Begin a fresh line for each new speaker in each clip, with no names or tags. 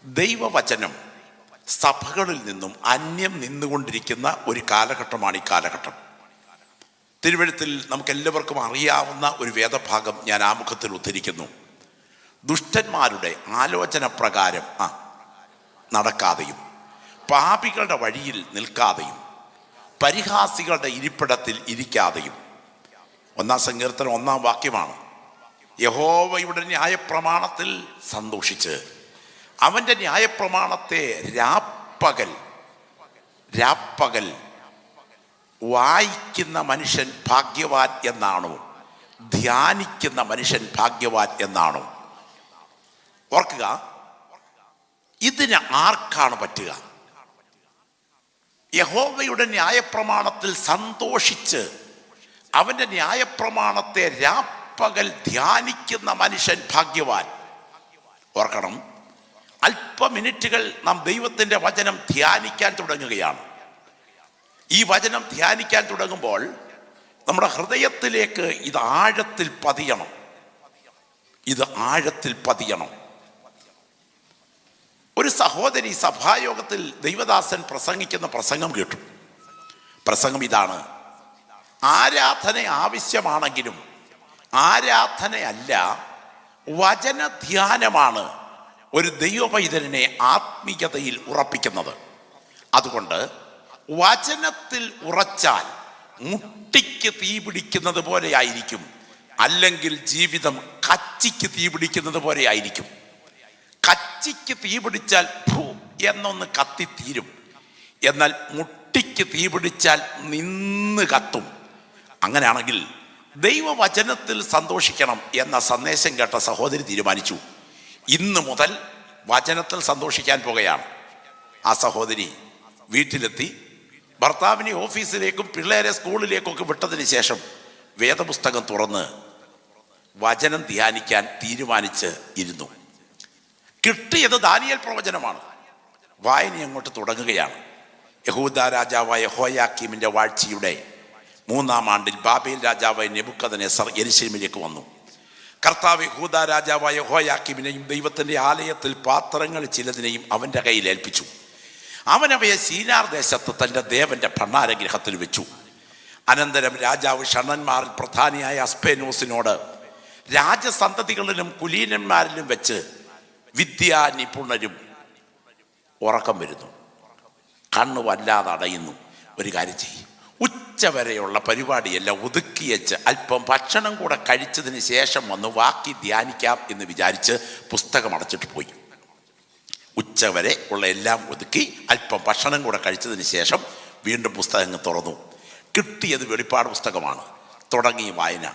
ദൈവവചനം സഭകളിൽ നിന്നും അന്യം നിന്നുകൊണ്ടിരിക്കുന്ന ഒരു കാലഘട്ടമാണ് ഈ കാലഘട്ടം. തിരുവെഴുത്തിൽ നമുക്കെല്ലാവർക്കും അറിയാവുന്ന ഒരു വേദഭാഗം ഞാൻ ആമുഖത്തിൽ ഉദ്ധരിക്കുന്നു. ദുഷ്ടന്മാരുടെ ആലോചന പ്രകാരം നടക്കാതെയും പാപികളുടെ വഴിയിൽ നിൽക്കാതെയും പരിഹാസികളുടെ ഇരിപ്പിടത്തിൽ ഇരിക്കാതെയും. 1-ാം സങ്കീർത്തനം 1-ാം വാക്യമാണ്. യഹോവയുടെ ന്യായപ്രമാണത്തിൽ സന്തോഷിച്ച് അവൻ്റെ ന്യായപ്രമാണത്തെ രാപ്പകൽ വായിക്കുന്ന മനുഷ്യൻ ഭാഗ്യവാൻ എന്നാണോ, ധ്യാനിക്കുന്ന മനുഷ്യൻ ഭാഗ്യവാൻ എന്നാണോ? ഓർക്കുക, ഇതിന് ആർക്കാണ് പറ്റുക? യഹോവയുടെ ന്യായപ്രമാണത്തിൽ സന്തോഷിച്ച് അവൻ്റെ ന്യായപ്രമാണത്തെ രാപ്പകൽ ധ്യാനിക്കുന്ന മനുഷ്യൻ ഭാഗ്യവാൻ. ഓർക്കണം, അല്പ മിനിറ്റുകൾ നാം ദൈവത്തിൻ്റെ വചനം ധ്യാനിക്കാൻ തുടങ്ങുകയാണ്. ഈ വചനം ധ്യാനിക്കാൻ തുടങ്ങുമ്പോൾ നമ്മുടെ ഹൃദയത്തിലേക്ക് ഇത് ആഴത്തിൽ പതിയണം. ഒരു സഹോദരി സഭായോഗത്തിൽ ദൈവദാസൻ പ്രസംഗിക്കുന്ന പ്രസംഗം കേട്ടു. പ്രസംഗം ഇതാണ്: ആരാധന ആവശ്യമാണെങ്കിലും ആരാധനയല്ല, വചനധ്യാനമാണ് ഒരു ദൈവപൈതലിനെ ആത്മീയതയിൽ ഉറപ്പിക്കുന്നത്. അതുകൊണ്ട് വചനത്തിൽ ഉറച്ചാൽ മുട്ടിക്ക് തീ പിടിക്കുന്നത് പോലെ ആയിരിക്കും, അല്ലെങ്കിൽ ജീവിതം കച്ചിക്ക് തീ പിടിക്കുന്നത് പോലെ ആയിരിക്കും. കച്ചിക്ക് തീ പിടിച്ചാൽ എന്നൊന്ന് കത്തിത്തീരും, എന്നാൽ മുട്ടിക്ക് തീ പിടിച്ചാൽ നിന്ന് കത്തും. അങ്ങനെയാണെങ്കിൽ ദൈവവചനത്തിൽ സന്തോഷിക്കണം എന്ന സന്ദേശം കേട്ട സഹോദരി തീരുമാനിച്ചു, ഇന്ന് മുതൽ വചനത്തിൽ സന്തോഷിക്കാൻ പോകുകയാണ്. ആ സഹോദരി വീട്ടിലെത്തി ഭർത്താവിനെ ഓഫീസിലേക്കും പിള്ളേരെ സ്കൂളിലേക്കൊക്കെ വിട്ടതിന് ശേഷം വേദപുസ്തകം തുറന്ന് വചനം ധ്യാനിക്കാൻ തീരുമാനിച്ച് ഇരുന്നു. കിട്ടിയത് ദാനിയേൽ പ്രവചനമാണ്. വായന അങ്ങോട്ട് തുടങ്ങുകയാണ്. യഹൂദ രാജാവായ യഹോയാക്കീമിൻ്റെ വാഴ്ചയുടെ 3-ാം ആണ്ടിൽ ബാബേൽ രാജാവായ നെബൂഖദ്നേസർ യെരൂശലേമിലേക്ക് വന്നു. കർത്താവ് യഹൂദ രാജാവായ യഹോയാക്കീമിനെയും ദൈവത്തിൻ്റെ ആലയത്തിൽ പാത്രങ്ങൾ ചിലതിനെയും അവൻ്റെ കയ്യിൽ ഏൽപ്പിച്ചു. അവനവയെ ശീനാർ ദേശത്ത് തൻ്റെ ദേവൻ്റെ ഭണ്ഡാരഗൃഹത്തിൽ വെച്ചു. അനന്തരം രാജാവ് ഷണ്ഡന്മാരിൽ പ്രധാനിയായ അസ്പേനോസിനോട്, രാജസന്തതികളിലും കുലീനന്മാരിലും വെച്ച് വിദ്യാനിപുണരും ഉറക്കം വരുന്നു, കണ്ണു വല്ലാതെ അടയുന്നു. ഒരു കാര്യം ചെയ്യും, ഉച്ചവരെയുള്ള പരിപാടിയെല്ലാം ഒതുക്കിയച്ച് അല്പം ഭക്ഷണം കൂടെ കഴിച്ചതിന് ശേഷം വന്ന് വാക്കി ധ്യാനിക്കാം എന്ന് വിചാരിച്ച് പുസ്തകം അടച്ചിട്ട് പോയി. ഉച്ചവരെ ഉള്ള എല്ലാം ഒതുക്കി അല്പം ഭക്ഷണം കൂടെ കഴിച്ചതിന് ശേഷം വീണ്ടും പുസ്തകം തുറന്നു. കിട്ടിയത് വെളിപ്പാട് പുസ്തകമാണ്. തുടങ്ങി വായന.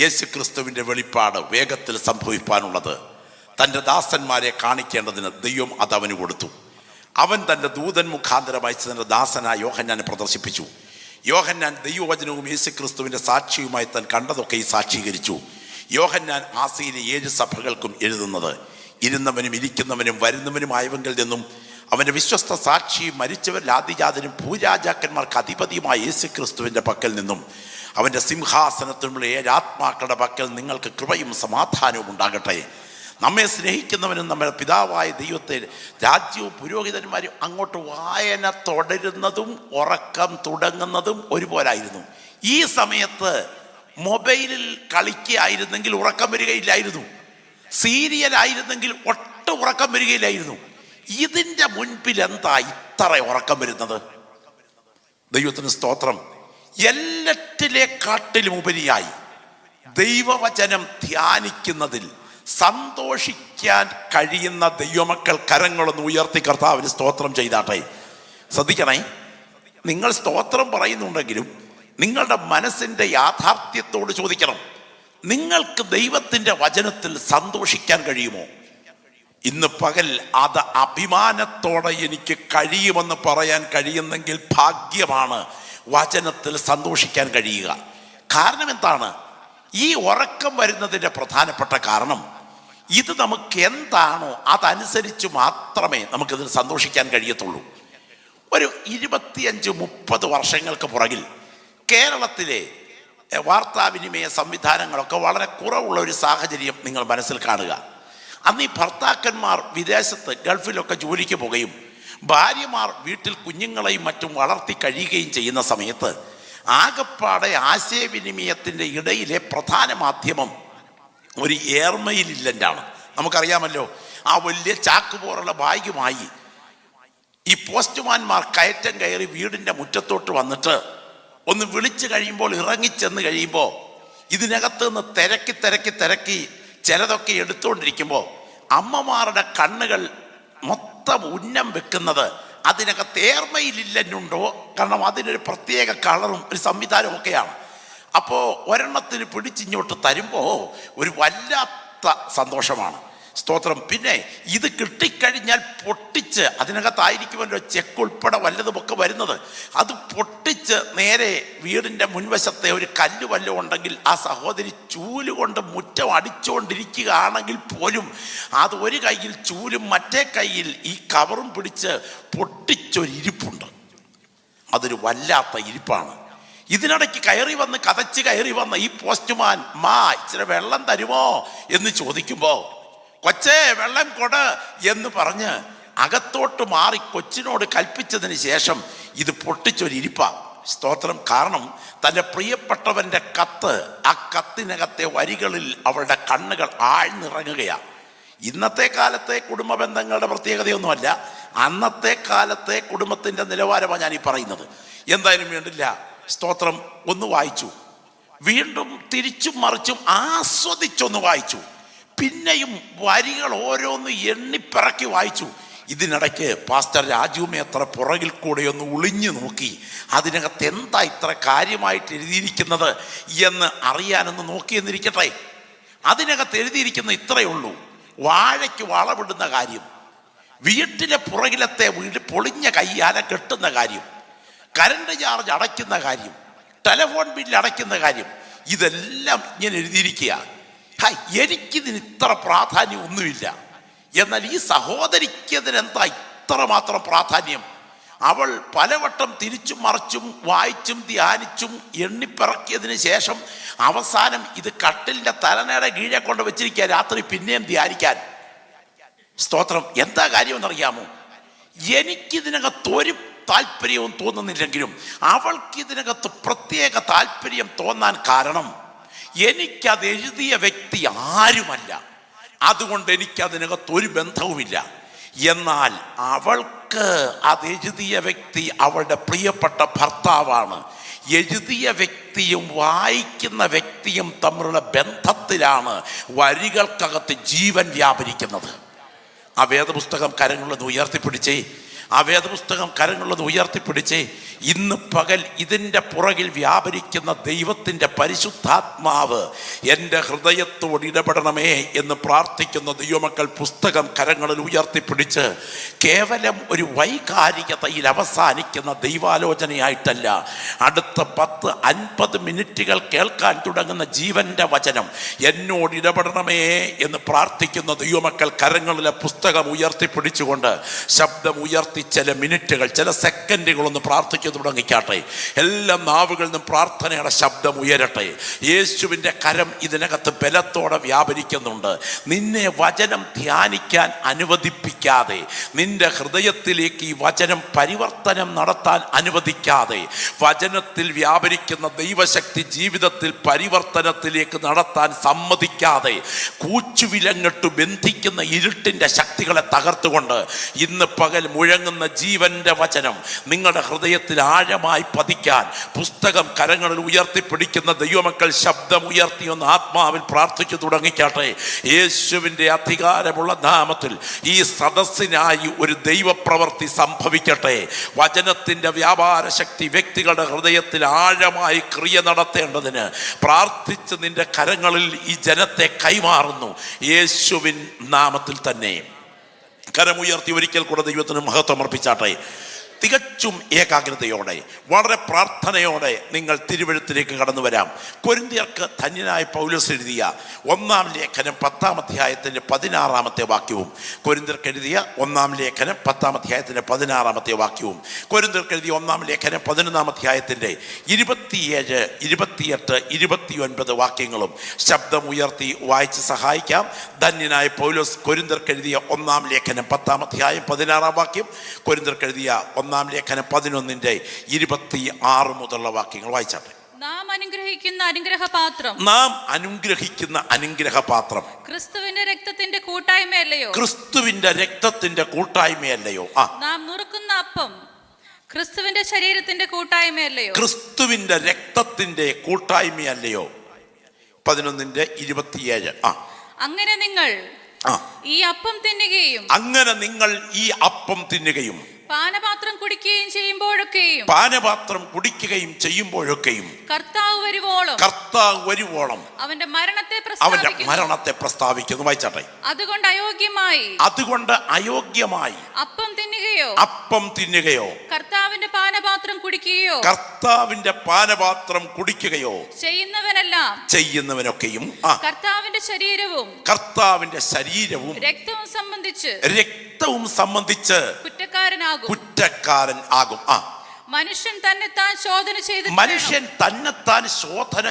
യേശുക്രിസ്തുവിൻ്റെ വെളിപ്പാട് വേഗത്തിൽ സംഭവിക്കാനുള്ളത് തൻ്റെ ദാസന്മാരെ കാണിക്കേണ്ടതിന് ദൈവം അത് അവന് കൊടുത്തു. അവൻ തൻ്റെ ദൂതൻ മുഖാന്തരം അയച്ച് തൻ്റെ ദാസനായ യോഹന്നാനെ പ്രദർശിപ്പിച്ചു. യോഹന്നാൻ ദൈവവചനവും യേശുക്രിസ്തുവിൻ്റെ സാക്ഷിയുമായി താൻ കണ്ടതൊക്കെ സാക്ഷീകരിച്ചു. യോഹന്നാൻ ആസിയിലെ 7 സഭകൾക്കും എഴുതുന്നത്, ഇരുന്നവനും ഇരിക്കുന്നവനും വരുന്നവനുമായവങ്കിൽ നിന്നും അവൻ്റെ വിശ്വസ്ത സാക്ഷിയും മരിച്ചവരിൽ ആദിജാതനും ഭൂരാജാക്കന്മാർക്ക് അധിപതിയുമായ യേശുക്രിസ്തുവിൻ്റെ പക്കൽ നിന്നും അവൻ്റെ സിംഹാസനത്തിനുള്ള 7 ആത്മാക്കളുടെ പക്കൽ നിങ്ങൾക്ക് കൃപയും സമാധാനവും ഉണ്ടാകട്ടെ. നമ്മെ സ്നേഹിക്കുന്നവനും നമ്മുടെ പിതാവായ ദൈവത്തെ രാജ്യവും പുരോഹിതന്മാരും. അങ്ങോട്ട് വായന തുടരുന്നതും ഉറക്കം തുടങ്ങുന്നതും ഒരുപോലായിരുന്നു. ഈ സമയത്ത് മൊബൈലിൽ കളിക്കുകയായിരുന്നെങ്കിൽ ഉറക്കം വരികയില്ലായിരുന്നു. സീരിയലായിരുന്നെങ്കിൽ ഒട്ടും ഉറക്കം വരികയില്ലായിരുന്നു. ഇതിൻ്റെ മുൻപിൽ എന്താ ഇത്ര ഉറക്കം വരുന്നത്? ദൈവത്തിന് സ്തോത്രം. എല്ലാറ്റിലേക്കാട്ടിലും ഉപരിയായി ദൈവവചനം ധ്യാനിക്കുന്നതിൽ സന്തോഷിക്കാൻ കഴിയുന്ന ദൈവമക്കൾ കരങ്ങളൊന്ന് ഉയർത്തി കർത്താവിന് സ്തോത്രം ചെയ്താട്ടെ. ശ്രദ്ധിക്കണേ, നിങ്ങൾ സ്തോത്രം പറയുന്നുണ്ടെങ്കിലും നിങ്ങളുടെ മനസ്സിൻ്റെ യാഥാർത്ഥ്യത്തോട് ചോദിക്കണം, നിങ്ങൾക്ക് ദൈവത്തിൻ്റെ വചനത്തിൽ സന്തോഷിക്കാൻ കഴിയുമോ? ഇന്ന് പകൽ അത് അഭിമാനത്തോടെ എനിക്ക് കഴിയുമെന്ന് പറയാൻ കഴിയുന്നെങ്കിൽ ഭാഗ്യമാണ് വചനത്തിൽ സന്തോഷിക്കാൻ കഴിയുക. കാരണം എന്താണ്? ഈ ഉറക്കം വരുന്നതിൻ്റെ പ്രധാനപ്പെട്ട കാരണം ഇത് നമുക്ക് എന്താണോ അതനുസരിച്ച് മാത്രമേ നമുക്കിതിൽ സന്തോഷിക്കാൻ കഴിയത്തുള്ളൂ. ഒരു 25-30 വർഷങ്ങൾക്ക് പുറകിൽ കേരളത്തിലെ വാർത്താവിനിമയ സംവിധാനങ്ങളൊക്കെ വളരെ കുറവുള്ള ഒരു സാഹചര്യം നിങ്ങൾ മനസ്സിൽ കാണുക. അന്ന് ഈ ഭർത്താക്കന്മാർ വിദേശത്ത് ഗൾഫിലൊക്കെ ജോലിക്ക് പോകുകയും ഭാര്യമാർ വീട്ടിൽ കുഞ്ഞുങ്ങളെയും മറ്റും വളർത്തി കഴിയുകയും ചെയ്യുന്ന സമയത്ത് ആകപ്പാടെ ആശയവിനിമയത്തിൻ്റെ ഇടയിലെ പ്രധാന മാധ്യമം ഒരു എയർമെയിൽ ഇല്ലൻ്റാണ്. നമുക്കറിയാമല്ലോ, ആ വലിയ ചാക്ക് പോലുള്ള ബാഗുമായി ഈ പോസ്റ്റ്മാൻമാർ കയറ്റം കയറി വീടിൻ്റെ മുറ്റത്തോട്ട് വന്നിട്ട് ഒന്ന് വിളിച്ചു കഴിയുമ്പോൾ, ഇറങ്ങിച്ചെന്ന് കഴിയുമ്പോൾ ഇതിനകത്ത് നിന്ന് തിരക്കി ചിലതൊക്കെ എടുത്തുകൊണ്ടിരിക്കുമ്പോൾ അമ്മമാരുടെ കണ്ണുകൾ മൊത്തം ഉന്നം വെക്കുന്നത് അതിനകത്ത് എയർമെയിലില്ലുണ്ടോ, കാരണം അതിനൊരു പ്രത്യേക കളറും ഒരു സംവിധാനവും ഒക്കെയാണ്. അപ്പോൾ ഒരെണ്ണത്തിന് പിടിച്ചിങ്ങോട്ട് തരുമ്പോൾ ഒരു വല്ലാത്ത സന്തോഷമാണ്. സ്തോത്രം. പിന്നെ ഇത് കിട്ടിക്കഴിഞ്ഞാൽ പൊട്ടിച്ച്, അതിനകത്തായിരിക്കുമല്ലോ ചെക്ക് ഉൾപ്പെടെ വല്ലതുമൊക്കെ വരുന്നത്, അത് പൊട്ടിച്ച് നേരെ വീടിൻ്റെ മുൻവശത്തെ ഒരു കല്ല് വല്ലതും ഉണ്ടെങ്കിൽ ആ സഹോദരി ചൂലുകൊണ്ട് മുറ്റം അടിച്ചുകൊണ്ടിരിക്കുകയാണെങ്കിൽ പോലും അത് ഒരു കയ്യിൽ ചൂലും മറ്റേ കയ്യിൽ ഈ കവറും പിടിച്ച് പൊട്ടിച്ചൊരിരിപ്പുണ്ട്. അതൊരു വല്ലാത്ത ഇരിപ്പാണ്. ഇതിനിടയ്ക്ക് കയറി വന്ന ഈ പോസ്റ്റ്മാൻ ഇച്ചിരി വെള്ളം തരുമോ എന്ന് ചോദിക്കുമ്പോൾ കൊച്ചേ വെള്ളം കൊട് എന്ന് പറഞ്ഞ് അകത്തോട്ട് മാറി കൊച്ചിനോട് കൽപ്പിച്ചതിന് ശേഷം ഇത് പൊട്ടിച്ചൊരിരിപ്പ. സ്തോത്രം. കാരണം തൻ്റെ പ്രിയപ്പെട്ടവൻ്റെ കത്ത്, ആ കത്തിനകത്തെ വരികളിൽ അവളുടെ കണ്ണുകൾ ആഴ്ന്നിറങ്ങുകയാണ്. ഇന്നത്തെ കാലത്തെ കുടുംബ ബന്ധങ്ങളുടെ പ്രത്യേകതയൊന്നുമല്ല, അന്നത്തെ കാലത്തെ കുടുംബത്തിൻ്റെ നിലവാരമാണ് ഞാൻ ഈ പറയുന്നത്. എന്തായാലും വേണ്ടില്ല. സ്തോത്രം. ഒന്ന് വായിച്ചു, വീണ്ടും തിരിച്ചും മറിച്ചും ആസ്വദിച്ചൊന്ന് വായിച്ചു, പിന്നെയും വരികൾ ഓരോന്ന് എണ്ണിപ്പിറക്കി വായിച്ചു. ഇതിനിടയ്ക്ക് പാസ്റ്റർ രാജു മേത്ര പുറകിൽ കൂടെ ഒന്ന് ഒളിഞ്ഞു നോക്കി, അതിനകത്ത് എന്താ ഇത്ര കാര്യമായിട്ട് എഴുതിയിരിക്കുന്നത് എന്ന് അറിയാനൊന്ന് നോക്കിയെന്നിരിക്കട്ടെ. അതിനകത്ത് എഴുതിയിരിക്കുന്ന ഇത്രയേ ഉള്ളൂ: വാഴയ്ക്ക് വളവിടുന്ന കാര്യം, വീട്ടിലെ പുറകിലത്തെ വീട് പൊളിഞ്ഞ കയ്യാല കെട്ടുന്ന കാര്യം, കറണ്ട് ചാർജ് അടയ്ക്കുന്ന കാര്യം, ടെലിഫോൺ ബില്ല് അടയ്ക്കുന്ന കാര്യം, ഇതെല്ലാം ഇങ്ങനെ എഴുതിയിരിക്കുക. എനിക്കിതിന് ഇത്ര പ്രാധാന്യം ഒന്നുമില്ല. എന്നാൽ ഈ സഹോദരിക്ക് അതിനെന്താ ഇത്രമാത്രം പ്രാധാന്യം? അവൾ പലവട്ടം തിരിച്ചും മറിച്ചും വായിച്ചും ധ്യാനിച്ചും എണ്ണിപ്പിറക്കിയതിന് ശേഷം അവസാനം ഇത് കട്ടിലിൻ്റെ തലനയുടെ കീഴെ കൊണ്ട് വെച്ചിരിക്കുക, രാത്രി പിന്നെയും ധ്യാനിക്കാൻ. സ്തോത്രം. എന്താ കാര്യമെന്നറിയാമോ? എനിക്കിതിനകത്തൊരു താല്പര്യവും തോന്നുന്നില്ലെങ്കിലും അവൾക്കിതിനകത്ത് പ്രത്യേക താല്പര്യം തോന്നാൻ കാരണം എനിക്കത് എഴുതിയ വ്യക്തി ആരുമല്ല, അതുകൊണ്ട് എനിക്കതിനകത്ത് ഒരു ബന്ധവുമില്ല. എന്നാൽ അവൾക്ക് അത് എഴുതിയ വ്യക്തി അവളുടെ പ്രിയപ്പെട്ട ഭർത്താവാണ്. എഴുതിയ വ്യക്തിയും വായിക്കുന്ന വ്യക്തിയും തമ്മിലുള്ള ബന്ധത്തിലാണ് വരികൾക്കകത്ത് ജീവൻ വ്യാപരിക്കുന്നത്. ആ വേദപുസ്തകം കരങ്ങളിലൊന്ന് ഉയർത്തിപ്പിടിച്ചേ. ഇന്ന് പകൽ ഇതിൻ്റെ പുറകിൽ വ്യാപരിക്കുന്ന ദൈവത്തിൻ്റെ പരിശുദ്ധാത്മാവ് എൻ്റെ ഹൃദയത്തോട് ഇടപെടണമേ എന്ന് പ്രാർത്ഥിക്കുന്ന ദൈവമക്കൾ പുസ്തകം കരങ്ങളിൽ ഉയർത്തിപ്പിടിച്ച് കേവലം ഒരു വൈകാരികതയിൽ അവസാനിക്കുന്ന ദൈവാലോചനയായിട്ടല്ല, അടുത്ത 10-50 മിനിറ്റുകൾ കേൾക്കാൻ തുടങ്ങുന്ന ജീവൻ്റെ വചനം എന്നോട് ഇടപെടണമേ എന്ന് പ്രാർത്ഥിക്കുന്ന ദൈവമക്കൾ കരങ്ങളിലെ പുസ്തകം ഉയർത്തിപ്പിടിച്ചുകൊണ്ട് ശബ്ദം ഉയർത്തി ചില മിനിറ്റുകൾ, ചില സെക്കൻഡുകളൊന്ന് പ്രാർത്ഥിക്കാൻ തുടങ്ങിക്കാട്ടെ. എല്ലാ നാവുകളിൽ നിന്നും പ്രാർത്ഥനയുടെ ശബ്ദം ഉയരട്ടെ. യേശുവിൻ്റെ കരം ഇതിനകത്ത് ബലത്തോടെ വ്യാപരിക്കുന്നുണ്ട്. നിന്നെ വചനം ധ്യാനിക്കാൻ അനുവദിപ്പിക്കാതെ, നിന്റെ ഹൃദയത്തിലേക്ക് ഈ വചനം പരിവർത്തനം നടത്താൻ അനുവദിക്കാതെ, വചനത്തിൽ വ്യാപരിക്കുന്ന ദൈവശക്തി ജീവിതത്തിൽ പരിവർത്തനത്തിലേക്ക് നടത്താൻ സമ്മതിക്കാതെ, കൂച്ചുവിലങ്ങട്ട് ബന്ധിക്കുന്ന ഇരുട്ടിൻ്റെ ശക്തികളെ തകർത്തുകൊണ്ട് ഇന്ന് പകൽ മുഴങ്ങുന്ന ജീവന്റെ വചനം നിങ്ങളുടെ ഹൃദയത്തിൽ ആഴമായി പതിക്കാൻ പുസ്തകം കരങ്ങളിൽ ഉയർത്തിപ്പിടിക്കുന്ന ദൈവമക്കൾ ശബ്ദം ഉയർത്തിയൊന്ന് ആത്മാവിൽ പ്രാർത്ഥിച്ചു തുടങ്ങിക്കാട്ടെ. യേശുവിൻ്റെ അധികാരമുള്ള നാമത്തിൽ ഈ സദസ്സിനായി ഒരു ദൈവപ്രവൃത്തി സംഭവിക്കട്ടെ. വചനത്തിൻ്റെ വ്യാപാര ശക്തി വ്യക്തികളുടെ ഹൃദയത്തിൽ ആഴമായി ക്രിയ നടത്തേണ്ടതിന് പ്രാർത്ഥിച്ച് നിന്റെ കരങ്ങളിൽ ഈ ജനത്തെ കൈമാറുന്നു യേശുവിൻ നാമത്തിൽ തന്നെ. കരമുയർത്തി ഒരിക്കൽ കൂടെ ദൈവത്തിന് മഹത്വം അർപ്പിച്ചാട്ടെ. തികച്ചും ഏകാഗ്രതയോടെ വളരെ പ്രാർത്ഥനയോടെ നിങ്ങൾ തിരുവെഴുത്തിലേക്ക് കടന്നു വരാം. കൊരിന്ത്യർക്ക് ധന്യനായ പൗലോസ് എഴുതിയ 1-ാം ലേഖനം 10-ാം അധ്യായത്തിൻ്റെ 16-ാമത്തെ വാക്യവും, കൊരിന്ത്യർക്ക് എഴുതിയ 1-ാം ലേഖനം 10-ാം അധ്യായത്തിൻ്റെ 16-ാമത്തെ വാക്യവും, കൊരിന്ത്യർക്ക് എഴുതിയ 1-ാം ലേഖനം 11-ാം അധ്യായത്തിൻ്റെ 27, 28, 29 വാക്യങ്ങളും ശബ്ദമുയർത്തി വായിച്ച് സഹായിക്കാം. ധന്യനായ പൗലോസ് കൊരിന്ത്യർക്ക് എഴുതിയ 1-ാം ലേഖനം 10-ാം അധ്യായം 16-ാം വാക്യം, കൊരിന്ത്യർക്ക് എഴുതിയ 1-ാം ലേഖനം 11-ന്റെ 26 മുതലുള്ള വാക്യങ്ങൾ വായിച്ചാട്ടെ.
നാം അനുഗ്രഹിക്കുന്ന അനുഗ്രഹപാത്രം,
നാം അനുഗ്രഹിക്കുന്ന അനുഗ്രഹപാത്രം
ക്രിസ്തുവിന്റെ രക്തത്തിന്റെ കൂട്ടായ്മയല്ലയോ?
ക്രിസ്തുവിന്റെ രക്തത്തിന്റെ കൂട്ടായ്മയല്ലയോ?
നാം നുറുക്കുന്ന അപ്പം ക്രിസ്തുവിന്റെ ശരീരത്തിന്റെ കൂട്ടായ്മയല്ലയോ?
ക്രിസ്തുവിന്റെ രക്തത്തിന്റെ കൂട്ടായ്മയല്ലയോ? 11-ന്റെ 27.
അങ്ങനെ നിങ്ങൾ ഈ അപ്പം തിന്നുകയും പാനപാത്രം കുടിക്കുകയും ചെയ്യുമ്പോഴൊക്കെയും കർത്താവ് വരുവോളം അവന്റെ
മരണത്തെ പ്രസ്താവിക്കുന്നു. വായിച്ചാട്ടെ.
അതുകൊണ്ട് അയോഗ്യമായി അപ്പം തിന്നുകയോ കർത്താവിന്റെ പാനപാത്രം കുടിക്കുകയോ
ചെയ്യുന്നവനൊക്കെയും
കർത്താവിന്റെ ശരീരവും
രക്തവും സംബന്ധിച്ച് കുറ്റക്കാരൻ ആകും.
മനുഷ്യൻ തന്നെത്താൻ ശോധന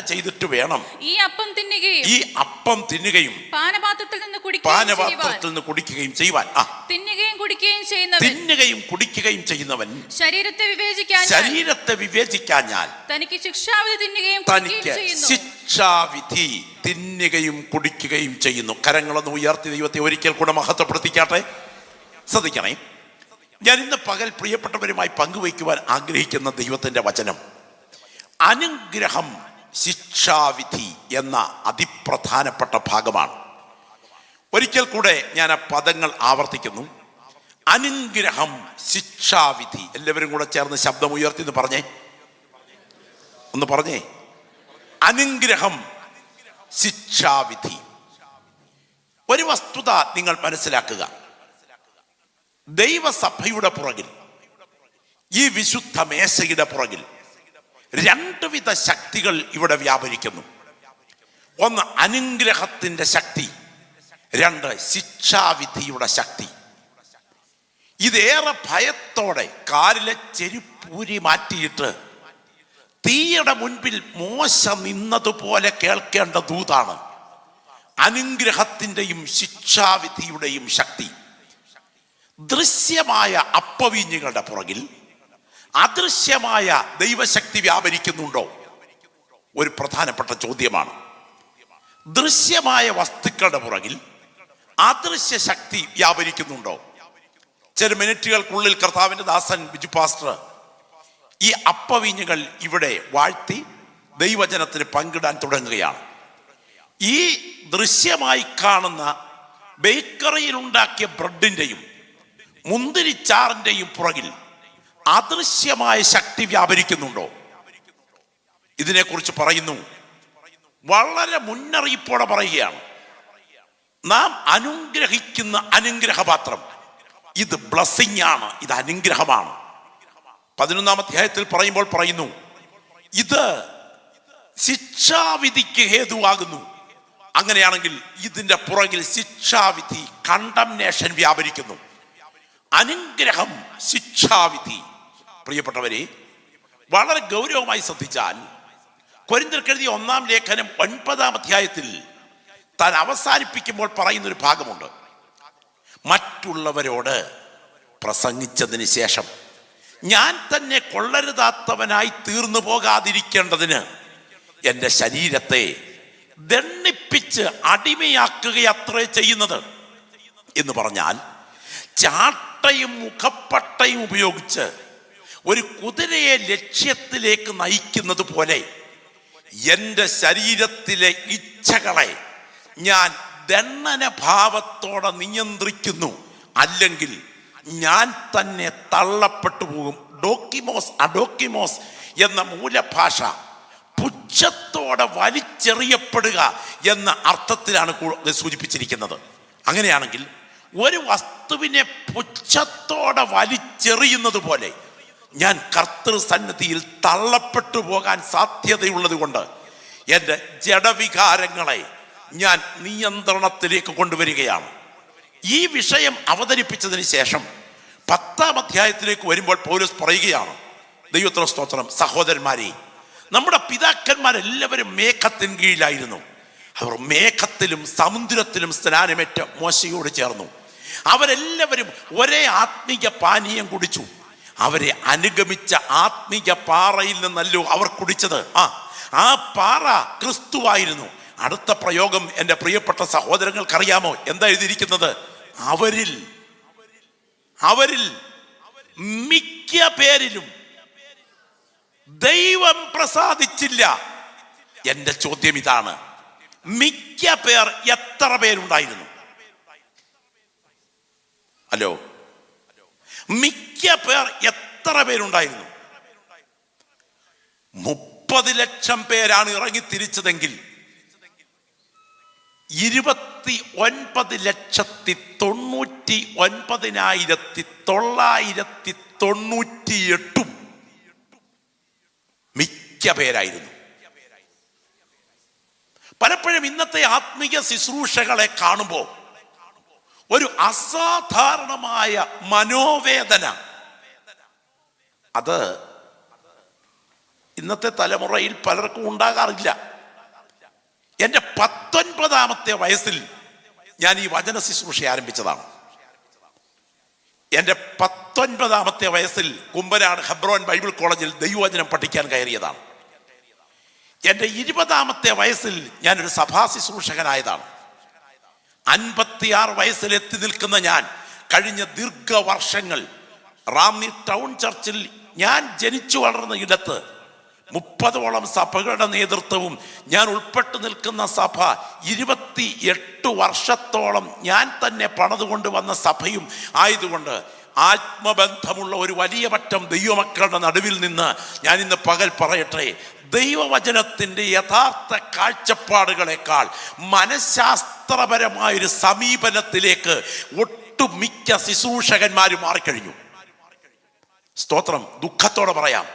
ചെയ്തിട്ട് വേണം ഈ അപ്പം തിന്നുകയും പാനപാത്രത്തിൽ നിന്ന് കുടിക്കുകയും ചെയ്യുവാൻ. തിന്നുകയും കുടിക്കുകയും ചെയ്യുന്നവൻ ശരീരത്തെ വിവേചിക്കാഞ്ഞാൽ തനിക്ക് ശിക്ഷാവിധി തിന്നുകയും കുടിക്കുകയും ചെയ്യുന്നു. കരങ്ങളൊന്ന് ഉയർത്തി ദൈവത്തെ ഒരിക്കൽ കൂടെ മഹത്വപ്പെടുത്തിക്കാട്ടെ. ശ്രദ്ധിക്കണേ, ഞാൻ ഇന്ന് പകൽ പ്രിയപ്പെട്ടവരുമായി പങ്കുവയ്ക്കുവാൻ ആഗ്രഹിക്കുന്ന ദൈവത്തിൻ്റെ വചനം അനുഗ്രഹം ശിക്ഷാവിധി എന്ന അതിപ്രധാനപ്പെട്ട ഭാഗമാണ്. ഒരിക്കൽ കൂടെ ഞാൻ ആ പദങ്ങൾ ആവർത്തിക്കുന്നു. അനുഗ്രഹം ശിക്ഷാവിധി. എല്ലാവരും കൂടെ ചേർന്ന് ശബ്ദം ഉയർത്തി ഒന്ന് പറഞ്ഞേ. അനുഗ്രഹം ശിക്ഷാവിധി. ഒരു വസ്തുത നിങ്ങൾ മനസ്സിലാക്കുക. ദൈവസഭയുടെ പുറകിൽ, ഈ വിശുദ്ധ മേശയുടെ പുറകിൽ 2 വിധ ശക്തികൾ ഇവിടെ വ്യാപരിക്കുന്നു. ഒന്ന് അനുഗ്രഹത്തിന്റെ ശക്തി, 2 ശിക്ഷാവിധിയുടെ ശക്തി. ഇതേറെ ഭയത്തോടെ കാലിലെ ചെരുപ്പൂരി മാറ്റിയിട്ട് തീയുടെ മുൻപിൽ മോശ നിന്നതുപോലെ കേൾക്കേണ്ട ദൂതാണ് അനുഗ്രഹത്തിൻ്റെയും ശിക്ഷാവിധിയുടെയും ശക്തി. ദൃശ്യമായ അപ്പവീഞ്ഞുകളുടെ പുറകിൽ അദൃശ്യമായ ദൈവശക്തി വ്യാപരിക്കുന്നുണ്ടോ? ഒരു പ്രധാനപ്പെട്ട ചോദ്യമാണ്. ദൃശ്യമായ വസ്തുക്കളുടെ പുറകിൽ അദൃശ്യ ശക്തി വ്യാപരിക്കുന്നുണ്ടോ? ചില മിനിറ്റുകൾക്കുള്ളിൽ കർത്താവിൻ്റെ ദാസൻ ബിജു പാസ്റ്റർ ഈ അപ്പവീഞ്ഞുകൾ ഇവിടെ വാഴ്ത്തി ദൈവജനത്തിന് പങ്കിടാൻ തുടങ്ങുകയാണ്. ഈ ദൃശ്യമായി കാണുന്ന ബേക്കറിയിൽ ഉണ്ടാക്കിയ ബ്രെഡിൻ്റെയും മുന്തിരിച്ചാറിൻ്റെയും പുറകിൽ അദൃശ്യമായ ശക്തി വ്യാപരിക്കുന്നുണ്ടോ? ഇതിനെക്കുറിച്ച് പറയുന്നു. വളരെ മുന്നറിയിപ്പോടെ പറയുകയാണ്. നാം അനുഗ്രഹിക്കുന്ന അനുഗ്രഹപാത്രം ഇത് ബ്ലെസ്സിംഗ് ആണ്, ഇത് അനുഗ്രഹമാണ്. 11-ാം അധ്യായത്തിൽ പറയുന്നു ഇത് ശിക്ഷാവിധിക്ക് ഹേതുവാകുന്നു. അങ്ങനെയാണെങ്കിൽ ഇതിന്റെ പുറകിൽ ശിക്ഷാവിധി, കണ്ടംനേഷൻ വ്യാപരിക്കുന്നു. അനുഗ്രഹം ശിക്ഷാവിധി. പ്രിയപ്പെട്ടവരെ, വളരെ ഗൗരവമായി ശ്രദ്ധിച്ചാൽ കൊരിന്ത്യർക്ക് എഴുതിയ 1-ാം ലേഖനം 9-ാം അധ്യായത്തിൽ താൻ അവസാനിപ്പിക്കുമ്പോൾ പറയുന്നൊരു ഭാഗമുണ്ട്. മറ്റുള്ളവരോട് പ്രസംഗിച്ചതിന് ശേഷം ഞാൻ തന്നെ കൊള്ളരുതാത്തവനായി തീർന്നു പോകാതിരിക്കേണ്ടതിന് എൻ്റെ ശരീരത്തെ ദണ്ഡിപ്പിച്ച് അടിമയാക്കുകയത്രേ ചെയ്യുന്നത് എന്ന് പറഞ്ഞാൽ, ചാട്ടയും മുഖപ്പട്ടയും ഉപയോഗിച്ച് ഒരു കുതിരയെ ലക്ഷ്യത്തിലേക്ക് നയിക്കുന്നത് പോലെ എൻ്റെ ശരീരത്തിലെ ഇച്ഛകളെ ഞാൻ ദണ്ഡന ഭാവത്തോടെ നിയന്ത്രിക്കുന്നു. അല്ലെങ്കിൽ ഞാൻ തന്നെ തള്ളപ്പെട്ടു പോകും. അഡോക്കിമോസ് എന്ന മൂലഭാഷ പുച്ഛത്തോടെ വലിച്ചെറിയപ്പെടുക എന്ന അർത്ഥത്തിലാണ് സൂചിപ്പിച്ചിരിക്കുന്നത്. അങ്ങനെയാണെങ്കിൽ ഒരു വസ്തുവിനെ പുച്ഛത്തോടെ വലിച്ചെറിയുന്നത് പോലെ ഞാൻ കർത്തൃസന്നിധിയിൽ തള്ളപ്പെട്ടു പോകാൻ സാധ്യതയുള്ളത് കൊണ്ട് എൻ്റെ ജഡവികാരങ്ങളെ ഞാൻ നിയന്ത്രണത്തിലേക്ക് കൊണ്ടുവരികയാണ്. ഈ വിഷയം അവതരിപ്പിച്ചതിന് ശേഷം 10-ാം അധ്യായത്തിലേക്ക് വരുമ്പോൾ പൗലോസ് പറയുകയാണ്, ദൈവത്തിന് സ്തോത്രം, സഹോദരന്മാരെ, നമ്മുടെ പിതാക്കന്മാരെല്ലാവരും മേഘത്തിന് കീഴിലായിരുന്നു. അവർ മേഘത്തിലും സമുദ്രത്തിലും സ്നാനമേറ്റ മോശയോട് ചേർന്നു. അവരെല്ലാവരും ഒരേ ആത്മീയ പാനീയം കുടിച്ചു. അവരെ അനുഗമിച്ച ആത്മീയ പാറയിൽ നിന്നല്ലോ അവർ കുടിച്ചത്. ആ പാറ ക്രിസ്തുവായിരുന്നു. അടുത്ത പ്രയോഗം എൻ്റെ പ്രിയപ്പെട്ട സഹോദരങ്ങൾക്കറിയാമോ? എന്താ എഴുതിയിരിക്കുന്നത്? അവരിൽ മിക്ക പേരിലും ദൈവം പ്രസാദിച്ചില്ല. എൻ്റെ ചോദ്യം ഇതാണ്, മിക്ക പേർ എത്ര പേരുണ്ടായിരുന്നു? ഹലോ, മിക്ക പേർ എത്ര പേരുണ്ടായിരുന്നു? 30 ലക്ഷം പേരാണ് ഇറങ്ങി തിരിച്ചതെങ്കിൽ 29,998 മിക്ക പേരായിരുന്നു. പലപ്പോഴും ഇന്നത്തെ ആത്മീയ ശുശ്രൂഷകളെ കാണുമ്പോൾ ഒരു അസാധാരണമായ മനോവേദന, അത് ഇന്നത്തെ തലമുറയിൽ പലർക്കും ഉണ്ടാകാറില്ല. എൻ്റെ 19-ാമത്തെ വയസ്സിൽ ഞാൻ ഈ വചന ശുശ്രൂഷ ആരംഭിച്ചതാണ്. എൻ്റെ 19-ാമത്തെ വയസ്സിൽ കുമ്പനാട് ഹെബ്രോൻ ബൈബിൾ കോളേജിൽ ദൈവവചനം പഠിക്കാൻ കയറിയതാണ്. എൻ്റെ 20-ാമത്തെ വയസ്സിൽ ഞാനൊരു സഭാ ശുശ്രൂഷകനായതാണ്. 56 വയസ്സിൽ എത്തി നിൽക്കുന്ന ഞാൻ കഴിഞ്ഞ ദീർഘവർഷങ്ങൾ റാന്നി ടൗൺ ചർച്ചിൽ ഞാൻ ജനിച്ചു വളർന്ന ഇടത്ത് 30ഓളം സഭകളുടെ നേതൃത്വവും ഞാൻ ഉൾപ്പെട്ടു നിൽക്കുന്ന സഭ 28 വർഷത്തോളം ഞാൻ തന്നെ പണിതുകൊണ്ട് വന്ന സഭയും ആയതുകൊണ്ട് ആത്മബന്ധമുള്ള ഒരു വലിയ പറ്റം ദൈവമക്കളുടെ നടുവിൽ നിന്ന് ഞാൻ ഇന്ന് പകൽ പറയട്ടെ, ദൈവവചനത്തിൻ്റെ യഥാർത്ഥ കാഴ്ചപ്പാടുകളെക്കാൾ മനഃശാസ്ത്രപരമായൊരു സമീപനത്തിലേക്ക് ഒട്ടുമിക്ക ശുശ്രൂഷകന്മാരും മാറിക്കഴിഞ്ഞു. സ്തോത്രം, ദുഃഖത്തോടെ പറയാം.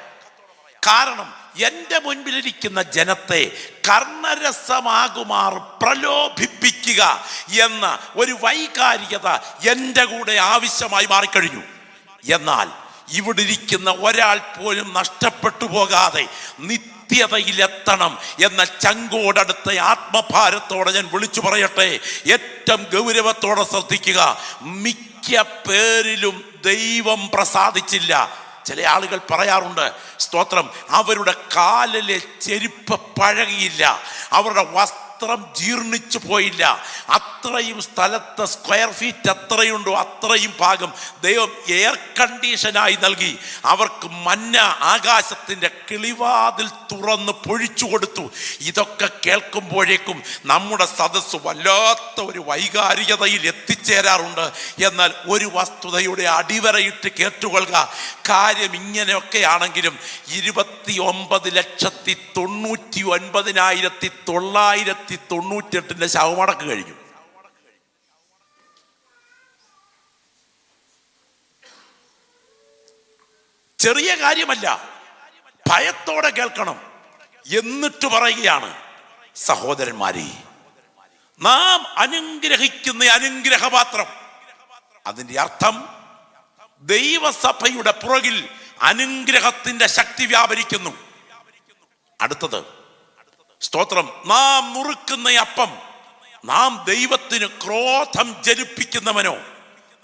കാരണം എൻ്റെ മുൻപിലിരിക്കുന്ന ജനത്തെ കർണരസമാകുമാർ പ്രലോഭിപ്പിക്കുക എന്ന ഒരു വൈകാരികത എൻ്റെ കൂടെ ആവശ്യമായി മാറിക്കഴിഞ്ഞു. എന്നാൽ ഇവിടെ ഇരിക്കുന്ന ഒരാൾ പോലും നഷ്ടപ്പെട്ടു പോകാതെ നിത്യതയിലെത്തണം എന്ന ചങ്കോടടുത്ത ആത്മഭാരത്തോടെ ഞാൻ വിളിച്ചു പറയട്ടെ, ഏറ്റവും ഗൗരവത്തോടെ ശ്രദ്ധിക്കുക, മിക്ക പേരിലും ദൈവം പ്രസാദിച്ചില്ല. ചില ആളുകൾ പറയാറുണ്ട്, സ്തോത്രം, അവരുടെ കാലിലെ ചെരുപ്പ് പഴകിയില്ല, അവരുടെ വസ്ത്രം ജീർണിച്ചു പോയില്ല, അത്രയും സ്ഥലത്ത് സ്ക്വയർ ഫീറ്റ് എത്രയുണ്ടോ അത്രയും ഭാഗം ദൈവം എയർ കണ്ടീഷനായി നൽകി. അവർക്ക് മന്ന ആകാശത്തിൻ്റെ കിളിവാതിൽ തുറന്ന് പൊഴിച്ചു കൊടുത്തു. ഇതൊക്കെ കേൾക്കുമ്പോഴേക്കും നമ്മുടെ സദസ്സ് വല്ലാത്ത ഒരു വൈകാരികതയിൽ എത്തിച്ചേരാറുണ്ട്. എന്നാൽ ഒരു വസ്തുതയുടെ അടിവരയിട്ട് കേട്ടുകൊള്ളുക, കാര്യം ഇങ്ങനെയൊക്കെ ആണെങ്കിലും 29,99,998 ശവമടക്ക് കഴിഞ്ഞു. ചെറിയ കാര്യമല്ല, ഭയത്തോടെ കേൾക്കണം. എന്നിട്ട് പറയുകയാണ്, സഹോദരന്മാരെ, നാം അനുഗ്രഹിക്കുന്ന അനുഗ്രഹപാത്രം. അതിൻ്റെ അർത്ഥം ദൈവസഭയുടെ പുറകിൽ അനുഗ്രഹത്തിന്റെ ശക്തി വ്യാപരിക്കുന്നു. അടുത്തത്, സ്തോത്രം, നാം നുറുക്കുന്ന അപ്പം നാം ദൈവത്തിന് ക്രോധം ജനിപ്പിക്കുന്നവനോ,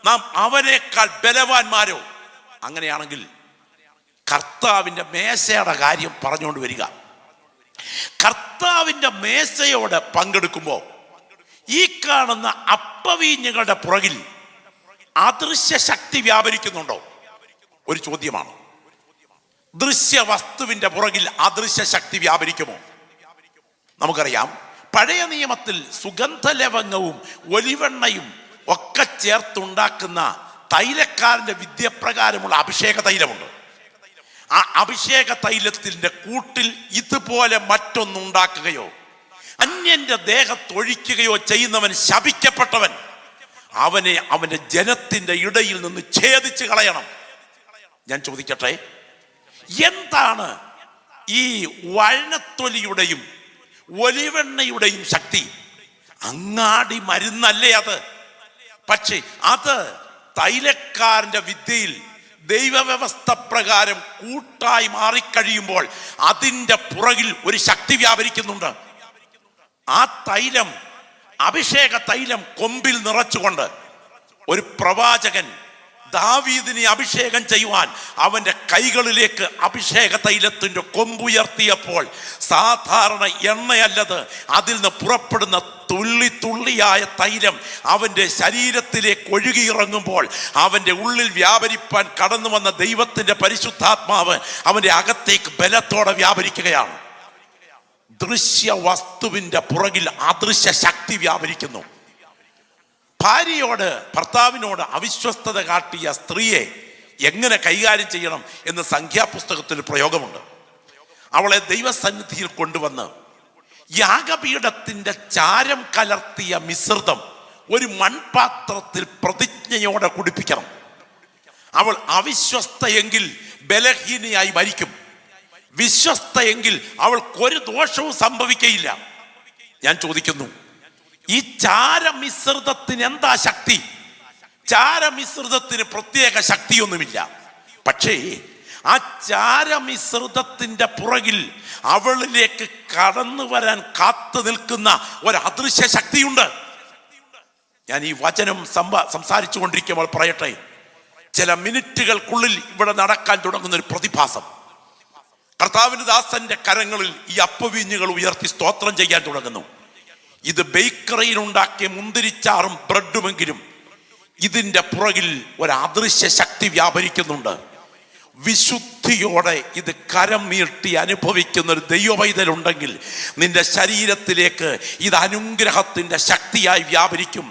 നാം അവനേക്കാൾ ബലവാന്മാരോ? അങ്ങനെയാണെങ്കിൽ കർത്താവിൻ്റെ മേശയുടെ കാര്യം പറഞ്ഞുകൊണ്ട് വരിക. കർത്താവിൻ്റെ മേശയോട് പങ്കെടുക്കുമ്പോൾ ഈ കാണുന്ന അപ്പവീഞ്ഞുകളുടെ പുറകിൽ അദൃശ്യ ശക്തി വ്യാപരിക്കുന്നുണ്ടോ? ഒരു ചോദ്യമാണ്. ദൃശ്യ വസ്തുവിന്റെ പുറകിൽ അദൃശ്യ ശക്തി വ്യാപരിക്കുമോ? നമുക്കറിയാം, പഴയ നിയമത്തിൽ സുഗന്ധലവംഗവും ഒലിവെണ്ണയും ഒക്കെ ചേർത്തുണ്ടാക്കുന്ന തൈലക്കാരന്റെ വിദ്യപ്രകാരമുള്ള അഭിഷേക തൈലമുണ്ട്. ആ അഭിഷേക തൈലത്തിന്റെ കൂട്ടിൽ ഇതുപോലെ മറ്റൊന്നുണ്ടാക്കുകയോ അന്യന്റെ ദേഹത്തൊഴിക്കുകയോ ചെയ്യുന്നവൻ ശപിക്കപ്പെട്ടവൻ. അവനെ അവന്റെ ജനത്തിന്റെ ഇടയിൽ നിന്ന് ഛേദിച്ച് കളയണം. ഞാൻ ചോദിക്കട്ടെ,
എന്താണ് ഈ വഴനത്തൊലിയുടെയും ഒലിവെണ്ണയുടെയും ശക്തി? അങ്ങാടി മരുന്നല്ലേ അത്? പക്ഷേ അത് തൈലക്കാരന്റെ വിദ്യയിൽ ദൈവവ്യവസ്ഥ പ്രകാരം കൂട്ടായി മാറിക്കഴിയുമ്പോൾ അതിൻ്റെ പുറകിൽ ഒരു ശക്തി വ്യാപരിക്കുന്നുണ്ട്. ആ തൈലം, അഭിഷേക തൈലം കൊമ്പിൽ നിറച്ചുകൊണ്ട് ഒരു പ്രവാചകൻ ദാവീദിനെ അഭിഷേകം ചെയ്യുവാൻ അവന്റെ കൈകളിലേക്ക് അഭിഷേക തൈലത്തിന്റെ കൊമ്പുയർത്തിയപ്പോൾ സാധാരണ എണ്ണയല്ലത്, അതിൽ നിന്ന് പുറപ്പെടുന്ന തുള്ളി തുള്ളിയായ തൈലം അവന്റെ ശരീരത്തിലേക്ക് ഒഴുകിയിറങ്ങുമ്പോൾ അവന്റെ ഉള്ളിൽ വ്യാപരിപ്പാൻ കടന്നു വന്ന ദൈവത്തിന്റെ പരിശുദ്ധാത്മാവ് അവന്റെ അകത്തേക്ക് ബലത്തോടെ വ്യാപരിക്കുകയാണ്. ദൃശ്യ വസ്തുവിന്റെ പുറകിൽ അദൃശ്യ ശക്തി വ്യാപരിക്കുന്നു. ഭാര്യയോട്, ഭർത്താവിനോട് അവിശ്വസ്തത കാട്ടിയ സ്ത്രീയെ എങ്ങനെ കൈകാര്യം ചെയ്യണം എന്ന് സംഖ്യാപുസ്തകത്തിൽ പ്രയോഗമുണ്ട്. അവളെ ദൈവസന്നിധിയിൽ കൊണ്ടുവന്ന് യാഗപീഠത്തിന്റെ ചാരം കലർത്തിയ മിശ്രിതം ഒരു മൺപാത്രത്തിൽ പ്രതിജ്ഞയോടെ കുടിപ്പിക്കണം. അവൾ അവിശ്വസ്തയെങ്കിൽ ബലഹീനയായി മരിക്കും, വിശ്വസ്തയെങ്കിൽ അവൾക്കൊരു ദോഷവും സംഭവിക്കയില്ല. ഞാൻ ചോദിക്കുന്നു, ഈ ചാരമിശ്രിതത്തിന് എന്താ ശക്തി? ചാരമിശ്രിതത്തിന് പ്രത്യേക ശക്തിയൊന്നുമില്ല. പക്ഷേ ആ ചാരമിശ്രിതത്തിന്റെ പുറകിൽ അവളിലേക്ക് കടന്നു വരാൻ കാത്തു നിൽക്കുന്ന ഒരു അദൃശ്യ ശക്തിയുണ്ട്. ഞാൻ ഈ വചനം സംസാരിച്ചു കൊണ്ടിരിക്കുമ്പോൾ പറയട്ടെ, ചില മിനിറ്റുകൾക്കുള്ളിൽ ഇവിടെ നടക്കാൻ തുടങ്ങുന്ന ഒരു പ്രതിഭാസം. കർത്താവിന്റെ ദാസന്റെ കരങ്ങളിൽ ഈ അപ്പവീഞ്ഞുകൾ ഉയർത്തി സ്തോത്രം ചെയ്യാൻ തുടങ്ങുന്നു. ഇത് ബേക്കറിയിൽ ഉണ്ടാക്കിയ മുന്തിരിച്ചാറും ബ്രെഡുമെങ്കിലും ഇതിൻ്റെ പുറകിൽ ഒരു അദൃശ്യ ശക്തി വ്യാപരിക്കുന്നുണ്ട്. വിശുദ്ധിയോടെ ഇത് കരം നീട്ടി അനുഭവിക്കുന്ന ഒരു ദൈവപൈതലുണ്ടെങ്കിൽ നിന്റെ ശരീരത്തിലേക്ക് ഇത് അനുഗ്രഹത്തിൻ്റെ ശക്തിയായി വ്യാപരിക്കും.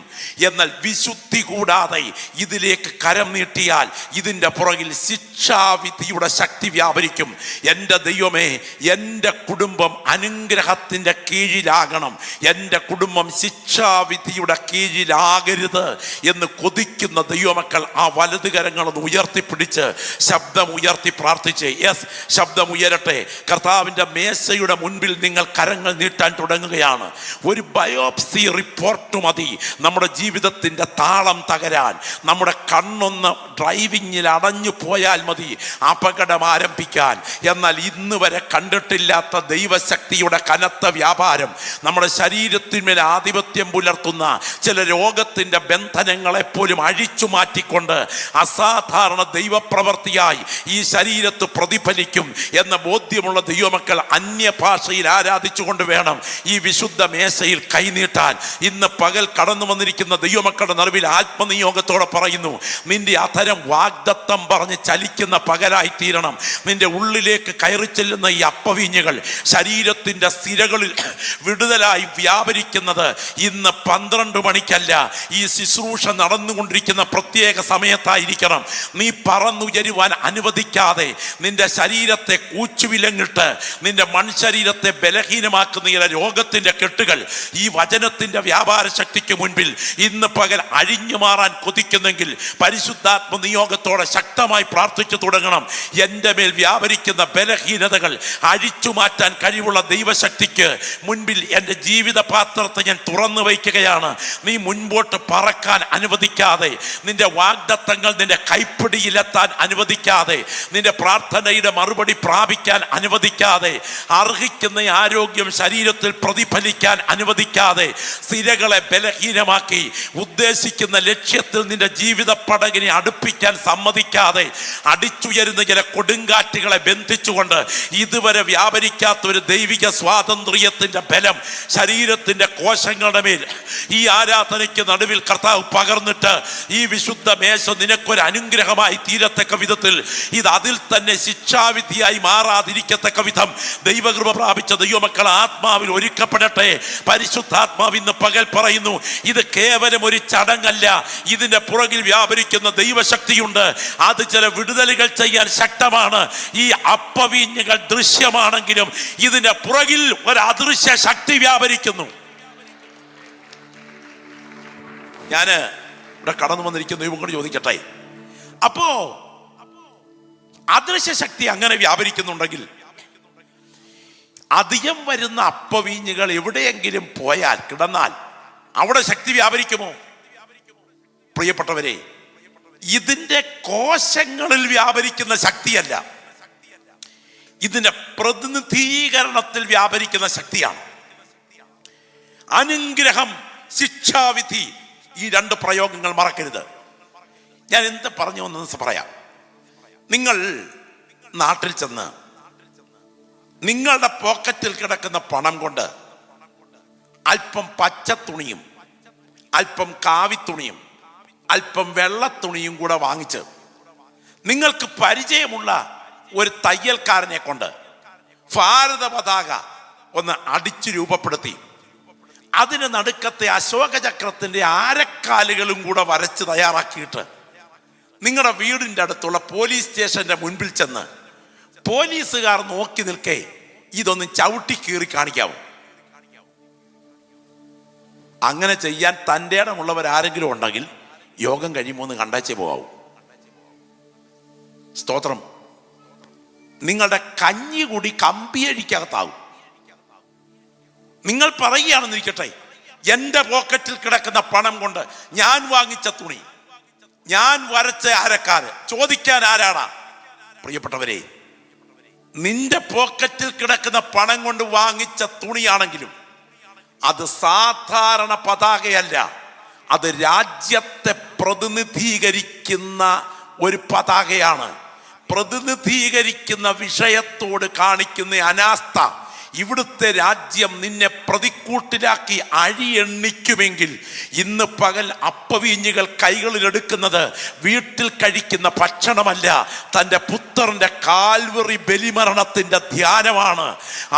എന്നാൽ വിശുദ്ധി കൂടാതെ ഇതിലേക്ക് കരം നീട്ടിയാൽ ഇതിൻ്റെ പുറകിൽ ശിക്ഷാവിധിയുടെ ശക്തി വ്യാപരിക്കും. എൻ്റെ ദൈവമേ, എൻ്റെ കുടുംബം അനുഗ്രഹത്തിൻ്റെ കീഴിലാകണം, എൻ്റെ കുടുംബം ശിക്ഷാവിധിയുടെ കീഴിലാകരുത് എന്ന് കൊതിക്കുന്ന ദൈവമക്കൾ ആ വലതുകരങ്ങളൊന്ന് ഉയർത്തിപ്പിടിച്ച് ശബ്ദം ഉയർത്തി പ്രാർത്ഥിച്ച്, യെസ്, ശബ്ദം ഉയരട്ടെ. കർത്താവിൻ്റെ മേശയുടെ മുൻപിൽ നിങ്ങൾ കരങ്ങൾ നീട്ടാൻ തുടങ്ങുകയാണ്. ഒരു ബയോപ്സി റിപ്പോർട്ട് മതി നമ്മുടെ ജീവിതത്തിൻ്റെ താളം തകരാൻ. നമ്മുടെ കണ്ണൊന്ന് ഡ്രൈവിങ്ങിൽ അടഞ്ഞു പോയാൽ മതി അപകടം ആരംഭിക്കാൻ. എന്നാൽ ഇന്ന് വരെ കണ്ടിട്ടില്ലാത്ത ദൈവശക്തിയുടെ കനത്ത വ്യാപാരം നമ്മുടെ ശരീരത്തിന്മേൽ ആധിപത്യം പുലർത്തുന്ന ചില രോഗത്തിൻ്റെ ബന്ധനങ്ങളെപ്പോലും അഴിച്ചു മാറ്റിക്കൊണ്ട് അസാധാരണ ദൈവപ്രവൃത്തിയായി ഈ ശരീരത്ത് പ്രതിഫലിക്കും എന്ന ബോധ്യമുള്ള ദൈവമക്കൾ അന്യഭാഷയിൽ ആരാധിച്ചുകൊണ്ട് വേണം ഈ വിശുദ്ധ മേശയിൽ കൈനീട്ടാൻ. ഇന്ന് പകൽ കടന്നു വന്നിരിക്കുന്ന ദൈവമക്കളുടെ നടുവിൽ ആത്മനിയോഗത്തോടെ പറയുന്നു, നിന്റെ അധരം വാഗ്ദത്തം പറഞ്ഞ് ചലിക്കുന്ന പകലായി തീരണം. നിന്റെ ഉള്ളിലേക്ക് കയറി ചെല്ലുന്ന ഈ അപ്പവീഞ്ഞുകൾ ശരീരത്തിൻ്റെ സിരകളിൽ വിടുതലായി വ്യാപരിക്കുന്നത് ഇന്ന് 12 മണിക്കല്ല, ഈ ശുശ്രൂഷ നടന്നുകൊണ്ടിരിക്കുന്ന പ്രത്യേക സമയത്തായിരിക്കണം. നീ പറന്നുയരുവാൻ അനുവദിക്കാതെ നിന്റെ ശരീരത്തെ കൂച്ചുവിലങ്ങിട്ട് നിന്റെ മൺശരീരത്തെ ബലഹീനമാക്കുന്ന ഈ രോഗത്തിൻ്റെ കെട്ടുകൾ ഈ വചനത്തിൻ്റെ വ്യാപാര ശക്തിക്ക് മുൻപിൽ ഇന്ന് പകൽ അഴിഞ്ഞു മാറാൻ കൊതിക്കുന്നെങ്കിൽ പരിശുദ്ധാത്മ നിയോഗത്തോടെ ശക്തമായി പ്രാർത്ഥിച്ചു തുടങ്ങണം. എൻ്റെ മേൽ വ്യാപരിക്കുന്ന ബലഹീനതകൾ അഴിച്ചു മാറ്റാൻ കഴിവുള്ള ദൈവശക്തിക്ക് മുൻപിൽ എൻ്റെ ജീവിത പാത്രത്തെ ഞാൻ തുറന്നു വയ്ക്കുകയാണ്. നീ മുൻപോട്ട് പറക്കാൻ അനുവദിക്കാതെ, നിന്റെ വാഗ്ദത്തങ്ങൾ നിന്റെ കൈപ്പിടിയിലെത്താൻ അനുവദിക്കാതെ, നിന്റെ പ്രാർത്ഥനയുടെ മറുപടി പ്രാപിക്കാൻ അനുവദിക്കാതെ, അർഹിക്കുന്ന ആരോഗ്യം ശരീരത്തിൽ പ്രതിഫലിക്കാൻ അനുവദിക്കാതെ, സിരകളെ ബലഹീനമാക്കി ഉദ്ദേശിക്കുന്ന ലക്ഷ്യത്തിൽ നിന്റെ ജീവിത പടകിനെ അടുപ്പിക്കാൻ സമ്മതിക്കാതെ, അടിച്ചുയരുന്ന ചില കൊടുങ്കാറ്റുകളെ ബന്ധിച്ചുകൊണ്ട് ഇതുവരെ വ്യാപരിക്കാത്ത ഒരു ദൈവിക സ്വാതന്ത്ര്യത്തിന്റെ ബലം ശരീരത്തിന്റെ കോശങ്ങളുടെ മേൽ ഈ ആരാധനയ്ക്ക് നടുവിൽ കർത്താവ് പകർന്നിട്ട് ഈ വിശുദ്ധ മേശ നിനക്കൊരു അനുഗ്രഹമായി തീരത്തക്ക വിധത്തിൽ ഇത് അതിൽ തന്നെ ശിക്ഷാവിധിയായി മാറാതിരിക്കത്തക്ക വിധം ദൈവകൃപ പ്രാപിച്ച ദൈവമക്കൾ ആത്മാവിൽ ഒരുക്കപ്പെടട്ടെ. പരിശുദ്ധാത്മാവ് ഇന്ന് പകൽ പറയുന്നു, ഇത് കേവലം ഒരു ചടങ്ങല്ല, ഇതിന്റെ പുറകിൽ വ്യാപരിക്കുന്ന ദൈവശക്തിയുണ്ട്. അത് ചില വിടുതലുകൾ ചെയ്യാൻ ശക്തമാണ്. ഈ അപ്പവീഞ്ഞുകൾ ദൃശ്യമാണെങ്കിലും ഇതിന്റെ പുറകിൽ ഒരു അദൃശ്യ ശക്തി വ്യാപരിക്കുന്നു. ഞാന് ഇവിടെ കടന്നു വന്നിരിക്കുന്ന ഇവങ്ങളോട് ചോദിക്കട്ടെ, അപ്പോ
അദൃശ്യ ശക്തി അങ്ങനെ വ്യാപരിക്കുന്നുണ്ടെങ്കിൽ അധികം വരുന്ന അപ്പവീഞ്ഞുകൾ എവിടെയെങ്കിലും പോയാൽ കിടന്നാൽ അവിടെ ശക്തി വ്യാപരിക്കുമോ? പ്രിയപ്പെട്ടവരെ, ഇതിന്റെ കോശങ്ങളിൽ വ്യാപരിക്കുന്ന ശക്തിയല്ല, ഇതിന്റെ പ്രതിനിധീകരണത്തിൽ വ്യാപരിക്കുന്ന ശക്തിയാണ്. അനുഗ്രഹം, ശിക്ഷാവിധി, ഈ രണ്ട് പ്രയോഗങ്ങൾ മറക്കരുത്. ഞാൻ എന്ത് പറഞ്ഞു വന്നെന്ന് പറയാം. നിങ്ങൾ നാട്ടിൽ ചെന്ന് നിങ്ങളുടെ പോക്കറ്റിൽ കിടക്കുന്ന പണം കൊണ്ട് അല്പം പച്ച തുണിയും അല്പം കാവിത്തുണിയും അല്പം വെള്ളത്തുണിയും കൂടെ വാങ്ങിച്ച് നിങ്ങൾക്ക് പരിചയമുള്ള ഒരു തയ്യൽക്കാരനെ കൊണ്ട് ഭാരത പതാക ഒന്ന് അടിച്ചു രൂപപ്പെടുത്തി അതിന് നടുക്കത്തെ അശോകചക്രത്തിന്റെ ആരക്കാലുകളും കൂടെ വരച്ച് തയ്യാറാക്കിയിട്ട് നിങ്ങളുടെ വീടിൻ്റെ അടുത്തുള്ള പോലീസ് സ്റ്റേഷന്റെ മുൻപിൽ ചെന്ന് പോലീസുകാർ നോക്കി നിൽക്കേ ഇതൊന്ന് ചവിട്ടി കീറി കാണിക്കാവൂ. അങ്ങനെ ചെയ്യാൻ തൻ്റെ ഇടമുള്ളവരാരെങ്കിലും ഉണ്ടെങ്കിൽ യോഗം കഴിയുമ്പോൾ ഒന്ന് കണ്ടേച്ചേ പോകാവൂ. സ്തോത്രം. നിങ്ങളുടെ കഞ്ഞി കൂടി കമ്പിയഴിക്കകത്താവും. നിങ്ങൾ പറയുകയാണെന്നിരിക്കട്ടെ, എൻ്റെ പോക്കറ്റിൽ കിടക്കുന്ന പണം കൊണ്ട് ഞാൻ വാങ്ങിച്ച തുണി, ഞാൻ വരച്ച അരക്കാര്, ചോദിക്കാൻ ആരാടാ? പ്രിയപ്പെട്ടവരെ, നിന്റെ പോക്കറ്റിൽ കിടക്കുന്ന പണം കൊണ്ട് വാങ്ങിച്ച തുണിയാണെങ്കിലും അത് സാധാരണ പതാകയല്ല, അത് രാജ്യത്തെ പ്രതിനിധീകരിക്കുന്ന ഒരു പതാകയാണ്. പ്രതിനിധീകരിക്കുന്ന വിഷയത്തോട് കാണിക്കുന്ന അനാസ്ഥ ഇവിടുത്തെ രാജ്യം നിന്നെ പ്രതിക്കൂട്ടിലാക്കി അഴിയെണ്ണിക്കുമെങ്കിൽ ഇന്ന് പകൽ അപ്പവീഞ്ഞുകൾ കൈകളിലെടുക്കുന്നത് വീട്ടിൽ കഴിക്കുന്ന ഭക്ഷണമല്ല, തൻ്റെ പുത്രന്റെ കാൽവറി ബലിമരണത്തിന്റെ ധ്യാനമാണ്.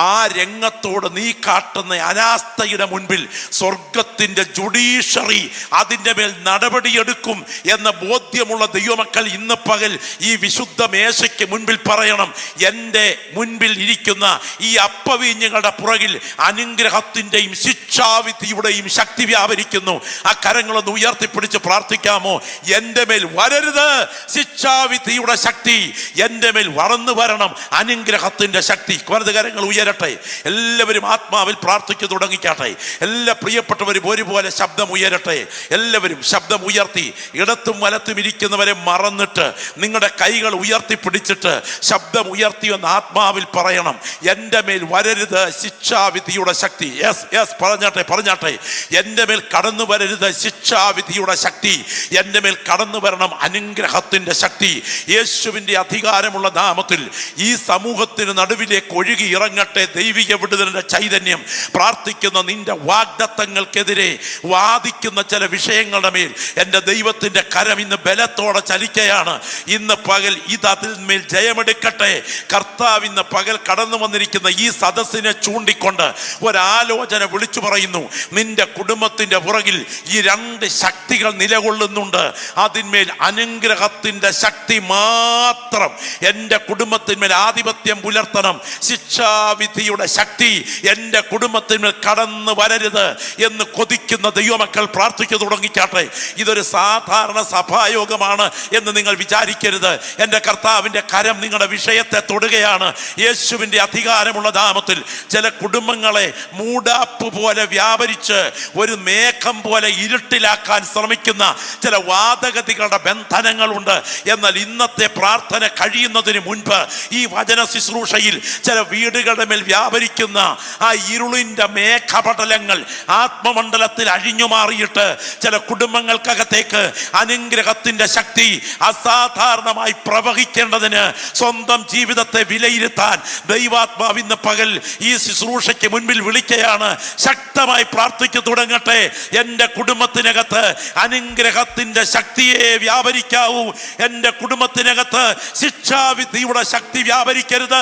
ആ രംഗത്തോട് നീ കാട്ടുന്ന അനാസ്ഥയുടെ മുൻപിൽ സ്വർഗത്തിന്റെ ജുഡീഷ്യറി അതിൻ്റെ മേൽ നടപടിയെടുക്കും എന്ന ബോധ്യമുള്ള ദൈവമക്കൾ ഇന്ന് പകൽ ഈ വിശുദ്ധ മേശയ്ക്ക് മുൻപിൽ പറയണം, എൻ്റെ മുൻപിൽ ഇരിക്കുന്ന ഈ അപ്പവീഞ്ഞുങ്ങളുടെ പുറകിൽ അനുഗ്രഹത്തിന്റെയും ശിക്ഷാവിധിയുടെയും ശക്തി വ്യാപരിക്കുന്നു. ആ കരങ്ങളൊന്ന് ഉയർത്തിപ്പിടിച്ച് പ്രാർത്ഥിക്കാമോ? എൻ്റെ മേൽ വരരുത് ശിക്ഷാവിധിയുടെ ശക്തി, എൻ്റെ മേൽ വളർന്നു വരണം അനുഗ്രഹത്തിന്റെ ശക്തി. വലത് കരങ്ങൾ ഉയരട്ടെ. എല്ലാവരും ആത്മാവിൽ പ്രാർത്ഥിച്ചു തുടങ്ങിക്കാട്ടെ. എല്ലാ പ്രിയപ്പെട്ടവരും ഒരുപോലെ ശബ്ദം ഉയരട്ടെ. എല്ലാവരും ശബ്ദം ഉയർത്തി ഇടത്തും വലത്തും ഇരിക്കുന്നവരെ മറന്നിട്ട് നിങ്ങളുടെ കൈകൾ ഉയർത്തിപ്പിടിച്ചിട്ട് ശബ്ദം ഉയർത്തിയെന്ന് ആത്മാവിൽ പറയണം, എൻ്റെ മേൽ വരരുത് ശിക്ഷാവിധിയുടെ ശക്തി. യെസ് യെസ്, പറഞ്ഞാട്ടെ. എൻ്റെ മേൽ കടന്നു വരരുത് ശിക്ഷാവിധിയുടെ ശക്തി, എൻ്റെ മേൽ കടന്നു വരണം അനുഗ്രഹത്തിന്റെ ശക്തി. യേശുവിന്റെ അധികാരമുള്ള നാമത്തിൽ ഈ സമൂഹത്തിന് നടുവിലേക്ക് ഒഴുകി ഇറങ്ങട്ടെ ദൈവിക വിടുതലിന്റെ ചൈതന്യം. പ്രാർത്ഥിക്കുന്ന നിന്റെ വാഗ്ദത്തങ്ങൾക്കെതിരെ വാദിക്കുന്ന ചില വിഷയങ്ങളുടെ മേൽ എൻ്റെ ദൈവത്തിന്റെ കരം ഇന്ന് ബലത്തോടെ ചലിക്കുകയാണ്. ഇന്ന് പകൽ ഇത് അതിന്മേൽ ജയമെടുക്കട്ടെ. കർത്താവ് ഇന്ന് പകൽ കടന്നു വന്നിരിക്കുന്ന ഈ സദസ്സിനെ ചൂണ്ടിക്കൊണ്ട് ഒരാലോചന വിളിച്ചു പറയുന്നു. നിന്റെ കുടുംബത്തിന്റെ പുറകിൽ ഈ രണ്ട് ശക്തികൾ നിലകൊള്ളുന്നുണ്ട്. അതിന്മേൽ അനുഗ്രഹത്തിന്റെ ശക്തി മാത്രം എൻ്റെ കുടുംബത്തിന്മേൽ ആധിപത്യം പുലർത്തണം. ശിക്ഷാവിധിയുടെ ശക്തി എൻ്റെ കുടുംബത്തിന്മേൽ കടന്നു വരരുത് എന്ന് കൊതിക്കുന്ന ദൈവമക്കൾ പ്രാർത്ഥിച്ചു തുടങ്ങിക്കാട്ടെ. ഇതൊരു സാധാരണ സഭായോഗമാണ് എന്ന് നിങ്ങൾ വിചാരിക്കരുത്. എൻ്റെ കർത്താവിൻ്റെ കരം നിങ്ങളുടെ വിഷയത്തെ തൊടുകയാണ്. യേശുവിൻ്റെ അധികാരമുള്ള നാമത്തിൽ ചില കുടുംബങ്ങളെ മൂടാപ്പ് പോലെ വ്യാപരിച്ച് ഒരു മേഘം പോലെ ഇരുട്ടിലാക്കാൻ ശ്രമിക്കുന്ന ചില വാദഗതികളുടെ ബന്ധനങ്ങളുണ്ട്. എന്നാൽ ഇന്നത്തെ പ്രാർത്ഥന കഴിയുന്നതിന് മുൻപ് ഈ വചന ശുശ്രൂഷയിൽ ചില വീടുകളുടെ മേൽ വ്യാപരിക്കുന്ന ആ ഇരുളിന്റെ മേഘപടലങ്ങൾ ആത്മമണ്ഡലത്തിൽ അഴിഞ്ഞു മാറിയിട്ട് ചില കുടുംബങ്ങൾക്കകത്തേക്ക് അനുഗ്രഹത്തിന്റെ ശക്തി അസാധാരണമായി പ്രവഹിക്കേണ്ടതിന് സ്വന്തം ജീവിതത്തെ വിലയിരുത്താൻ ദൈവാത്മാവ് ഇന്ന് പകൽ ഈ ശുശ്രൂഷയ്ക്ക് മുൻപിൽ വിളിക്കുകയാണ്. ശക്തമായി പ്രാർത്ഥിച്ചു തുടങ്ങട്ടെ. എൻ്റെ കുടുംബത്തിനകത്ത് അനുഗ്രഹത്തിന്റെ ശക്തിയെ വ്യാപരിക്കാവൂ. എൻ്റെ കുടുംബത്തിനകത്ത് ശിക്ഷാവിധിയുടെ ശക്തി വ്യാപരിക്കരുത്.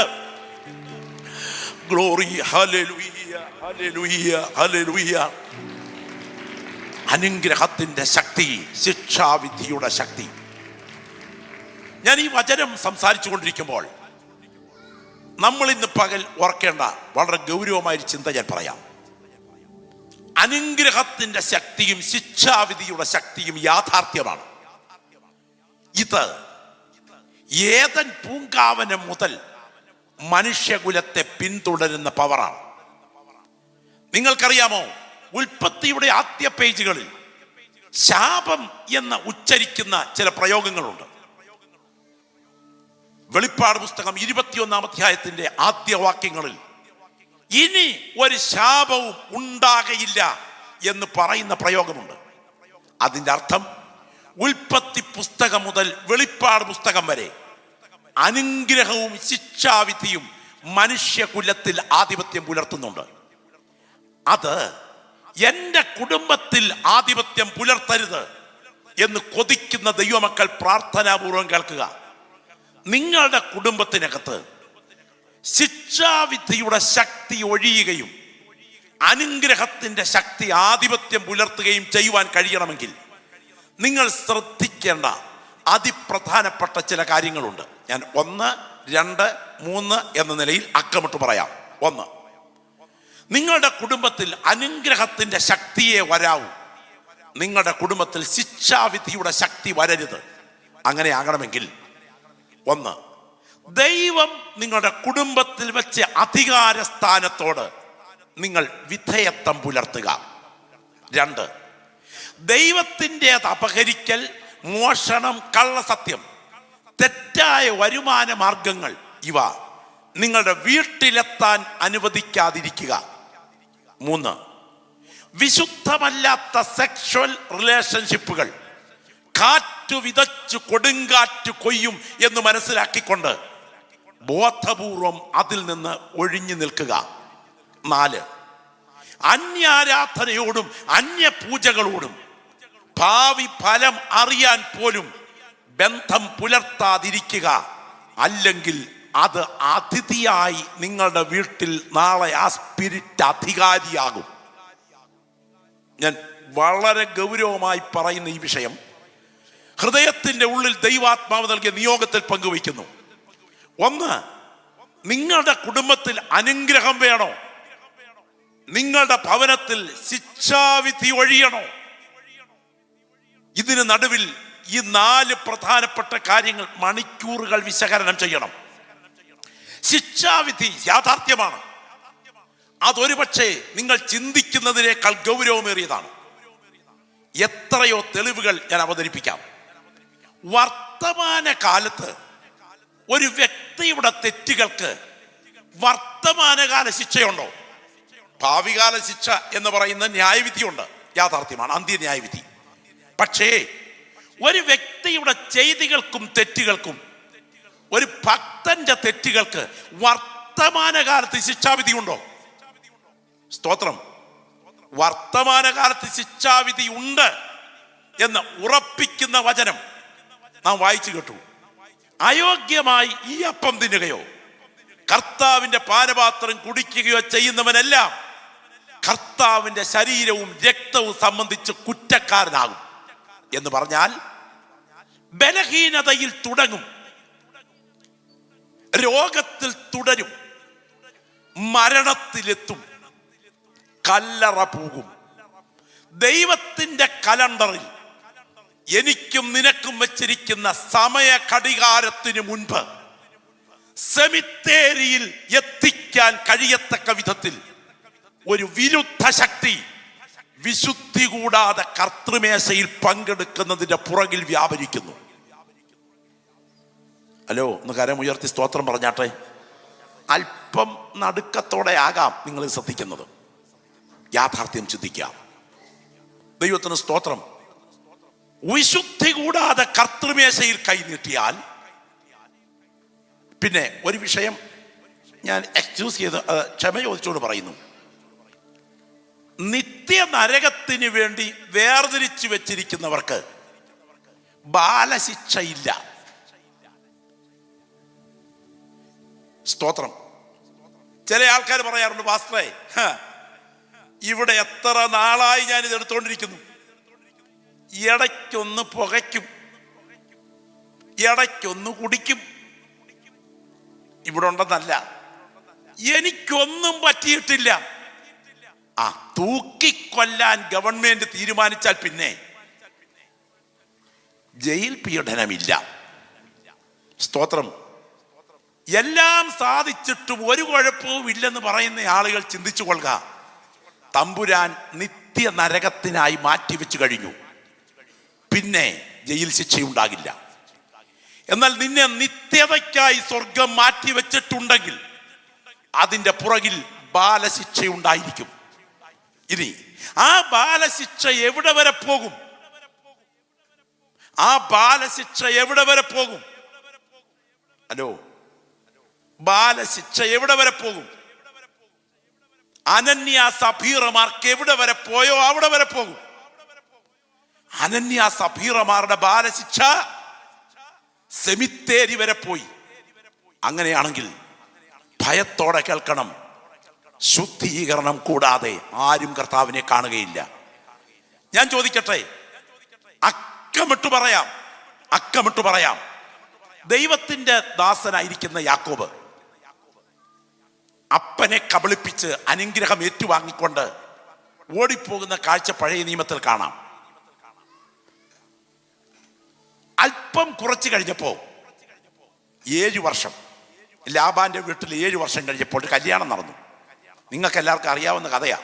Glory, hallelujah, hallelujah, hallelujah. അനുഗ്രഹത്തിന്റെ ശക്തി, ശിക്ഷാവിധിയുടെ ശക്തി. ഞാൻ ഈ വചനം സംസാരിച്ചു കൊണ്ടിരിക്കുമ്പോൾ നമ്മൾ ഇന്ന് പകൽ ഓർക്കേണ്ട വളരെ ഗൗരവമായ ചിന്ത ഞാൻ പറയാം. അനുഗ്രഹത്തിന്റെ ശക്തിയും ശിക്ഷാവിധിയുടെ ശക്തിയും യാഥാർത്ഥ്യമാണ്. ഇത്
ഏതൻ പൂങ്കാവനം മുതൽ മനുഷ്യകുലത്തെ പിന്തുടരുന്ന പവറാണ്. നിങ്ങൾക്കറിയാമോ, ഉൽപ്പത്തിയുടെ ആദ്യ പേജുകളിൽ ശാപം എന്ന് ഉച്ചരിക്കുന്ന ചില പ്രയോഗങ്ങളുണ്ട്. വെളിപ്പാട് പുസ്തകം 21-ാം അധ്യായത്തിന്റെ ആദ്യ വാക്യങ്ങളിൽ ഇനി ഒരു ശാപവും ഉണ്ടാകയില്ല എന്ന് പറയുന്ന പ്രയോഗമുണ്ട്. അതിന്റെ അർത്ഥം ഉൽപ്പത്തി പുസ്തകം മുതൽ വെളിപ്പാട് പുസ്തകം വരെ അനുഗ്രഹവും ശിക്ഷാവിധിയും മനുഷ്യകുലത്തിൽ ആധിപത്യം പുലർത്തുന്നുണ്ട്. അത് എൻ്റെ കുടുംബത്തിൽ ആധിപത്യം പുലർത്തരുത് എന്ന് കൊതിക്കുന്ന ദൈവമക്കൾ പ്രാർത്ഥനാപൂർവം കേൾക്കുക. നിങ്ങളുടെ കുടുംബത്തിനകത്ത് ശിക്ഷാവിധിയുടെ ശക്തി ഒഴിയുകയും അനുഗ്രഹത്തിന്റെ ശക്തി ആധിപത്യം പുലർത്തുകയും ചെയ്യുവാൻ കഴിയണമെങ്കിൽ നിങ്ങൾ ശ്രദ്ധിക്കേണ്ട അതിപ്രധാനപ്പെട്ട ചില കാര്യങ്ങളുണ്ട്. ഞാൻ 1, 2, 3 എന്ന നിലയിൽ അക്കമിട്ട് പറയാം. 1, നിങ്ങളുടെ കുടുംബത്തിൽ അനുഗ്രഹത്തിന്റെ ശക്തിയെ വരാവൂ. നിങ്ങളുടെ കുടുംബത്തിൽ ശിക്ഷാവിധിയുടെ ശക്തി വരരുത്. അങ്ങനെ ആകണമെങ്കിൽ 1, ദൈവം നിങ്ങളുടെ കുടുംബത്തിൽ വെച്ച് അധികാര സ്ഥാനത്തോട് നിങ്ങൾ വിധേയത്വം പുലർത്തുക. 2, ദൈവത്തിൻ്റെത് അപഹരിക്കൽ, മോഷണം, കള്ളസത്യം, തെറ്റായ വരുമാന മാർഗങ്ങൾ ഇവ നിങ്ങളുടെ വീട്ടിലെത്താൻ അനുവദിക്കാതിരിക്കുക. 3, വിശുദ്ധമല്ലാത്ത സെക്ഷൽ റിലേഷൻഷിപ്പുകൾ കാറ്റു വിതച്ചു കൊടുങ്കാറ്റ് കൊയ്യും എന്ന് മനസ്സിലാക്കിക്കൊണ്ട് ബോധപൂർവം അതിൽ നിന്ന് ഒഴിഞ്ഞു നിൽക്കുക. 4, അന്യാരാധനയോടും അന്യപൂജകളോടും ഭാവി ഫലം അറിയാൻ പോലും ബന്ധം പുലർത്താതിരിക്കുക. അല്ലെങ്കിൽ അത് അതിഥിയായി നിങ്ങളുടെ വീട്ടിൽ നാളെ ആ സ്പിരിറ്റ് അധികാരിയാകും. ഞാൻ വളരെ ഗൗരവമായി പറയുന്ന ഈ വിഷയം ഹൃദയത്തിന്റെ ഉള്ളിൽ ദൈവാത്മാവ് നൽകിയ നിയോഗത്തിൽ പങ്കുവയ്ക്കുന്നു. 1, നിങ്ങളുടെ കുടുംബത്തിൽ അനുഗ്രഹം വേണോ? നിങ്ങളുടെ ഭവനത്തിൽ ശിക്ഷാവിധി ഒഴിയണോ? ഇതിന് നടുവിൽ ഈ 4 പ്രധാനപ്പെട്ട കാര്യങ്ങൾ മണിക്കൂറുകൾ വിശകലനം ചെയ്യണം. ശിക്ഷാവിധി യാഥാർത്ഥ്യമാണ്. അതൊരു പക്ഷേ നിങ്ങൾ ചിന്തിക്കുന്നതിനേക്കാൾ ഗൗരവമേറിയതാണ്. എത്രയോ തെളിവുകൾ ഞാൻ അവതരിപ്പിക്കാം. വർത്തമാന കാലത്ത് ഒരു വ്യക്തിയുടെ തെറ്റുകൾക്ക് വർത്തമാനകാല ശിക്ഷയുണ്ടോ? ഭാവികാല ശിക്ഷ എന്ന് പറയുന്ന ന്യായവിധിയുണ്ട്, യാഥാർത്ഥ്യമാണ്, അന്ത്യന്യായവിധി. പക്ഷേ ഒരു വ്യക്തിയുടെ ചെയ്തികൾക്കും തെറ്റുകൾക്കും, ഒരു ഭക്തന്റെ തെറ്റുകൾക്ക് വർത്തമാനകാലത്ത് ശിക്ഷാവിധി ഉണ്ടോ? സ്തോത്രം. വർത്തമാനകാലത്ത് ശിക്ഷാവിധി ഉണ്ട് എന്ന് ഉറപ്പിക്കുന്ന വചനം നാം വായിച്ചു കേട്ടു. അയോഗ്യമായി ഈ അപ്പം തിന്നുകയോ കർത്താവിന്റെ പാനപാത്രം കുടിക്കുകയോ ചെയ്യുന്നവനെല്ലാം കർത്താവിന്റെ ശരീരവും രക്തവും സംബന്ധിച്ച് കുറ്റക്കാരനാകും എന്ന് പറഞ്ഞാൽ ബലഹീനതയിൽ തുടങ്ങും, രോഗത്തിൽ തുടരും, മരണത്തിലെത്തും, കല്ലറ പോകും. ദൈവത്തിന്റെ കലണ്ടറിൽ എനിക്കും നിനക്കും വെച്ചിരിക്കുന്ന സമയ ഘടികാരത്തിന് മുൻപ് സെമിത്തേരിയിൽ എത്തിക്കാൻ കഴിയത്തക്ക വിധത്തിൽ ഒരു വിരുദ്ധ ശക്തി വിശുദ്ധി കൂടാതെ കർത്തൃമേശയിൽ പങ്കെടുക്കുന്നതിന്റെ പുറകിൽ വ്യാപരിക്കുന്നു. ഹലോ, ഒന്ന് കരമുയർത്തി സ്തോത്രം പറഞ്ഞാട്ടെ. അല്പം നടുക്കത്തോടെ ആകാം നിങ്ങൾ ശ്രദ്ധിക്കുന്നത്. യാഥാർത്ഥ്യം ചിന്തിക്കാം. ദൈവത്തിന് സ്തോത്രം. വിശുദ്ധി കൂടാതെ കർത്തൃമേശയിൽ കൈനീട്ടിയാൽ പിന്നെ ഒരു വിഷയം ഞാൻ എക്സ്ക്യൂസ് ചെയ്ത് ക്ഷമ ചോദിച്ചുകൊണ്ട് പറയുന്നു. നിത്യ നരകത്തിന് വേണ്ടി വേർതിരിച്ചു വെച്ചിരിക്കുന്നവർക്ക് ബാലശിക്ഷയില്ല. സ്തോത്രം. ചില ആൾക്കാർ പറയാറുണ്ട്, പാസ്റ്ററേ, ഇവിടെ എത്ര നാളായി ഞാൻ ഇത് എടുത്തുകൊണ്ടിരിക്കുന്നു, ഇടയ്ക്കൊന്ന് പുകയ്ക്കും, ഇടയ്ക്കൊന്ന് കുടിക്കും, ഇവിടെ ഉണ്ടെന്നല്ല, എനിക്കൊന്നും പറ്റിയിട്ടില്ല. തൂക്കിക്കൊല്ലാൻ ഗവൺമെന്റ് തീരുമാനിച്ചാൽ പിന്നെ ജയിൽ പീഡനമില്ല. സ്തോത്രം. എല്ലാം സാധിച്ചിട്ടും ഒരു കുഴപ്പവും ഇല്ലെന്ന് പറയുന്ന ആളുകൾ ചിന്തിച്ചു കൊള്ളുക, തമ്പുരാൻ നിത്യ നരകത്തിനായി മാറ്റിവെച്ചു കഴിഞ്ഞു. പിന്നെ ജയിൽ ശിക്ഷയുണ്ടാകില്ല. എന്നാൽ നിന്നെ നിത്യതയ്ക്കായി സ്വർഗം മാറ്റിവെച്ചിട്ടുണ്ടെങ്കിൽ അതിൻ്റെ പുറകിൽ ബാലശിക്ഷയുണ്ടായിരിക്കും. ഇനി ആ ബാലശിക്ഷ എവിടെ വരെ പോകും? ആ ബാലശിക്ഷ എവിടെ വരെ പോകും? ഹലോ, ബാലശിക്ഷ എവിടെ വരെ പോകും? അനന്യ സഫീറമാർക്ക് എവിടെ വരെ പോയോ അവിടെ വരെ പോകും. അനന്യ സഫീറമാരുടെ ബാലശിക്ഷ സെമിത്തേരി വരെ പോയി. അങ്ങനെയാണെങ്കിൽ ഭയത്തോടെ കേൾക്കണം, ശുദ്ധീകരണം കൂടാതെ ആരും കർത്താവിനെ കാണുകയില്ല. ഞാൻ ചോദിക്കട്ടെ, അക്കമിട്ടു പറയാം, ദൈവത്തിന്റെ ദാസനായിരിക്കുന്ന യാക്കോബ് അപ്പനെ കബളിപ്പിച്ച് അനുഗ്രഹം ഏറ്റുവാങ്ങിക്കൊണ്ട് ഓടിപ്പോകുന്ന കാഴ്ച പഴയ നിയമത്തിൽ കാണാം. അല്പം കുറച്ച് കഴിഞ്ഞപ്പോ 7 വർഷം ലാബാന്റെ വീട്ടിൽ 7 വർഷം കഴിഞ്ഞപ്പോൾ ഒരു കല്യാണം നടന്നു. നിങ്ങൾക്ക് എല്ലാവർക്കും അറിയാവുന്ന കഥയാ.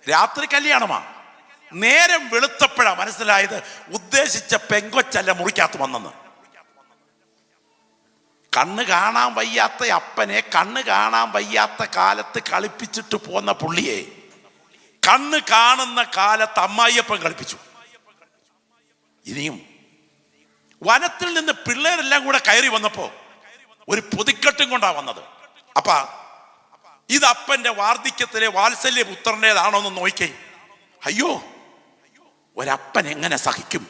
രാത്രി കല്യാണമാ. നേരം വെളുത്തപ്പോഴാ മനസ്സിലായത് ഉദ്ദേശിച്ച പെങ്കൊച്ചല്ല മുറിക്കകത്ത് വന്നെന്ന്. കണ്ണ് കാണാൻ വയ്യാത്ത അപ്പനെ കണ്ണ് കാണാൻ വയ്യാത്ത കാലത്ത് കളിപ്പിച്ചിട്ട് പോന്ന പുള്ളിയെ കണ്ണ് കാണുന്ന കാലത്ത് അമ്മായിയപ്പൻ കളിപ്പിച്ചു. ഇനിയും വനത്തിൽ നിന്ന് പിള്ളേരെല്ലാം കൂടെ കയറി വന്നപ്പോ ഒരു പൊതിക്കെട്ടും കൊണ്ടാ വന്നത്. അപ്പ ഇത് അപ്പന്റെ വാർദ്ധക്യത്തിലെ വാത്സല്യ പുത്രൻ്റെതാണോ എന്ന് നോക്കിക്കേ. അയ്യോ, ഒരപ്പൻ എങ്ങനെ സഹിക്കും?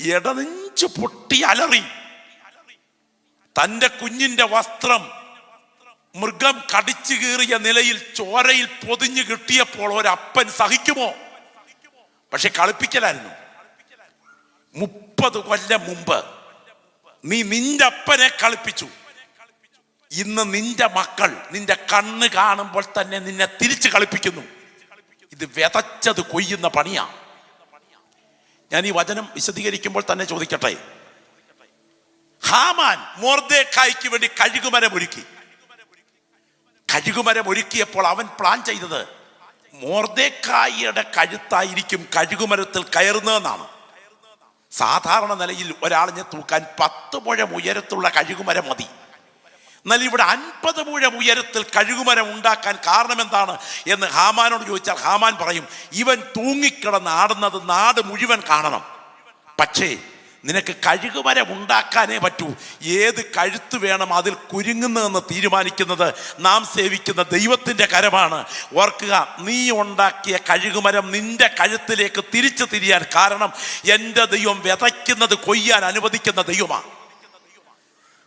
ഇടനെഞ്ചു പൊട്ടി അലറി. തന്റെ കുഞ്ഞിന്റെ വസ്ത്രം മൃഗം കടിച്ചു കീറിയ നിലയിൽ ചോരയിൽ പൊതിഞ്ഞു കിട്ടിയപ്പോൾ ഒരപ്പൻ സഹിക്കുമോ? പക്ഷെ കളിപ്പിക്കലായിരുന്നു. 30 കൊല്ലം മുമ്പ് നീ നിന്റെ അപ്പനെ കളിപ്പിച്ചു. ഇന്ന് നിന്റെ മക്കൾ നിന്റെ കണ്ണ് കാണുമ്പോൾ തന്നെ നിന്നെ തിരിച്ചു കളിപ്പിക്കുന്നു. ഇത് വിതച്ചത് കൊയ്യുന്ന പണിയാ. ഞാൻ ഈ വചനം വിശദീകരിക്കുമ്പോൾ തന്നെ ചോദിക്കട്ടെ, ഹാമാൻ മൊർദെഖായിക്ക് വേണ്ടി കഴുകുമരം ഒരുക്കിയപ്പോൾ അവൻ പ്ലാൻ ചെയ്തത് മൊർദെഖായിയുടെ കഴുത്തായിരിക്കും കഴുകുമരത്തിൽ കയറുന്നതെന്നാണ്. സാധാരണ നിലയിൽ ഒരാളിനെ തൂക്കാൻ 10 മുഴം ഉയരത്തുള്ള കഴുകുമരം മതി. എന്നാൽ ഇവിടെ 50 മുഴം ഉയരത്തിൽ കഴുകുമരം ഉണ്ടാക്കാൻ കാരണം എന്താണ് എന്ന് ഹാമാനോട് ചോദിച്ചാൽ ഹാമാൻ പറയും, ഇവൻ തൂങ്ങിക്കിടന്ന് ആടുന്നത് നാട് മുഴുവൻ കാണണം. പക്ഷേ നിനക്ക് കഴുകുമരം ഉണ്ടാക്കാനേ പറ്റൂ. ഏത് കഴുത്ത് വേണം അതിൽ കുരുങ്ങുന്നതെന്ന് തീരുമാനിക്കുന്നത് നാം സേവിക്കുന്ന ദൈവത്തിൻ്റെ കരമാണ്. ഓർക്കുക, നീ ഉണ്ടാക്കിയ കഴുകുമരം നിന്റെ കഴുത്തിലേക്ക് തിരിച്ചു തിരിയാൻ കാരണം എൻ്റെ ദൈവം വിതയ്ക്കുന്നത് കൊയ്യാൻ അനുവദിക്കുന്ന ദൈവമാണ്.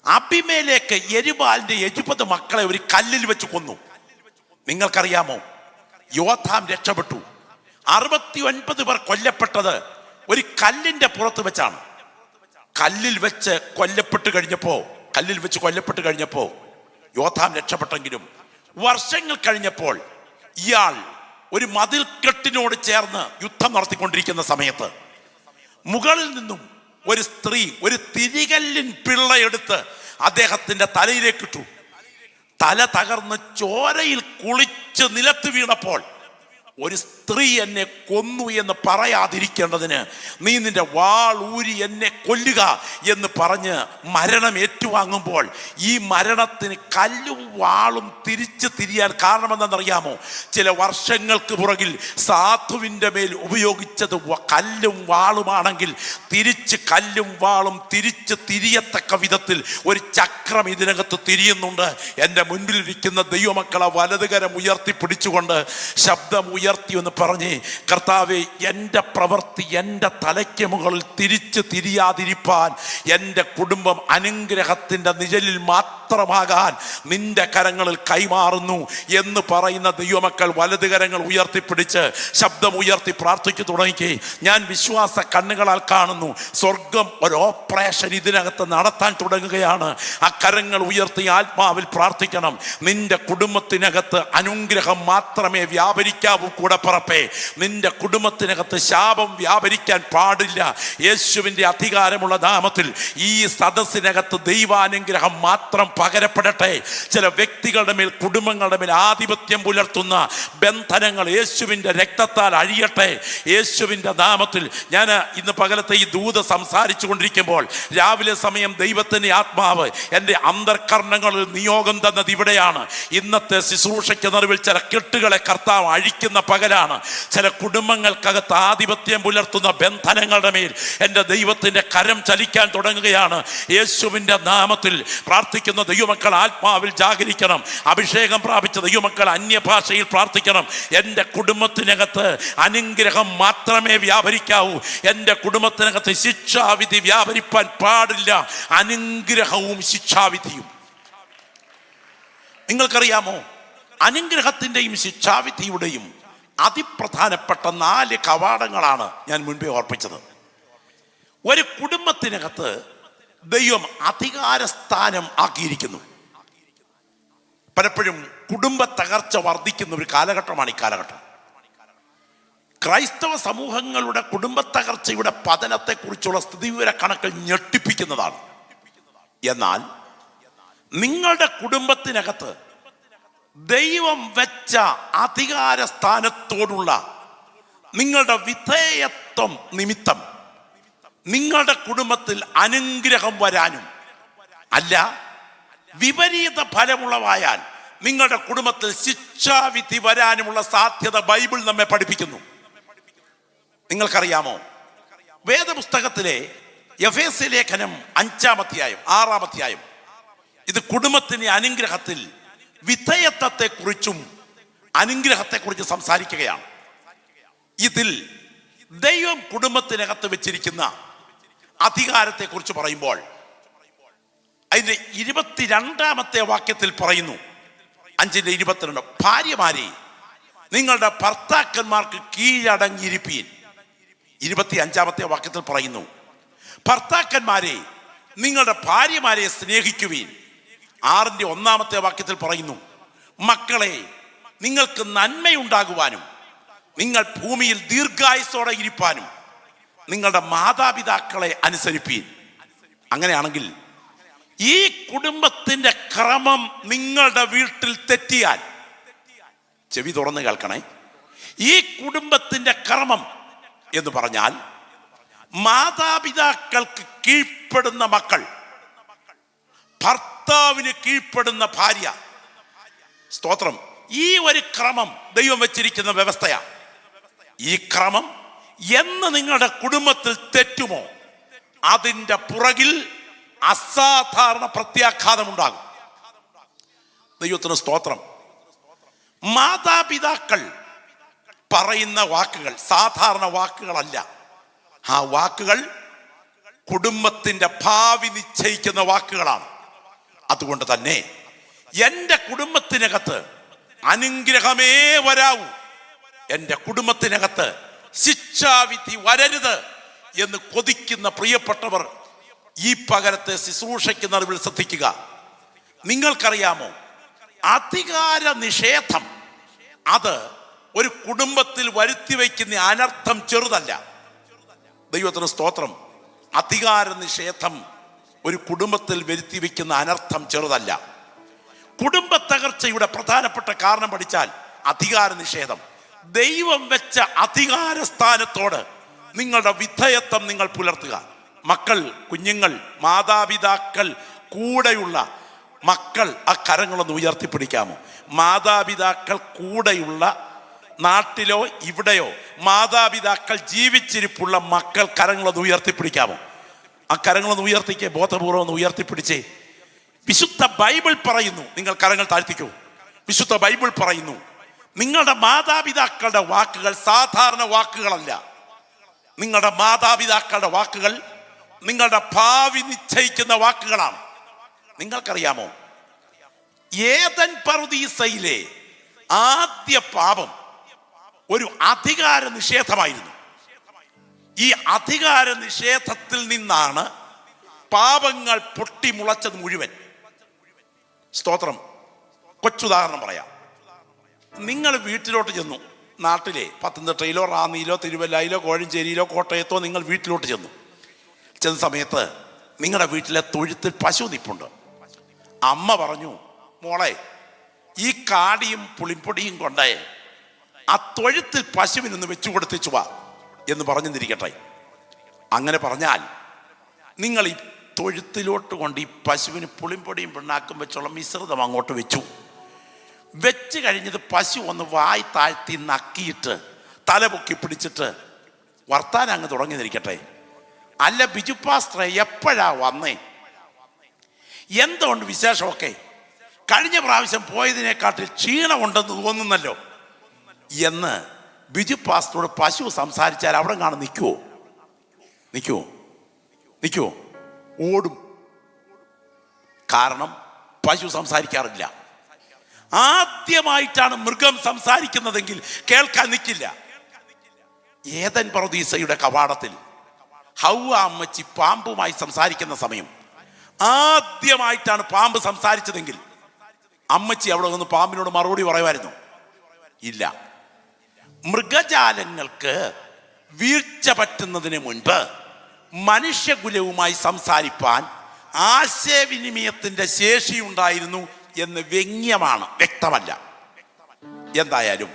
അബിമേലേക്ക് യെരുബാലിന്റെ 70 മക്കളെ ഒരു കല്ലിൽ വെച്ച് കൊന്നു. നിങ്ങൾക്കറിയാമോ? യോഥാം രക്ഷപ്പെട്ടു. 69 പേർ കൊല്ലപ്പെട്ടത് ഒരു കല്ലിന്റെ പുറത്ത് വെച്ചാണ്. കല്ലിൽ വെച്ച് കൊല്ലപ്പെട്ട് കഴിഞ്ഞപ്പോ യോഥാം രക്ഷപ്പെട്ടെങ്കിലും വർഷങ്ങൾ കഴിഞ്ഞപ്പോൾ ഇയാൾ ഒരു മതിൽക്കെട്ടിനോട് ചേർന്ന് യുദ്ധം നടത്തിക്കൊണ്ടിരിക്കുന്ന സമയത്ത് മുകളിൽ നിന്നും ഒരു സ്ത്രീ ഒരു തിരികല്ലിൻ പിള്ളയെടുത്ത് അദ്ദേഹത്തിന്റെ തലയിലേക്കിട്ടു. തല തകർന്ന് ചോരയിൽ കുളിച്ച് നിലത്ത് വീണപ്പോൾ ഒരു സ്ത്രീ എന്നെ കൊന്നു എന്ന് പറയാതിരിക്കേണ്ടതിന് നീ നിന്റെ വാൾ ഊരി എന്നെ കൊല്ലുക എന്ന് പറഞ്ഞ് മരണം ഏറ്റുവാങ്ങുമ്പോൾ ഈ മരണത്തിന് കല്ലും വാളും തിരിച്ച് തിരിയാൻ കാരണം എന്താണെന്നറിയാമോ? ചില വർഷങ്ങൾക്ക് പുറകിൽ സാധുവിൻ്റെ മേൽ ഉപയോഗിച്ചത് കല്ലും വാളുമാണെങ്കിൽ തിരിച്ച് കല്ലും വാളും തിരിച്ച് തിരിയത്തക്ക വിധത്തിൽ ഒരു ചക്രം ഇതിനകത്ത് തിരിയുന്നുണ്ട്. എൻ്റെ മുൻപിലിരിക്കുന്ന ദൈവമക്കളെ വലതുകരം ഉയർത്തിപ്പിടിച്ചുകൊണ്ട് ശബ്ദം ഉയർത്തി എന്ന് പറഞ്ഞ്, കർത്താവേ, എൻ്റെ പ്രവൃത്തി എൻ്റെ തലയ്ക്ക് മുകളിൽ തിരിച്ച് തിരിയാതിരിപ്പാൻ എൻ്റെ കുടുംബം അനുഗ്രഹത്തിൻ്റെ നിഴലിൽ മാത്രമാകാൻ നിന്റെ കരങ്ങളിൽ കൈമാറുന്നു എന്ന് പറയുന്ന ദൈവമക്കൾ വലതുകരങ്ങൾ ഉയർത്തിപ്പിടിച്ച് ശബ്ദം ഉയർത്തി പ്രാർത്ഥിച്ചു തുടങ്ങി. ഞാൻ വിശ്വാസ കണ്ണുകളാൽ കാണുന്നു, സ്വർഗം ഒരു ഓപ്പറേഷൻ ഇതിനകത്ത് നടത്താൻ തുടങ്ങുകയാണ്. ആ കരങ്ങൾ ഉയർത്തി ആത്മാവിൽ പ്രാർത്ഥിക്കണം. നിന്റെ കുടുംബത്തിനകത്ത് അനുഗ്രഹം മാത്രമേ വ്യാപരിക്കാവൂ.
കൂടപ്പറപ്പേ, നിന്റെ കുടുംബത്തിനകത്ത് ശാപം വ്യാപരിക്കാൻ പാടില്ല. യേശുവിൻ്റെ അധികാരമുള്ള നാമത്തിൽ ഈ സദസ്സിനകത്ത് ദൈവാനുഗ്രഹം മാത്രം പകരപ്പെടട്ടെ. ചില വ്യക്തികളുടെ മേൽ, കുടുംബങ്ങളുടെ മേൽ ആധിപത്യം പുലർത്തുന്ന ബന്ധനങ്ങൾ യേശുവിൻ്റെ രക്തത്താൽ അഴിയട്ടെ. യേശുവിൻ്റെ നാമത്തിൽ ഞാൻ ഇന്ന് പകലത്തെ ഈ ദൂത് സംസാരിച്ചു കൊണ്ടിരിക്കുമ്പോൾ രാവിലെ സമയം ദൈവത്തിൻ്റെ ആത്മാവ് എൻ്റെ അന്തർകരണങ്ങളിൽ നിയോഗം തന്നത് ഇവിടെയാണ്. ഇന്നത്തെ ശുശ്രൂഷയ്ക്ക് നിറവിൽ ചില കെട്ടുകളെ കർത്താവ് അഴിക്കുന്ന പകലാണ്. ചില കുടുംബങ്ങൾക്കകത്ത് ആധിപത്യം പുലർത്തുന്ന ബന്ധനങ്ങളുടെ മേൽ എൻ്റെ ദൈവത്തിൻ്റെ കരം ചലിക്കാൻ തുടങ്ങുകയാണ്. യേശുവിൻ്റെ നാമത്തിൽ പ്രാർത്ഥിക്കുന്ന ദൈവമക്കൾ ആത്മാവിൽ ജാഗരിക്കണം. അഭിഷേകം പ്രാപിച്ച ദൈവമക്കൾ അന്യഭാഷയിൽ പ്രാർത്ഥിക്കണം. എൻ്റെ കുടുംബത്തിനകത്ത് അനുഗ്രഹം മാത്രമേ വ്യാപരിക്കാവൂ. എൻ്റെ കുടുംബത്തിനകത്ത് ശിക്ഷാവിധി വ്യാപരിപ്പാൻ പാടില്ല. അനുഗ്രഹവും ശിക്ഷാവിധിയും. നിങ്ങൾക്കറിയാമോ, അനുഗ്രഹത്തിൻ്റെയും ശിക്ഷാവിധിയുടെയും അതിപ്രധാനപ്പെട്ട 4 കവാടങ്ങളാണ് ഞാൻ മുൻപേ ഓർപ്പിച്ചത്. ഒരു കുടുംബത്തിനകത്ത് ദൈവം അധികാരസ്ഥാനം ആക്കിയിരിക്കുന്നു. പലപ്പോഴും കുടുംബ തകർച്ച വർദ്ധിക്കുന്ന ഒരു കാലഘട്ടമാണ് ഈ കാലഘട്ടം. ക്രൈസ്തവ സമൂഹങ്ങളുടെ കുടുംബ തകർച്ചയുടെ പതനത്തെക്കുറിച്ചുള്ള സ്ഥിതിവിവര കണക്കുകൾ ഞെട്ടിപ്പിക്കുന്നതാണ്. എന്നാൽ നിങ്ങളുടെ കുടുംബത്തിനകത്ത് ദൈവം വെച്ച അധികാര സ്ഥാനത്തോടുള്ള നിങ്ങളുടെ വിധേയത്വം നിമിത്തം നിങ്ങളുടെ കുടുംബത്തിൽ അനുഗ്രഹം വരാനും, അല്ല വിപരീത ഫലമുള്ളവായാൽ നിങ്ങളുടെ കുടുംബത്തിൽ ശിക്ഷാവിധി വരാനുമുള്ള സാധ്യത ബൈബിൾ നമ്മെ പഠിപ്പിക്കുന്നു. നിങ്ങൾക്കറിയാമോ, വേദപുസ്തകത്തിലെ എഫേസ്യ ലേഖനം 5-ാം അധ്യായം 6-ാം അധ്യായം ഇത് കുടുംബത്തിന് അനുഗ്രഹത്തിൽ വിധേയത്വത്തെക്കുറിച്ചും അനുഗ്രഹത്തെക്കുറിച്ച് സംസാരിക്കുകയാണ്. ഇതിൽ ദൈവം കുടുംബത്തിനകത്ത് വെച്ചിരിക്കുന്ന അധികാരത്തെക്കുറിച്ച് പറയുമ്പോൾ അതിന്റെ 22-ാമത്തെ വാക്യത്തിൽ പറയുന്നു, 5:22, ഭാര്യമാരെ നിങ്ങളുടെ ഭർത്താക്കന്മാർക്ക് കീഴടങ്ങിയിരിപ്പീൻ. 25-ാമത്തെ വാക്യത്തിൽ പറയുന്നു, ഭർത്താക്കന്മാരെ നിങ്ങളുടെ ഭാര്യമാരെ സ്നേഹിക്കുവീൻ. 6-ാമത്തെ വാക്യത്തിൽ പറയുന്നു, മക്കളെ നിങ്ങൾക്ക് നന്മയുണ്ടാകുവാനും നിങ്ങൾ ഭൂമിയിൽ ദീർഘായുസ്സോടെ ഇരിപ്പാനും നിങ്ങളുടെ മാതാപിതാക്കളെ അനുസരിപ്പീൻ. അങ്ങനെയാണെങ്കിൽ ഈ കുടുംബത്തിന്റെ ക്രമം നിങ്ങളുടെ വീട്ടിൽ തെറ്റിയാൽ, ചെവി തുറന്ന് കേൾക്കണേ, ഈ കുടുംബത്തിന്റെ ക്രമം എന്ന് പറഞ്ഞാൽ മാതാപിതാക്കൾക്ക് കീഴ്പ്പെടുന്ന മക്കൾ, ഭർത്താവിന് കീഴ്പ്പെടുന്ന ഭാര്യ. സ്തോത്രം. ഈ ഒരു ക്രമം ദൈവം വെച്ചിരിക്കുന്ന വ്യവസ്ഥയാണ്. ഈ ക്രമം എന്ന് നിങ്ങളുടെ കുടുംബത്തിൽ തെറ്റുമോ അതിൻ്റെ പുറകിൽ അസാധാരണ പ്രത്യാഘാതം ഉണ്ടാകും. ദൈവത്തിന് സ്തോത്രം. മാതാപിതാക്കൾ പറയുന്ന വാക്കുകൾ സാധാരണ വാക്കുകളല്ല. ആ വാക്കുകൾ കുടുംബത്തിന്റെ ഭാവി നിശ്ചയിക്കുന്ന വാക്കുകളാണ്. അതുകൊണ്ട് തന്നെ എൻ്റെ കുടുംബത്തിനകത്ത് അനുഗ്രഹമേ വരാവൂ, എൻ്റെ കുടുംബത്തിനകത്ത് ശിക്ഷാവിധി വരരുത് എന്ന് കൊതിക്കുന്ന പ്രിയപ്പെട്ടവർ ഈ പകരത്തെ ശുശ്രൂഷയ്ക്ക് നടുവിൽ ശ്രദ്ധിക്കുക. നിങ്ങൾക്കറിയാമോ, അധികാര നിഷേധം അത് ഒരു കുടുംബത്തിൽ വരുത്തി വയ്ക്കുന്ന അനർത്ഥം ചെറുതല്ല. ദൈവത്തിന് സ്തോത്രം. അധികാര നിഷേധം ഒരു കുടുംബത്തിൽ വരുത്തി വയ്ക്കുന്ന അനർത്ഥം ചെറുതല്ല. കുടുംബ തകർച്ചയുടെ പ്രധാനപ്പെട്ട കാരണം പഠിച്ചാൽ അധികാര നിഷേധം. ദൈവം വെച്ച അധികാര സ്ഥാനത്തോട് നിങ്ങളുടെ വിധേയത്വം നിങ്ങൾ പുലർത്തുക. മക്കൾ, കുഞ്ഞുങ്ങൾ, മാതാപിതാക്കൾ കൂടെയുള്ള മക്കൾ, ആ കരങ്ങളൊന്ന് ഉയർത്തിപ്പിടിക്കാമോ? മാതാപിതാക്കൾ കൂടെയുള്ള നാട്ടിലോ ഇവിടെയോ മാതാപിതാക്കൾ ജീവിച്ചിരിപ്പുള്ള മക്കൾ കരങ്ങളൊന്ന് ഉയർത്തിപ്പിടിക്കാമോ? ആ കരങ്ങളൊന്ന് ഉയർത്തിക്കേ, ബോധപൂർവ്വം ഒന്ന് ഉയർത്തിപ്പിടിച്ചേ. വിശുദ്ധ ബൈബിൾ പറയുന്നു, നിങ്ങൾ കരങ്ങൾ താഴ്ത്തിക്കൂ. വിശുദ്ധ ബൈബിൾ പറയുന്നു, നിങ്ങളുടെ മാതാപിതാക്കളുടെ വാക്കുകൾ സാധാരണ വാക്കുകളല്ല. നിങ്ങളുടെ മാതാപിതാക്കളുടെ വാക്കുകൾ നിങ്ങളുടെ ഭാവി നിശ്ചയിക്കുന്ന വാക്കുകളാണ്. നിങ്ങൾക്കറിയാമോ, ഏദൻ പറുദീസയിലെ ആദ്യ പാപം ഒരു അധികാര നിഷേധമായിരുന്നു. ഈ അധികാര നിഷേധത്തിൽ നിന്നാണ് പാപങ്ങൾ പൊട്ടിമുളച്ചത് മുഴുവൻ. സ്തോത്രം. കൊച്ചുദാഹരണം പറയാം. നിങ്ങൾ വീട്ടിലോട്ട് ചെന്നു,
നാട്ടിലെ പത്തനംതിട്ടയിലോ റാന്നിയിലോ തിരുവല്ലയിലോ കോഴഞ്ചേരിയിലോ കോട്ടയത്തോ നിങ്ങൾ വീട്ടിലോട്ട് ചെന്ന സമയത്ത് നിങ്ങളുടെ വീട്ടിലെ തൊഴുത്തിൽ പശു നിപ്പുണ്ട്. അമ്മ പറഞ്ഞു, മോളെ ഈ കാടിയും പുളിപ്പൊടിയും കൊണ്ടേ ആ തൊഴുത്തിൽ പശുവിനൊന്ന് വെച്ചു കൊടുത്തേച്ചു വാ എന്ന് പറഞ്ഞിരിക്കട്ടെ. അങ്ങനെ പറഞ്ഞാൽ നിങ്ങൾ ഈ തൊഴുത്തിലോട്ട് കൊണ്ട് ഈ പശുവിന് പുളിപ്പൊടിയും പിണ്ണാക്കും വെച്ചുള്ള മിശ്രിതം അങ്ങോട്ട് വെച്ച് കഴിഞ്ഞത് പശു ഒന്ന് വായി താഴ്ത്തി നക്കിയിട്ട് തലപൊക്കി പിടിച്ചിട്ട് വർത്താനം അങ്ങ് തുടങ്ങിയിരിക്കട്ടെ. അല്ല ബിജു പാസ്റ്ററെ എപ്പോഴാ വന്നേ, എന്തുകൊണ്ട് വിശേഷമൊക്കെ, കഴിഞ്ഞ പ്രാവശ്യം പോയതിനെക്കാട്ടിൽ ക്ഷീണമുണ്ടെന്ന് തോന്നുന്നല്ലോ എന്ന് ബിജു പാസ്റ്ററോട് പശു സംസാരിച്ചാൽ അവിടെ കാണാൻ നിൽക്കുവോ? ഓടും. കാരണം പശു സംസാരിക്കാറില്ല. ആദ്യമായിട്ടാണ് മൃഗം സംസാരിക്കുന്നതെങ്കിൽ കേൾക്കാൻ നിൽക്കില്ല. ഏദൻ പറുദീസയുടെ കവാടത്തിൽ ഹൗവ അമ്മച്ചി പാമ്പുമായി സംസാരിക്കുന്ന സമയം ആദ്യമായിട്ടാണ് പാമ്പ് സംസാരിച്ചതെങ്കിൽ അമ്മച്ചി അവിടെ നിന്ന് പാമ്പിനോട് മറുപടി പറയുമായിരുന്നു? ഇല്ല. മൃഗജാലങ്ങൾക്ക് വീഴ്ച പറ്റുന്നതിന് മുൻപ് മനുഷ്യകുലവുമായി സംസാരിപ്പാൻ ആശയവിനിമയത്തിന്റെ ശേഷിയുണ്ടായിരുന്നു എന്ന് വ്യംഗ്യമാണ്, വ്യക്തമല്ല. എന്തായാലും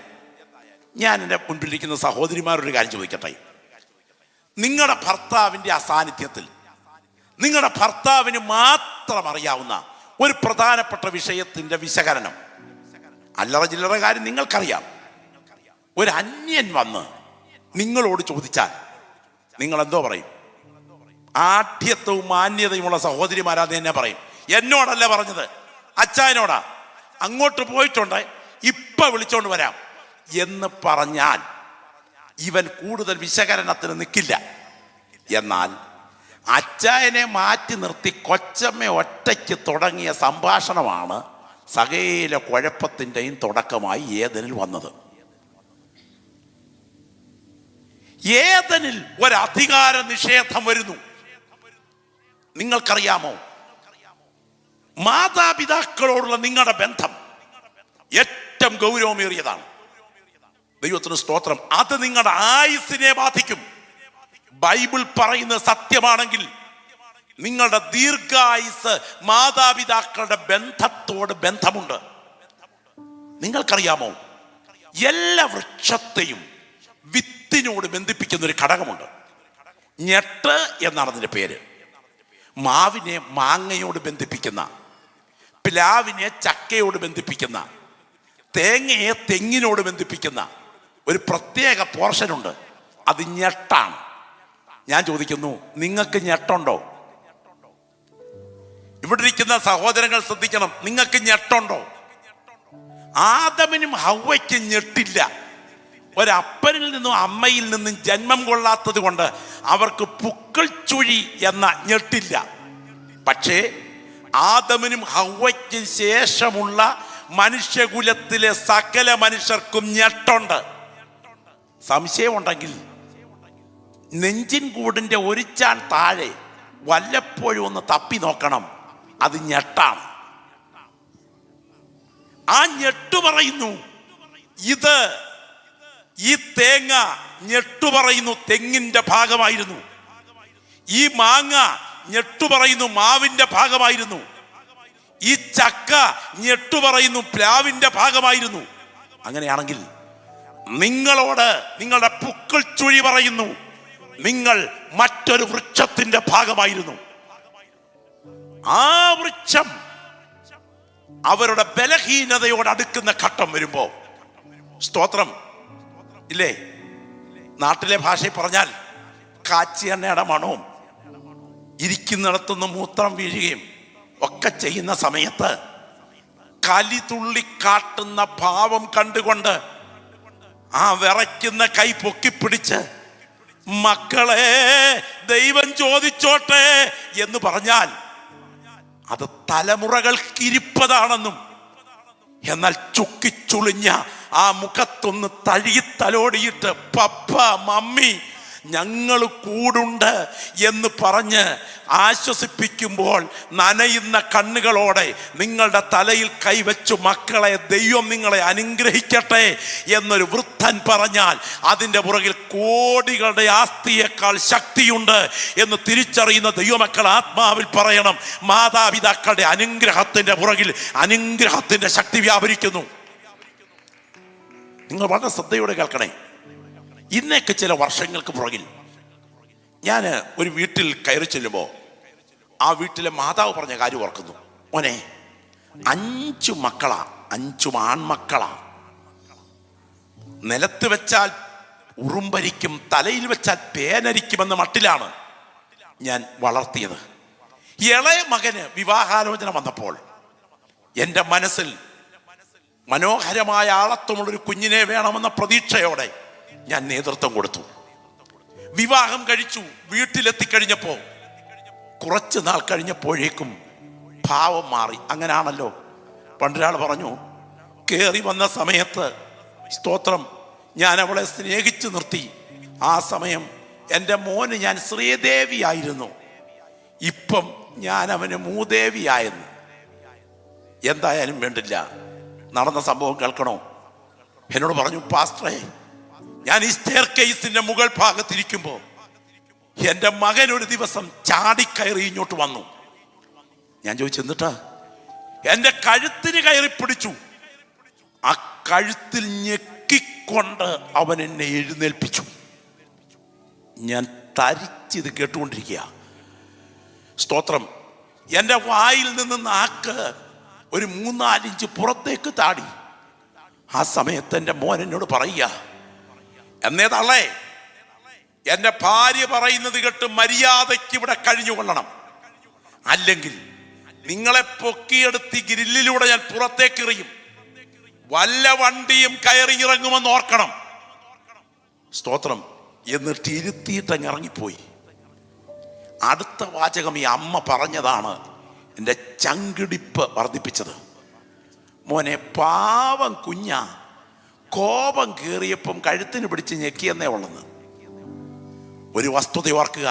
ഞാൻ എൻ്റെ മുൻപിലിരിക്കുന്ന സഹോദരിമാരൊരു കാര്യം ചോദിക്കട്ടെ. നിങ്ങളുടെ ഭർത്താവിൻ്റെ അസാന്നിധ്യത്തിൽ നിങ്ങളുടെ ഭർത്താവിന് മാത്രം അറിയാവുന്ന ഒരു പ്രധാനപ്പെട്ട വിഷയത്തിന്റെ വിശകലനം, അല്ലറ ചില്ലറ കാര്യം നിങ്ങൾക്കറിയാം. ഒരു അന്യൻ വന്ന് നിങ്ങളോട് ചോദിച്ചാൽ നിങ്ങൾ എന്തോ പറയും? ആഢ്യത്വവും മാന്യതയുമുള്ള സഹോദരിമാരാന്ന് തന്നെ പറയും. എന്നോടല്ല പറഞ്ഞത്, അച്ചായനോടാ. അങ്ങോട്ട് പോയിട്ടുണ്ട്, ഇപ്പൊ വിളിച്ചോണ്ട് വരാം എന്ന് പറഞ്ഞാൽ ഇവൻ കൂടുതൽ വിശകലനത്തിന് നിൽക്കില്ല. എന്നാൽ അച്ചായനെ മാറ്റി നിർത്തി കൊച്ചമ്മ ഒറ്റയ്ക്ക് തുടങ്ങിയ സംഭാഷണമാണ് സകല കുഴപ്പത്തിൻ്റെയും തുടക്കമായി ഏദനിൽ വന്നത്. ഏദനിൽ ഒരധികാര നിഷേധം വരുന്നു. നിങ്ങൾക്കറിയാമോ, മാതാപിതാക്കളോടുള്ള നിങ്ങളുടെ ബന്ധം ഏറ്റവും ഗൗരവമേറിയതാണ്. ദൈവത്തിന് സ്തോത്രം. അത് നിങ്ങളുടെ ആയുസ്സിനെ ബാധിക്കും. ബൈബിൾ പറയുന്നത് സത്യമാണെങ്കിൽ നിങ്ങളുടെ ദീർഘായുസ് മാതാപിതാക്കളുടെ ബന്ധത്തോട് ബന്ധമുണ്ട്. നിങ്ങൾക്കറിയാമോ, എല്ലാ വൃക്ഷത്തെയും വിത്തിനോട് ബന്ധിപ്പിക്കുന്ന ഒരു ഘടകമുണ്ട്. ഞെട്ട് എന്നാണ് അതിൻ്റെ പേര്. മാവിനെ മാങ്ങയോട് ബന്ധിപ്പിക്കുന്ന, പ്ലാവിനെ ചക്കയോട് ബന്ധിപ്പിക്കുന്ന, തേങ്ങയെ തെങ്ങിനോട് ബന്ധിപ്പിക്കുന്ന ഒരു പ്രത്യേക പോർഷനുണ്ട്. അത് ഞെട്ടാണ്. ഞാൻ ചോദിക്കുന്നു, നിങ്ങൾക്ക് ഞെട്ടുണ്ടോ? ഇവിടെ ഇരിക്കുന്ന സഹോദരങ്ങൾ ശ്രദ്ധിക്കണം, നിങ്ങൾക്ക് ഞെട്ടുണ്ടോ? ആദമിനും ഹവ്വയ്ക്കും ഞെട്ടില്ല. ഒരപ്പനിൽ നിന്നും അമ്മയിൽ നിന്നും ജന്മം കൊള്ളാത്തത് കൊണ്ട് അവർക്ക് പുക്കൾ ചുഴി എന്ന ഞെട്ടില്ല. പക്ഷേ ആദമിനും ഹവ്വയ്ക്കും ശേഷമുള്ള മനുഷ്യകുലത്തിലെ സകല മനുഷ്യർക്കും ഞെട്ടുണ്ട്. സംശയമുണ്ടെങ്കിൽ നെഞ്ചിൻ കൂടിന്റെ ഒരു ചാൻ താഴെ വല്ലപ്പോഴും ഒന്ന് തപ്പി നോക്കണം. അത് ഞെട്ടാണ്. ആ ഞെട്ടു പറയുന്നു, ഈ തേങ്ങ ഞെട്ടു പറയുന്നു തെങ്ങിന്റെ ഭാഗമായിരുന്നു. ഈ മാങ്ങ ഞെട്ടു പറയുന്നു മാവിന്റെ ഭാഗമായിരുന്നു. ഈ ചക്ക ഞെട്ടു പറയുന്നു പ്ലാവിന്റെ ഭാഗമായിരുന്നു. അങ്ങനെയാണെങ്കിൽ നിങ്ങളോട് നിങ്ങളുടെ പുക്കൾ ചുഴി പറയുന്നു, നിങ്ങൾ മറ്റൊരു വൃക്ഷത്തിന്റെ ഭാഗമായിരുന്നു. ആ വൃക്ഷം അവരുടെ ബലഹീനതയോട് അടുക്കുന്ന ഘട്ടം വരുമ്പോ, സ്തോത്രം ഇല്ലേ, നാട്ടിലെ ഭാഷയിൽ പറഞ്ഞാൽ കാച്ചിയ എണ്ണയുടെ മണവും ഇരിക്കുന്നിടത്തുനിന്ന് മൂത്രം വീഴുകയും ഒക്കെ ചെയ്യുന്ന സമയത്ത് കലിതുള്ളി കാട്ടുന്ന ഭാവം കണ്ടുകൊണ്ട് ആ വിറയ്ക്കുന്ന കൈ പൊക്കിപ്പിടിച്ച് മക്കളെ ദൈവം ചോദിച്ചോട്ടെ എന്ന് പറഞ്ഞാൽ അത് തലമുറകൾക്കിരിപ്പതാണെന്നും, എന്നാൽ ചുക്കിച്ചുളിഞ്ഞ ആ മുഖത്തൊന്ന് തഴുകി തലോടിയിട്ട് പപ്പ മമ്മി
ഞങ്ങൾ കൂടുണ്ട് എന്ന് പറഞ്ഞ് ആശ്വസിപ്പിക്കുമ്പോൾ നനയുന്ന കണ്ണുകളോടെ നിങ്ങളുടെ തലയിൽ കൈവച്ചു മക്കളെ ദൈവം നിങ്ങളെ അനുഗ്രഹിക്കട്ടെ എന്നൊരു വൃദ്ധൻ പറഞ്ഞാൽ അതിൻ്റെ പുറകിൽ കോടികളുടെ ആസ്തിയേക്കാൾ ശക്തിയുണ്ട് എന്ന് തിരിച്ചറിയുന്ന ദൈവമക്കൾ ആത്മാവിൽ പറയണം. മാതാപിതാക്കളുടെ അനുഗ്രഹത്തിൻ്റെ പുറകിൽ അനുഗ്രഹത്തിൻ്റെ ശക്തി വ്യാപരിക്കുന്നു. നിങ്ങൾ വളരെ ശ്രദ്ധയോടെ കേൾക്കണേ. ഇന്നേക്ക് ചില വർഷങ്ങൾക്ക് പുറകിൽ ഞാൻ ഒരു വീട്ടിൽ കയറി ചെല്ലുമ്പോൾ ആ വീട്ടിലെ മാതാവ് പറഞ്ഞ കാര്യം ഓർക്കുന്നു. മോനെ, 5 മക്കളാ, 5 ആൺമക്കളാ. നിലത്ത് വെച്ചാൽ ഉറുമ്പരിക്കും, തലയിൽ വെച്ചാൽ പേനരിക്കുമെന്ന മട്ടിലാണ് ഞാൻ വളർത്തിയത്. ഇളയ മകന് വിവാഹാലോചന വന്നപ്പോൾ എൻ്റെ മനസ്സിൽ മനോഹരമായ ആളത്വമുള്ളൊരു കുഞ്ഞിനെ വേണമെന്ന പ്രതീക്ഷയോടെ ഞാൻ നേതൃത്വം കൊടുത്തു. വിവാഹം കഴിച്ചു. വീട്ടിലെത്തിക്കഴിഞ്ഞപ്പോൾ കുറച്ച് നാൾ കഴിഞ്ഞപ്പോഴേക്കും ഭാവം മാറി. അങ്ങനെയാണല്ലോ. പണ്ടൊരാൾ പറഞ്ഞു, കയറി വന്ന സമയത്ത് സ്തോത്രം ഞാൻ അവളെ സ്നേഹിച്ചു നിർത്തി. ആ സമയം എൻ്റെ മോന് ഞാൻ ശ്രീദേവിയായിരുന്നു, ഇപ്പം ഞാൻ അവന് മൂദേവിയായെന്ന്. എന്തായാലും വേണ്ടില്ല, നടന്ന സംഭവം കേൾക്കണോ? എന്നോട് പറഞ്ഞു, പാസ്റ്ററെ, ഞാൻ ഈ സ്റ്റെയർ കേസിന്റെ മുകൾ ഭാഗത്തിരിക്കുമ്പോൾ എൻ്റെ മകൻ ഒരു ദിവസം ചാടിക്കയറി ഇങ്ങോട്ട് വന്നു. ഞാൻ ചോദിച്ചു, എന്നിട്ടാ? എൻ്റെ കഴുത്തിന് കയറി പിടിച്ചു. ആ കഴുത്തിൽ ഞെക്കിക്കൊണ്ട് അവൻ എന്നെ എഴുന്നേൽപ്പിച്ചു. ഞാൻ തരിച്ചിത് കേട്ടുകൊണ്ടിരിക്കുക. സ്തോത്രം. എൻ്റെ വായിൽ നിന്ന് നാക്ക് ഒരു 3-4 ഇഞ്ച് പുറത്തേക്ക് താടി. ആ സമയത്ത് എൻ്റെ മോൻ എന്നോട് പറയുക, എന്നേ തള്ളേ, എൻ്റെ ഭാര്യ പറയുന്നത് കേട്ട് മര്യാദയ്ക്ക് ഇവിടെ കഴിഞ്ഞുകൊള്ളണം, അല്ലെങ്കിൽ നിങ്ങളെ പൊക്കിയെടുത്ത് ഗ്രില്ലിലൂടെ ഞാൻ പുറത്തേക്ക് എറിയും, വല്ല വണ്ടിയും കയറി ഇറങ്ങുമെന്ന് ഓർക്കണം. സ്തോത്രം. എന്നിട്ട് ഇരുത്തിയിട്ടങ്ങ് ഇറങ്ങിപ്പോയി. അടുത്ത വാചകം ഈ അമ്മ പറഞ്ഞതാണ് എൻ്റെ ചങ്കിടിപ്പ് വർദ്ധിപ്പിച്ചത്. മോനെ, പാവം കുഞ്ഞാ, കോപം കയറിയപ്പം കഴുത്തിന് പിടിച്ച് ഞെക്കിയെന്നേ ഉള്ളെന്ന്. ഒരു വസ്തുത ഓർക്കുക,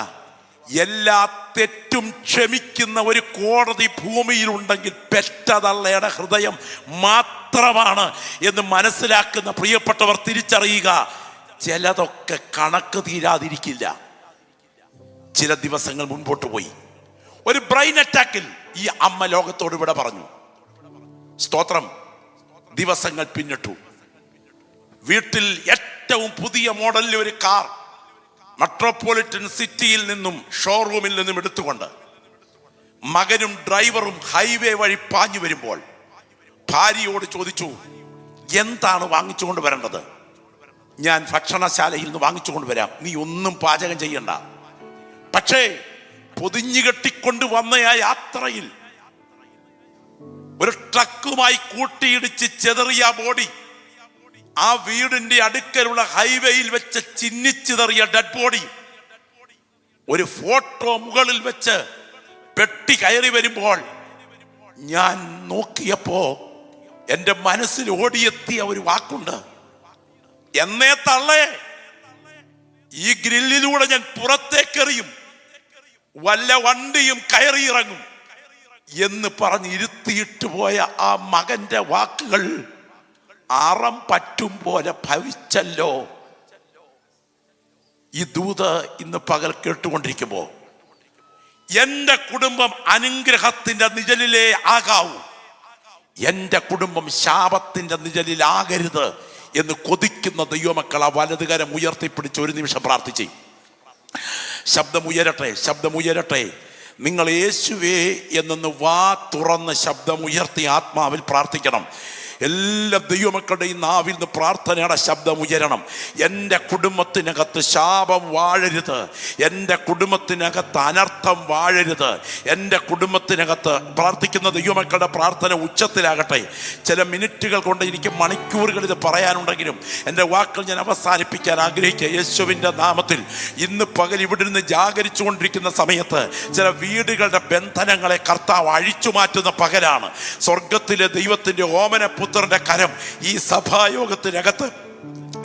എല്ലാ തെറ്റും ക്ഷമിക്കുന്ന ഒരു കോടതി ഭൂമിയിലുണ്ടെങ്കിൽ പെറ്റതള്ളയുടെ ഹൃദയം മാത്രമാണ് എന്ന് മനസ്സിലാക്കുന്ന പ്രിയപ്പെട്ടവർ തിരിച്ചറിയുക. ചിലതൊക്കെ കണക്ക് തീരാതിരിക്കില്ല. ചില ദിവസങ്ങൾ മുൻപോട്ട് പോയി. ഒരു ബ്രെയിൻ അറ്റാക്കിൽ ഈ അമ്മ ലോകത്തോട് ഇവിടെ പറഞ്ഞു. സ്തോത്രം. ദിവസങ്ങൾ പിന്നിട്ടു. വീട്ടിൽ ഏറ്റവും പുതിയ മോഡലിൽ ഒരു കാർ മെട്രോപൊളിറ്റൻ സിറ്റിയിൽ നിന്നും ഷോറൂമിൽ നിന്നും എടുത്തുകൊണ്ട് മകനും ഡ്രൈവറും ഹൈവേ വഴി പാഞ്ഞു വരുമ്പോൾ ഭാര്യയോട് ചോദിച്ചു, എന്താണ് വാങ്ങിച്ചുകൊണ്ട് വരേണ്ടത്? ഞാൻ ഭക്ഷണശാലയിൽ നിന്ന് വാങ്ങിച്ചുകൊണ്ട് വരാം, നീ ഒന്നും പാചകം ചെയ്യണ്ട. പക്ഷേ പൊതിഞ്ഞു കെട്ടിക്കൊണ്ട് വന്ന ആ യാത്രയിൽ ഒരു ട്രക്കുമായി കൂട്ടിയിടിച്ച് ചെതറിയ ബോഡി, ആ വീടിന്റെ അടുക്കലുള്ള ഹൈവേയിൽ വെച്ച് ചിന്നിച്ചിതറിയ ഡെഡ് ബോഡി, ഒരു ഫോട്ടോ മുകളിൽ വെച്ച് പെട്ടി കയറി വരുമ്പോൾ ഞാൻ നോക്കിയപ്പോ എൻ്റെ മനസ്സിൽ ഓടിയെത്തിയ ഒരു വാക്കുണ്ട്, എന്നേ തള്ളേ, ഈ ഗ്രില്ലിലൂടെ ഞാൻ പുറത്തേക്കെറിയും, വല്ല വണ്ടിയും കയറി ഇറങ്ങും എന്ന് പറഞ്ഞ് ഇരുത്തിയിട്ട് പോയ ആ മകന്റെ വാക്കുകൾ ആറം പറ്റും പോലെ ഭവിച്ചല്ലോ. ഈ ദൂത് ഇന്ന് പകൽ കേട്ടുകൊണ്ടിരിക്കുമ്പോ എൻ്റെ കുടുംബം അനുഗ്രഹത്തിന്റെ നിഴലിലേ ആകാവൂ, എൻ്റെ കുടുംബം ശാപത്തിന്റെ നിഴലിലാകരുത് എന്ന് കൊതിക്കുന്ന ദൈവമക്കൾ ആ വലതുകരം ഉയർത്തിപ്പിടിച്ച് ഒരു നിമിഷം പ്രാർത്ഥിച്ചേ. ശബ്ദമുയരട്ടെ, ശബ്ദമുയരട്ടെ. നിങ്ങൾ യേശുവേ എന്നൊന്ന് വാ തുറന്ന് ശബ്ദമുയർത്തി ആത്മാവിൽ പ്രാർത്ഥിക്കണം. എല്ലാ ദൈവമക്കളുടെയും നാവിൽ നിന്ന് പ്രാർത്ഥനയുടെ ശബ്ദം ഉയരണം. എൻ്റെ കുടുംബത്തിനകത്ത് ശാപം വാഴരുത്, എൻ്റെ കുടുംബത്തിനകത്ത് അനർത്ഥം വാഴരുത്, എൻ്റെ കുടുംബത്തിനകത്ത് പ്രാർത്ഥിക്കുന്ന ദൈവമക്കളുടെ പ്രാർത്ഥന ഉച്ചത്തിലാകട്ടെ. ചില മിനിറ്റുകൾ കൊണ്ട് എനിക്ക് മണിക്കൂറുകൾ ഇത് പറയാനുണ്ടെങ്കിലും എൻ്റെ വാക്കുകൾ ഞാൻ അവസാനിപ്പിക്കാൻ ആഗ്രഹിക്കുക. യേശുവിൻ്റെ നാമത്തിൽ ഇന്ന് പകൽ ഇവിടെ നിന്ന് ജാഗരിച്ചു കൊണ്ടിരിക്കുന്ന സമയത്ത് ചില വീടുകളുടെ ബന്ധനങ്ങളെ കർത്താവ് അഴിച്ചു മാറ്റുന്ന പകലാണ്. സ്വർഗത്തിലെ ദൈവത്തിൻ്റെ ഓമന പുത്രന്റെ കരം ഈ സഭായോഗത്തിനകത്ത്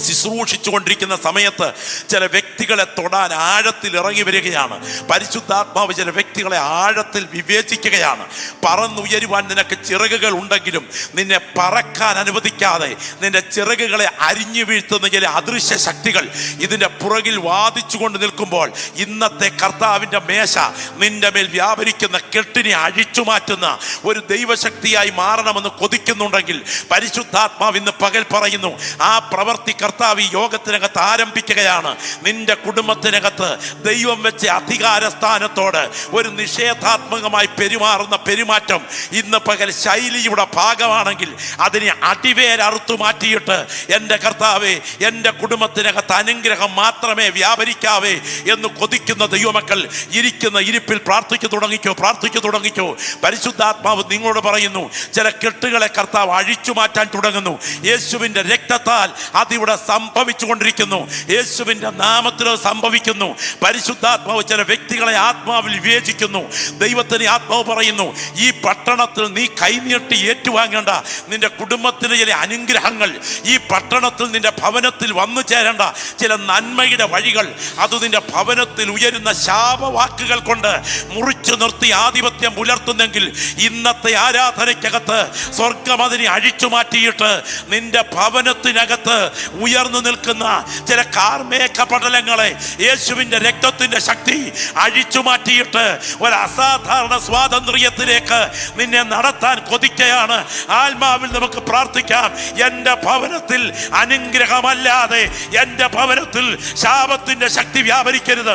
ശുശ്രൂഷിച്ചു കൊണ്ടിരിക്കുന്ന സമയത്ത് ചില വ്യക്തികളെ തൊടാൻ ആഴത്തിൽ ഇറങ്ങി വരികയാണ്. പരിശുദ്ധാത്മാവ് ചില വ്യക്തികളെ ആഴത്തിൽ വിവേചിക്കുകയാണ്. പറന്നുയരുവാൻ നിനക്ക് ചിറകുകൾ ഉണ്ടെങ്കിലും നിന്നെ പറക്കാൻ അനുവദിക്കാതെ നിന്റെ ചിറകുകളെ അരിഞ്ഞു വീഴ്ത്തുന്ന ചില അദൃശ്യ ശക്തികൾ ഇതിന്റെ പുറകിൽ വാദിച്ചുകൊണ്ട് നിൽക്കുമ്പോൾ ഇന്നത്തെ കർത്താവിന്റെ മേശ നിന്റെ മേൽ വ്യാപരിക്കുന്ന കെട്ടിനെ അഴിച്ചു മാറ്റുന്ന ഒരു ദൈവശക്തിയായി മാറണമെന്ന് കൊതിക്കുന്നുണ്ടെങ്കിൽ പരിശുദ്ധാത്മാവ് ഇന്ന് പകൽ പറയുന്നു, ആ പ്രവൃത്തി കർത്താവ് ഈ യോഗത്തിനകത്ത് ആരംഭിക്കുകയാണ്. നിന്റെ കുടുംബത്തിനകത്ത് ദൈവം വെച്ച അധികാര സ്ഥാനത്തോട് ഒരു നിഷേധാത്മകമായി പെരുമാറുന്ന പെരുമാറ്റം ഇന്ന് പകൽ ശൈലിയുടെ ഭാഗമാണെങ്കിൽ അതിനെ അടിവേരറുത്തു മാറ്റിയിട്ട് എൻ്റെ കർത്താവേ, എൻ്റെ കുടുംബത്തിനകത്ത് അനുഗ്രഹം മാത്രമേ വ്യാപരിക്കാവേ എന്ന് കൊതിക്കുന്ന ദൈവമക്കൾ ഇരിക്കുന്ന ഇരിപ്പിൽ പ്രാർത്ഥിച്ചു തുടങ്ങിക്കോ. പരിശുദ്ധാത്മാവ് നിങ്ങളോട് പറയുന്നു, ചില കെട്ടുകളെ കർത്താവ് അഴിച്ചു മാറ്റാൻ തുടങ്ങുന്നു. യേശുവിൻ്റെ രക്തത്താൽ അതിവിടെ സംഭവിച്ചു കൊണ്ടിരിക്കുന്നു. യേശുവിൻ്റെ നാമത്തിൽ സംഭവിക്കുന്നു. പരിശുദ്ധാത്മാവ് ചില വ്യക്തികളെ ആത്മാവിൽ വിവേചിക്കുന്നു. ദൈവത്തിന് ആത്മാവ് പറയുന്നു, ഈ പട്ടണത്തിൽ നീ കൈനീട്ടി ഏറ്റുവാങ്ങേണ്ട നിന്റെ കുടുംബത്തിന് ചില അനുഗ്രഹങ്ങൾ, ഈ പട്ടണത്തിൽ നിന്റെ ഭവനത്തിൽ വന്നു ചേരേണ്ട ചില നന്മയുടെ വഴികൾ, അത് നിന്റെ ഭവനത്തിൽ ഉയരുന്ന ശാപവാക്കുകൾ കൊണ്ട് മുറിച്ചു നിർത്തി ആധിപത്യം പുലർത്തുന്നെങ്കിൽ ഇന്നത്തെ ആരാധനയ്ക്കകത്ത് സ്വർഗം അതിനെ അഴിച്ചു മാറ്റിയിട്ട് നിന്റെ ഭവനത്തിനകത്ത് ഉയർന്നു നിൽക്കുന്ന ചില കാർമേഘ പടലങ്ങളെ യേശുവിൻ്റെ രക്തത്തിൻ്റെ ശക്തി അഴിച്ചു മാറ്റിയിട്ട് ഒരു അസാധാരണ സ്വാതന്ത്ര്യത്തിലേക്ക് നിന്നെ നടത്താൻ കൊതിക്കുകയാണ്. ആത്മാവിൽ നമുക്ക് പ്രാർത്ഥിക്കാം, എൻ്റെ ഭവനത്തിൽ അനുഗ്രഹമല്ലാതെ എൻ്റെ ഭവനത്തിൽ ശാപത്തിൻ്റെ ശക്തി വ്യാപരിക്കരുത്.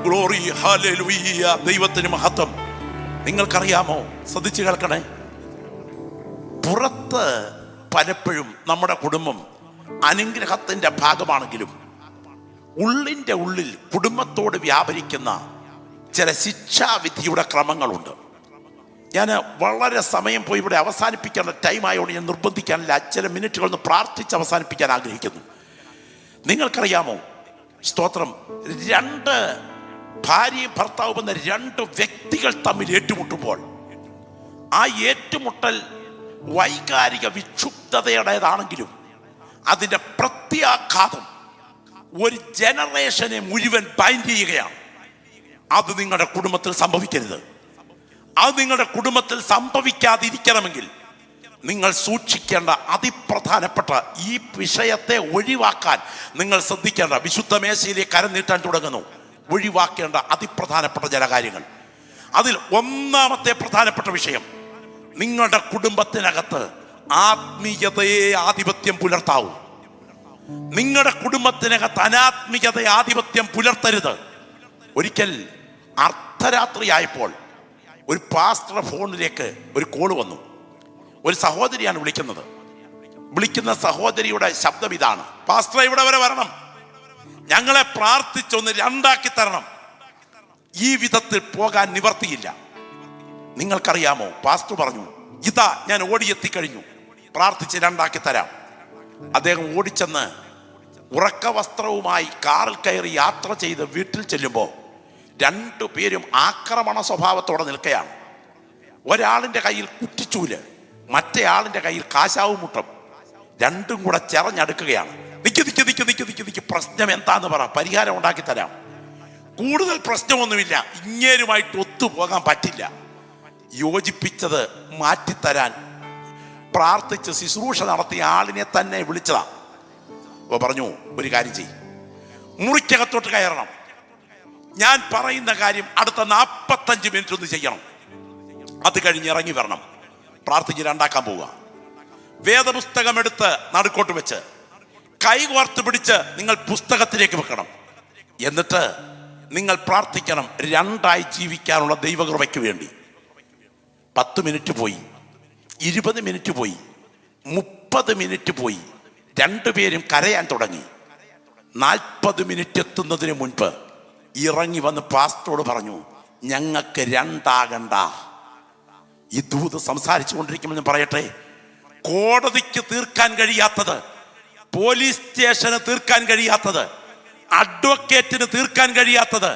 ഗ്ലോറി, ഹല്ലേലൂയ, ദൈവത്തിന് മഹത്വം. നിങ്ങൾക്കറിയാമോ, ശ്രദ്ധിച്ചു കേൾക്കണേ, പുറത്ത് പലപ്പോഴും നമ്മുടെ കുടുംബം അനുഗ്രഹത്തിൻ്റെ ഭാഗമാണെങ്കിലും ഉള്ളിൻ്റെ ഉള്ളിൽ കുടുംബത്തോട് വ്യാപരിക്കുന്ന ചില ശിക്ഷാവിധിയുടെ ക്രമങ്ങളുണ്ട്. ഞാൻ വളരെ സമയം പോയി ഇവിടെ അവസാനിപ്പിക്കേണ്ട ടൈമായോണ്ട് ഞാൻ നിർബന്ധിക്കാനില്ല. ചില മിനിറ്റുകളൊന്ന് പ്രാർത്ഥിച്ച് അവസാനിപ്പിക്കാൻ ആഗ്രഹിക്കുന്നു. നിങ്ങൾക്കറിയാമോ, സ്തോത്രം, രണ്ട് ഭാര്യയും ഭർത്താവും എന്ന രണ്ട് വ്യക്തികൾ തമ്മിൽ ഏറ്റുമുട്ടുമ്പോൾ ആ ഏറ്റുമുട്ടൽ വൈകാരിക വിക്ഷുബ്ധതയുടേതാണെങ്കിലും അതിൻ്റെ പ്രത്യാഘാതം ഒരു ജനറേഷനെ മുഴുവൻ ബൈൻഡ് ചെയ്യുകയാണ്. അത് നിങ്ങളുടെ കുടുംബത്തിൽ സംഭവിക്കരുത്. അത് നിങ്ങളുടെ കുടുംബത്തിൽ സംഭവിക്കാതിരിക്കണമെങ്കിൽ നിങ്ങൾ സൂക്ഷിക്കേണ്ട അതിപ്രധാനപ്പെട്ട ഈ വിഷയത്തെ ഒഴിവാക്കാൻ നിങ്ങൾ ശ്രദ്ധിക്കേണ്ട, വിശുദ്ധ മേശയിലേക്ക് കരം നീട്ടാൻ തുടങ്ങുന്നു, ഒഴിവാക്കേണ്ട അതിപ്രധാനപ്പെട്ട ചില കാര്യങ്ങൾ. അതിൽ ഒന്നാമത്തെ പ്രധാനപ്പെട്ട വിഷയം, നിങ്ങളുടെ കുടുംബത്തിനകത്ത് ആത്മീയതയെ ആധിപത്യം പുലർത്താവൂ. നിങ്ങളുടെ കുടുംബത്തിനകത്ത് അനാത്മീയതയെ ആധിപത്യം പുലർത്തരുത്. ഒരിക്കൽ അർദ്ധരാത്രിയായപ്പോൾ ഒരു പാസ്റ്റർ ഫോണിലേക്ക് ഒരു കോള് വന്നു. ഒരു സഹോദരിയാണ് വിളിക്കുന്നത്. വിളിക്കുന്ന സഹോദരിയുടെ ശബ്ദം ഇതാണ്: പാസ്റ്റർ, ഇവിടെ വരെ വരണം, ഞങ്ങളെ പ്രാർത്ഥിച്ചൊന്ന് രണ്ടാക്കി തരണം, ഈ വിധത്തിൽ പോകാൻ നിവർത്തിയില്ല. നിങ്ങൾക്കറിയാമോ, പാസ്റ്റർ പറഞ്ഞു, ഇതാ ഞാൻ ഓടിയെത്തിക്കഴിഞ്ഞു, പ്രാർത്ഥിച്ച് രണ്ടാക്കി തരാം. അദ്ദേഹം ഓടിച്ചെന്ന് ഉറക്ക വസ്ത്രവുമായി കാറിൽ കയറി യാത്ര ചെയ്ത് വീട്ടിൽ ചെല്ലുമ്പോൾ രണ്ടുപേരും ആക്രമണ സ്വഭാവത്തോടെ നിൽക്കുകയാണ്. ഒരാളിൻ്റെ കയ്യിൽ കുറ്റിച്ചൂല്, മറ്റേ ആളിൻ്റെ കയ്യിൽ കാശാവ് മുട്ടം, രണ്ടും കൂടെ ചെറഞ്ഞടുക്കുകയാണ്. നിക്ക്, പ്രശ്നം എന്താന്ന് പറ, പരിഹാരം ഉണ്ടാക്കി തരാം. കൂടുതൽ പ്രശ്നമൊന്നുമില്ല, ഇങ്ങേരുമായിട്ട് ഒത്തുപോകാൻ പറ്റില്ല. യോജിപ്പിച്ചത് മാറ്റിത്തരാൻ പ്രാർത്ഥിച്ച് ശുശ്രൂഷ നടത്തിയ ആളിനെ തന്നെ വിളിച്ചതാ. അപ്പോൾ പറഞ്ഞു, ഒരു കാര്യം ചെയ്യും, മുറിക്കകത്തോട്ട് കയറണം, ഞാൻ പറയുന്ന കാര്യം അടുത്ത 45 മിനിറ്റ് ഒന്ന് ചെയ്യണം, അത് കഴിഞ്ഞ് ഇറങ്ങി വരണം, പ്രാർത്ഥിച്ച് രണ്ടാക്കാൻ പോവുക. വേദപുസ്തകം എടുത്ത് നടുക്കോട്ട് വെച്ച് കൈകോർത്ത് പിടിച്ച് നിങ്ങൾ പുസ്തകത്തിലേക്ക് വെക്കണം. എന്നിട്ട് നിങ്ങൾ പ്രാർത്ഥിക്കണം, രണ്ടായി ജീവിക്കാനുള്ള ദൈവകൃപയ്ക്ക് വേണ്ടി. 10 മിനിറ്റ് പോയി, 20 മിനിറ്റ് പോയി, 30 മിനിറ്റ് പോയി, രണ്ടുപേരും കരയാൻ തുടങ്ങി. 40 മിനിറ്റ് എത്തുന്നതിന് മുൻപ് ഇറങ്ങി വന്ന് പാസ്റ്ററോട് പറഞ്ഞു, ഞങ്ങൾക്ക് രണ്ടാകണ്ട. ഈ ദൂത് സംസാരിച്ചു കൊണ്ടിരിക്കുമ്പോൾ ഞാൻ പറയട്ടെ, കോടതിക്ക് തീർക്കാൻ കഴിയാത്തത്, പോലീസ് സ്റ്റേഷന് തീർക്കാൻ കഴിയാത്തത്, അഡ്വക്കേറ്റിന് തീർക്കാൻ കഴിയാത്തത്,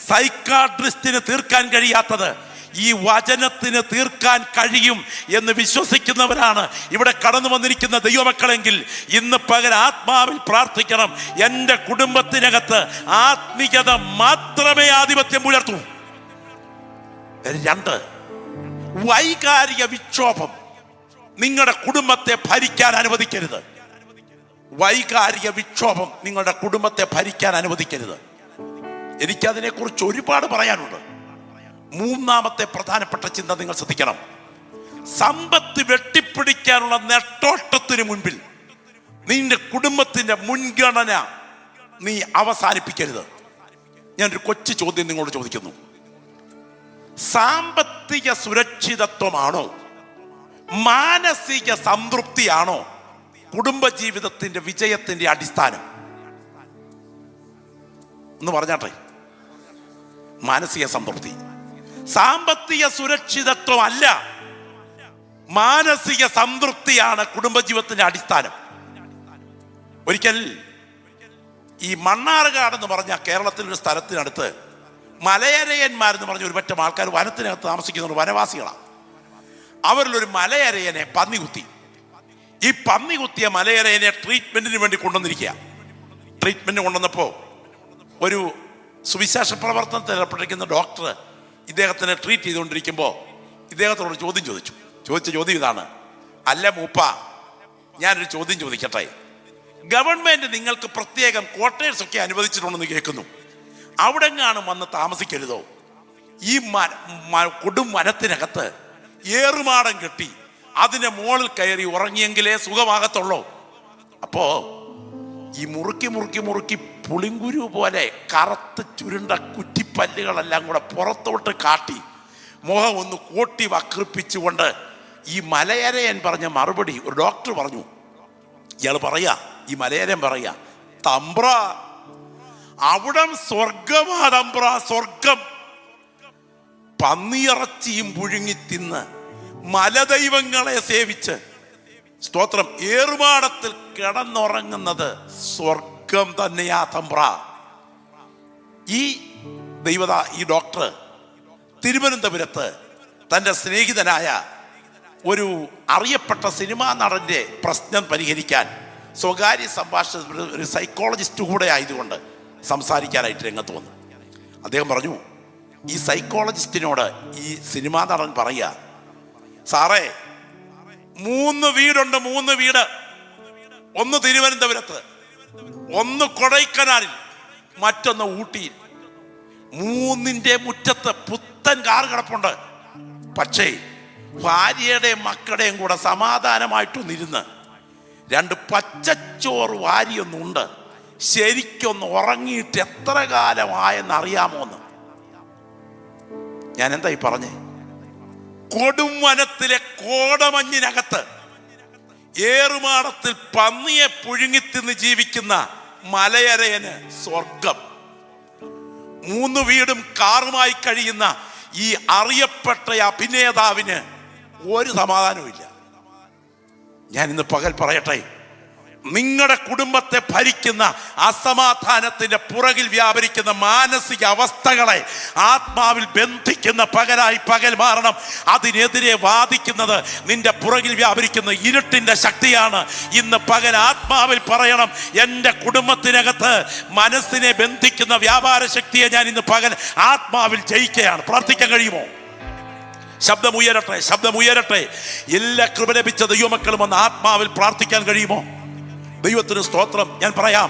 സൈക്കാട്രിസ്റ്റിന് തീർക്കാൻ കഴിയാത്തത്, ഈ വചനത്തിന് തീർക്കാൻ കഴിയും എന്ന് വിശ്വസിക്കുന്നവരാണ് ഇവിടെ കടന്നു വന്നിരിക്കുന്ന ദൈവമക്കളെങ്കിൽ ഇന്ന് പകൽ ആത്മാവിൽ പ്രാർത്ഥിക്കണം. എൻ്റെ കുടുംബത്തിനകത്ത് ആത്മീയത മാത്രമേ ആധിപത്യം പുലർത്തൂ. 2, വൈകാരിക വിക്ഷോഭം നിങ്ങളുടെ കുടുംബത്തെ ഭരിക്കാൻ അനുവദിക്കരുത്. വൈകാരിക വിക്ഷോഭം നിങ്ങളുടെ കുടുംബത്തെ ഭരിക്കാൻ അനുവദിക്കരുത്. എനിക്കതിനെക്കുറിച്ച് ഒരുപാട് പറയാനുണ്ട്. 3ാമത്തെ പ്രധാനപ്പെട്ട ചിന്ത നിങ്ങൾ ശ്രദ്ധിക്കണം. സമ്പത്ത് വെട്ടിപ്പിടിക്കാനുള്ള നെട്ടോട്ടത്തിന് മുൻപിൽ നിന്റെ കുടുംബത്തിന്റെ മുൻഗണന നീ അവസാനിപ്പിക്കരുത്. ഞാനൊരു കൊച്ചു ചോദ്യം നിങ്ങളോട് ചോദിക്കുന്നു. സാമ്പത്തിക സുരക്ഷിതത്വമാണോ മാനസിക സംതൃപ്തിയാണോ കുടുംബജീവിതത്തിന്റെ വിജയത്തിന്റെ അടിസ്ഥാനം എന്ന് പറഞ്ഞാട്ടെ? മാനസിക സംതൃപ്തി. സാമ്പത്തിക സുരക്ഷിതത്വം അല്ല, മാനസിക സംതൃപ്തിയാണ് കുടുംബജീവിതത്തിന്റെ അടിസ്ഥാനം. ഒരിക്കൽ ഈ മണ്ണാർക്കാട് എന്ന് പറഞ്ഞ കേരളത്തിലൊരു സ്ഥലത്തിനടുത്ത് മലയരയന്മാരെന്ന് പറഞ്ഞ ഒരു പറ്റം ആൾക്കാർ വനത്തിനകത്ത് താമസിക്കുന്ന വനവാസികളാണ്. അവരിലൊരു മലയരയനെ പന്നി കുത്തി. ഈ പന്നി കുത്തിയ മലയരയനെ ട്രീറ്റ്മെന്റിന് വേണ്ടി കൊണ്ടുവന്നിരിക്കുക. ട്രീറ്റ്മെന്റ് കൊണ്ടുവന്നപ്പോൾ ഒരു സുവിശേഷ പ്രവർത്തനത്തിൽ ഏർപ്പെട്ടിരിക്കുന്ന ഡോക്ടർ ഇദ്ദേഹത്തിനെ ട്രീറ്റ് ചെയ്തുകൊണ്ടിരിക്കുമ്പോൾ ഇദ്ദേഹത്തോട് ചോദിച്ച ചോദ്യം ഇതാണ്: അല്ല മൂപ്പ, ഞാനൊരു ചോദ്യം ചോദിക്കട്ടെ. ഗവൺമെന്റ് നിങ്ങൾക്ക് പ്രത്യേകം ക്വാർട്ടേഴ്സ് ഒക്കെ അനുവദിച്ചിട്ടുണ്ടെന്ന് കേൾക്കുന്നു. അവിടെങ്ങാനും വന്ന് താമസിക്കരുതോ? ഈ കൊടും വനത്തിനകത്ത് ഏറുമാടം കെട്ടി അതിന്റെ മുകളിൽ കയറി ഉറങ്ങിയെങ്കിലേ സുഖമാകത്തുള്ളൂ. അപ്പോ ഈ മുറുക്കി പുളിങ്കുരു പോലെ കറുത്ത് ചുരുണ്ട കുറ്റിപ്പല്ലുകളെല്ലാം കൂടെ പുറത്തോട്ട് കാട്ടി മുഖം ഒന്ന് കോട്ടി വക്രിപ്പിച്ചുകൊണ്ട് ഈ മലയരയൻ പറഞ്ഞ മറുപടി ഒരു ഡോക്ടർ പറഞ്ഞു. ഇയാൾ പറയാ, ഈ മലയരയൻ പറയാ, തമ്പ്ര അവിടം സ്വർഗമാ തമ്പ്ര, സ്വർഗം. പന്നിയിറച്ചിയും പുഴുങ്ങി തിന്ന് മലദൈവങ്ങളെ സേവിച്ച് സ്തോത്രം ഏറുമാടത്തിൽ കിടന്നുറങ്ങുന്നത് സ്വർഗം തന്നെയാ തമ്പ്ര. ഈ ഡോക്ടർ തിരുവനന്തപുരത്ത് തൻ്റെ സ്നേഹിതനായ ഒരു അറിയപ്പെട്ട സിനിമാ നടന്റെ പ്രശ്നം പരിഹരിക്കാൻ സ്വകാര്യ സംഭാഷണ ഒരു സൈക്കോളജിസ്റ്റ് കൂടെ ആയതുകൊണ്ട് സംസാരിക്കാനായിട്ട് രംഗത്ത് വന്നു. അദ്ദേഹം പറഞ്ഞു, ഈ സൈക്കോളജിസ്റ്റിനോട് ഈ സിനിമാ നടൻ പറയുക, സാറേ 3 വീടുണ്ട്, 3 വീട്. ഒന്ന് തിരുവനന്തപുരത്ത്, ഒന്ന് കൊടൈക്കനാലിൽ, മറ്റൊന്ന് ഊട്ടിയിൽ. 3ന്റെ മുറ്റത്ത് പുത്തൻ കാർ കിടപ്പുണ്ട്. പക്ഷേ ഭാര്യയുടെയും മക്കളുടെയും കൂടെ സമാധാനമായിട്ടൊന്നിരുന്ന് 2 പച്ചച്ചോറ് വാരിയൊന്നുണ്ട് ശരിക്കൊന്ന് ഉറങ്ങിയിട്ട് എത്ര കാലമായെന്നറിയാമോന്ന്. ഞാൻ എന്തായി പറഞ്ഞേ? കൊടും വനത്തിലെ കോടമഞ്ഞിനകത്ത് ഏറുമാടത്തിൽ പന്നിയെ പുഴുങ്ങിത്തിന്ന് ജീവിക്കുന്ന മലയരയന് സ്വർഗം. 3 വീടും കാറുമായി കഴിയുന്ന ഈ അറിയപ്പെട്ട അഭിനേതാവിന് ഒരു സമാധാനവും ഇല്ല. ഞാൻ ഇന്ന് പകൽ പറയട്ടെ, നിങ്ങളുടെ കുടുംബത്തെ ഭരിക്കുന്ന അസമാധാനത്തിന്റെ പുറകിൽ വ്യാപരിക്കുന്ന മാനസിക അവസ്ഥകളെ ആത്മാവിൽ ബന്ധിക്കുന്ന പകലായി പകൽ മാറണം. അതിനെതിരെ വാദിക്കുന്നത് നിന്റെ പുറകിൽ വ്യാപരിക്കുന്ന ഇരുട്ടിന്റെ ശക്തിയാണ്. ഇന്ന് പകൽ ആത്മാവിൽ പറയണം, എൻ്റെ കുടുംബത്തിനകത്ത് മനസ്സിനെ ബന്ധിക്കുന്ന വ്യാപാര ശക്തിയെ ഞാൻ ഇന്ന് പകൽ ആത്മാവിൽ ജയിക്കുകയാണ്. പ്രാർത്ഥിക്കാൻ കഴിയുമോ? ശബ്ദമുയരട്ടെ. എല്ലാ കൃപ ലഭിച്ച ദൈവമക്കളും ഒന്ന് ആത്മാവിൽ പ്രാർത്ഥിക്കാൻ കഴിയുമോ? ദൈവത്തിന് സ്തോത്രം. ഞാൻ പറയാം,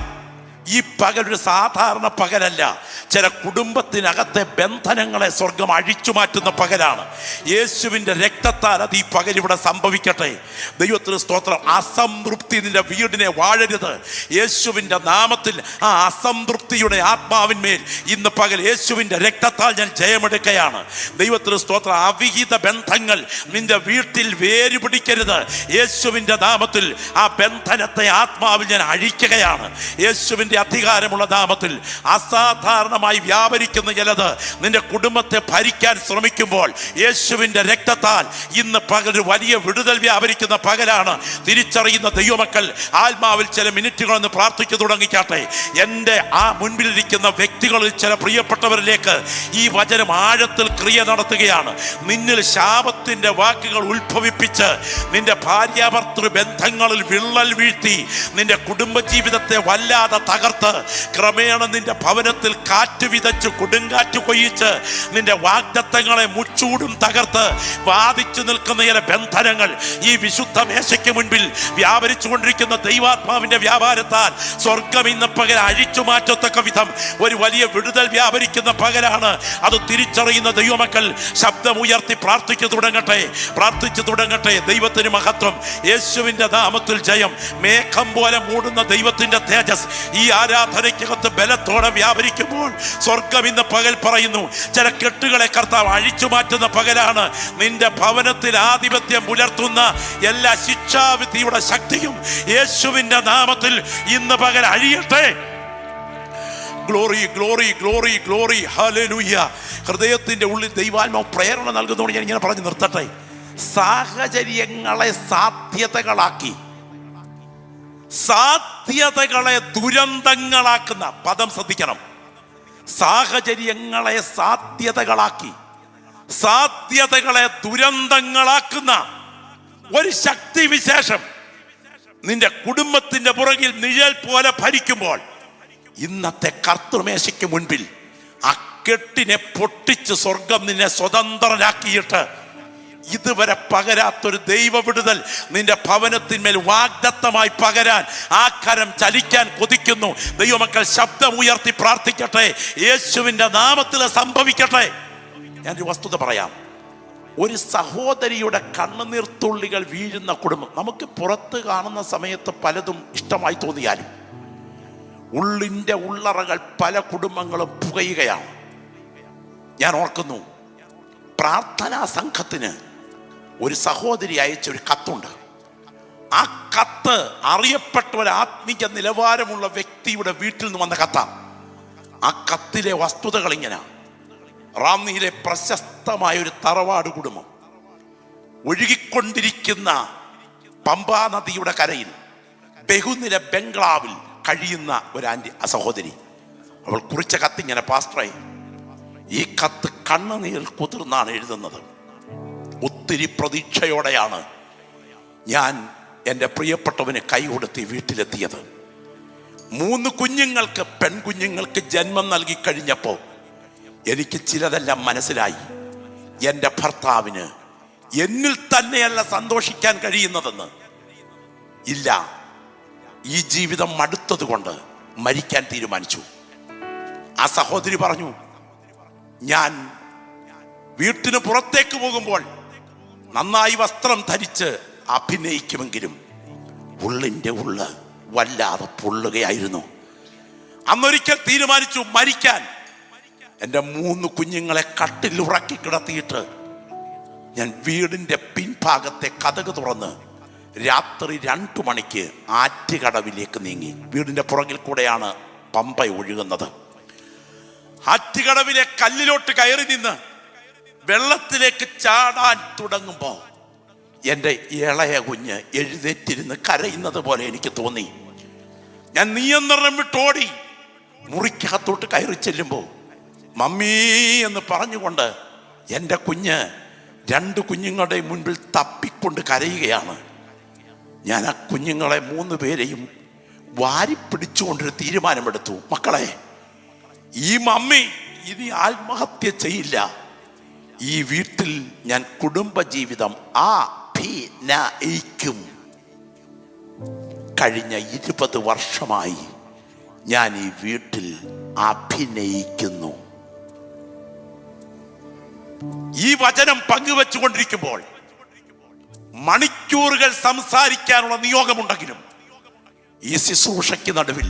ഈ പകൽ ഒരു സാധാരണ പകലല്ല. ചില കുടുംബത്തിനകത്തെ ബന്ധനങ്ങളെ സ്വർഗം അഴിച്ചു മാറ്റുന്ന പകലാണ്. യേശുവിൻ്റെ രക്തത്താൽ അത് ഈ പകൽ ഇവിടെ സംഭവിക്കട്ടെ. ദൈവത്തിന് സ്തോത്രം. അസംതൃപ്തി നിന്റെ വീടിനെ വാഴരുത്. യേശുവിൻ്റെ നാമത്തിൽ ആ അസംതൃപ്തിയുടെ ആത്മാവിന്മേൽ ഇന്ന് പകൽ യേശുവിൻ്റെ രക്തത്താൽ ഞാൻ ജയമെടുക്കുകയാണ്. ദൈവത്തിന് സ്തോത്രം. അവിഹിത ബന്ധങ്ങൾ നിന്റെ വീട്ടിൽ വേര് പിടിക്കരുത്. യേശുവിൻ്റെ നാമത്തിൽ ആ ബന്ധനത്തെ ആത്മാവിൽ ഞാൻ അഴിക്കുകയാണ്. യേശുവിൻ്റെ യേശുവിന്റെ അധികാരമുള്ള നാമത്തിൽ അസാധാരണമായി വ്യാപരിക്കുന്ന ചിലത് നിന്റെ കുടുംബത്തെ ഭരിക്കാൻ ശ്രമിക്കുമ്പോൾ യേശുവിന്റെ രക്തത്താൽ ഇന്ന് പകൽ വലിയ വിടുതൽ വ്യാപരിക്കുന്ന പകലാണ്. തിരിച്ചറിയുന്ന ദൈവമക്കൾ ആത്മാവിൽ ചില മിനിറ്റുകളൊന്ന് പ്രാർത്ഥിച്ചു തുടങ്ങിക്കാട്ടെ. എൻ്റെ ആ മുൻപിലിരിക്കുന്ന വ്യക്തികളിൽ ചില പ്രിയപ്പെട്ടവരിലേക്ക് ഈ വചനം ആഴത്തിൽ ക്രിയ നടത്തുകയാണ്. നിന്നിൽ ശാപത്തിന്റെ വാക്കുകൾ ഉത്ഭവിപ്പിച്ച് നിന്റെ ഭാര്യാഭർത്തൃ ബന്ധങ്ങളിൽ വിള്ളൽ വീഴ്ത്തി നിന്റെ കുടുംബജീവിതത്തെ വല്ലാതെ തകർത്ത് ക്രമേണ നിന്റെ ഭവനത്തിൽ കാറ്റ് വിതച്ച് കൊടുങ്കാറ്റ് കൊയ്യിച്ച് നിന്റെ വാഗ്ദത്തങ്ങളെ മുച്ചൂടും തകർത്ത് വാദിച്ചു നിൽക്കുന്ന ചില ബന്ധനങ്ങൾ ഈ വിശുദ്ധ മേശയ്ക്ക് മുൻപിൽ വ്യാപരിച്ചു കൊണ്ടിരിക്കുന്ന ദൈവാത്മാവിന്റെ വ്യാപാരത്താൽ സ്വർഗം ഇന്ന് പകൽ അഴിച്ചു മാറ്റത്തക്ക വിധം ഒരു വലിയ വിടുതൽ വ്യാപരിക്കുന്ന പകലാണ്. അത് തിരിച്ചറിയുന്ന ദൈവമക്കൾ ശബ്ദമുയർത്തി പ്രാർത്ഥിച്ചു തുടങ്ങട്ടെ. ദൈവത്തിന് മഹത്വം, യേശുവിന്റെ നാമത്തിൽ ജയം. മേഘം പോലെ മൂടുന്ന ദൈവത്തിന്റെ തേജസ് ഈ ആരാധനയ്ക്കകത്ത് ബലത്തോടെ വ്യാപരിക്കുമ്പോൾ സ്വർഗം ഇന്ന് പകൽ പറയുന്നു, ചില കെട്ടുകളെ കർത്താവ് അഴിച്ചു മാറ്റുന്ന പകലാണ്. നിന്റെ ഭവനത്തിൽ ആധിപത്യം പുലർത്തുന്ന എല്ലാ ശിക്ഷാവിധിയുടെ ശക്തിയും യേശുവിന്റെ നാമത്തിൽ ഇന്ന് പകൽ അഴിയട്ടെ. Glory glory glory glory hallelujah. ഹൃദയത്തിന്റെ ഉള്ളിൽ ദൈവാത്മാവ് പ്രേരണ നൽകുന്നതുകൊണ്ട് ഞാൻ ഇങ്ങനെ പറഞ്ഞു നിർത്തട്ടെ. സാഹചര്യങ്ങളെ സാധ്യതകളെ ദുരന്തങ്ങളാക്കുന്ന പദം ശ്രദ്ധിക്കണം. സാഹചര്യങ്ങളെ സാധ്യതകളെ ദുരന്തങ്ങളാക്കുന്ന ഒരു ശക്തി വിശേഷം നിന്റെ കുടുംബത്തിന്റെ പുറകിൽ നിഴൽ പോലെ ഭരിക്കുമ്പോൾ ഇന്നത്തെ കർത്തൃമേശയ്ക്ക് മുൻപിൽ ആ കെട്ടിനെ പൊട്ടിച്ച് സ്വർഗം നിന്നെ സ്വതന്ത്രനാക്കിയിട്ട് ഇതുവരെ പകരാത്തൊരു ദൈവ വിടുതൽ നിന്റെ ഭവനത്തിന്മേൽ വാഗ്ദത്തമായി പകരാൻ ആ കരം ചലിക്കാൻ കൊതിക്കുന്നു. ദൈവമക്കൾ ശബ്ദമുയർത്തി പ്രാർത്ഥിക്കട്ടെ. യേശുവിന്റെ നാമത്തിൽ സംഭവിക്കട്ടെ. ഞാനൊരു വസ്തുത പറയാം. ഒരു സഹോദരിയുടെ കണ്ണുനീർത്തുള്ളികൾ വീഴുന്ന കുടുംബം നമുക്ക് പുറത്ത് കാണുന്ന സമയത്ത് പലതും ഇഷ്ടമായി തോന്നിയാലും ഉള്ളിൻ്റെ ഉള്ളറകൾ പല കുടുംബങ്ങളും പുകയുകയാണ്. ഞാൻ ഓർക്കുന്നു, പ്രാർത്ഥനാ സംഘത്തിന് ഒരു സഹോദരി അയച്ചൊരു കത്തുണ്ട്. ആ കത്ത് അറിയപ്പെട്ട ഒരു ആത്മീയ നിലവാരമുള്ള വ്യക്തിയുടെ വീട്ടിൽ നിന്ന് വന്ന കത്താണ്. ആ കത്തിലെ വസ്തുതകൾ ഇങ്ങനെ: റാന്നിയിലെ പ്രശസ്തമായ ഒരു തറവാട് കുടുംബം, ഒഴുകിക്കൊണ്ടിരിക്കുന്ന പമ്പാ നദിയുടെ കരയിൽ ബഹുനില ബംഗ്ലാവിൽ കഴിയുന്ന ഒരു സഹോദരി. അവൾ കുറിച്ച കത്തിങ്ങനെ: പാസ്റ്ററെ, ഈ കത്ത് കണ്ണുനീരിൽ കുതിർന്നാണ് എഴുതുന്നത്. ഒത്തിരി പ്രതീക്ഷയോടെയാണ് ഞാൻ എൻ്റെ പ്രിയപ്പെട്ടവന് കൈ കൊടുത്ത് വീട്ടിലെത്തിയത്. 3 കുഞ്ഞുങ്ങൾക്ക്, പെൺകുഞ്ഞുങ്ങൾക്ക് ജന്മം നൽകി കഴിഞ്ഞപ്പോൾ എനിക്ക് ചിലതെല്ലാം മനസ്സിലായി. എൻ്റെ ഭർത്താവിന് എന്നിൽ തന്നെയല്ല സന്തോഷിക്കാൻ കഴിയുന്നതെന്ന്. ഇല്ല, ഈ ജീവിതം മടുത്തത് കൊണ്ട് മരിക്കാൻ തീരുമാനിച്ചു. ആ സഹോദരി പറഞ്ഞു, ഞാൻ വീട്ടിന് പുറത്തേക്ക് പോകുമ്പോൾ നന്നായി വസ്ത്രം ധരിച്ച് അഭിനയിക്കുമെങ്കിലും ഉള്ളിൻ്റെ ഉള്ള് വല്ലാതെ പൊള്ളുകയായിരുന്നു. അന്നൊരിക്കൽ തീരുമാനിച്ചു മരിക്കാൻ. എൻ്റെ 3 കുഞ്ഞുങ്ങളെ കട്ടിൽ ഉറക്കി കിടത്തിയിട്ട് ഞാൻ വീടിൻ്റെ പിൻഭാഗത്തെ കതക് തുറന്ന് രാത്രി 2 മണിക്ക് ആറ്റുകടവിലേക്ക് നീങ്ങി. വീടിൻ്റെ പുറകിൽ കൂടെയാണ് പമ്പ ഒഴുകുന്നത്. ആറ്റുകടവിലെ കല്ലിലോട്ട് കയറി നിന്ന് വെള്ളത്തിലേക്ക് ചാടാൻ തുടങ്ങുമ്പോൾ എൻ്റെ ഇളയ കുഞ്ഞ് എഴുന്നേറ്റിരുന്ന് കരയുന്നത് പോലെ എനിക്ക് തോന്നി. ഞാൻ നിയന്ത്രണം വിട്ടോടി മുറിക്കകത്തോട്ട് കയറി ചെല്ലുമ്പോൾ മമ്മീ എന്ന് പറഞ്ഞുകൊണ്ട് എൻ്റെ കുഞ്ഞ് 2 കുഞ്ഞുങ്ങളുടെ മുൻപിൽ തപ്പിക്കൊണ്ട് കരയുകയാണ്. ഞാൻ ആ കുഞ്ഞുങ്ങളെ 3 പേരെയും വാരി പിടിച്ചുകൊണ്ടൊരു തീരുമാനമെടുത്തു. മക്കളെ, ഈ മമ്മി ഇനി ആത്മഹത്യ ചെയ്യില്ല. ഈ വീട്ടിൽ ഞാൻ കുടുംബജീവിതം അഭിനയിക്കും. കഴിഞ്ഞ 20 വർഷമായി ഞാൻ ഈ വീട്ടിൽ അഭിനയിക്കുന്നു. ഈ വചനം പങ്കുവെച്ചുകൊണ്ടിരിക്കുമ്പോൾ മണിക്കൂറുകൾ സംസാരിക്കാനുള്ള നിയോഗമുണ്ടെങ്കിലും ഈ ശുശ്രൂഷയ്ക്ക് നടുവിൽ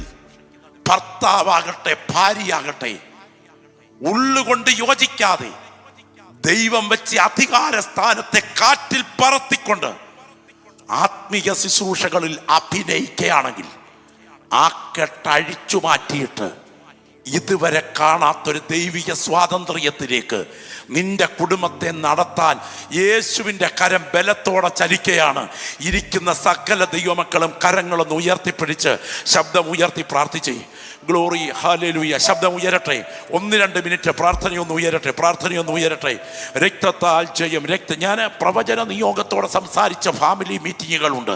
ഭർത്താവാകട്ടെ ഭാര്യയാകട്ടെ ഉള്ളുകൊണ്ട് യോജിക്കാതെ ദൈവം വെച്ച് അധികാര സ്ഥാനത്തെ കാറ്റിൽ പറത്തിക്കൊണ്ട് ആത്മീയ ശുശ്രൂഷകളിൽ അഭിനയിക്കുകയാണെങ്കിൽ ആ കെട്ടഴിച്ചു മാറ്റിയിട്ട് ഇതുവരെ കാണാത്തൊരു ദൈവിക സ്വാതന്ത്ര്യത്തിലേക്ക് നിന്റെ കുടുംബത്തെ നടത്താൻ യേശുവിൻ്റെ കരം ബലത്തോടെ ചലിക്കുകയാണ്. ഇരിക്കുന്ന സകല ദൈവമക്കളും കരങ്ങളൊന്ന് ഉയർത്തിപ്പിടിച്ച് ശബ്ദം ഉയർത്തി പ്രാർത്ഥിച്ചേ. Glory, hallelujah. ശബ്ദം ഉയരട്ടെ. 1-2 മിനിറ്റ് പ്രാർത്ഥനയൊന്ന് ഉയരട്ടെ. രക്തത്താൽ ജയം. ഞാൻ പ്രവചന നിയോഗത്തോടെ സംസാരിച്ച ഫാമിലി മീറ്റിങ്ങുകളുണ്ട്.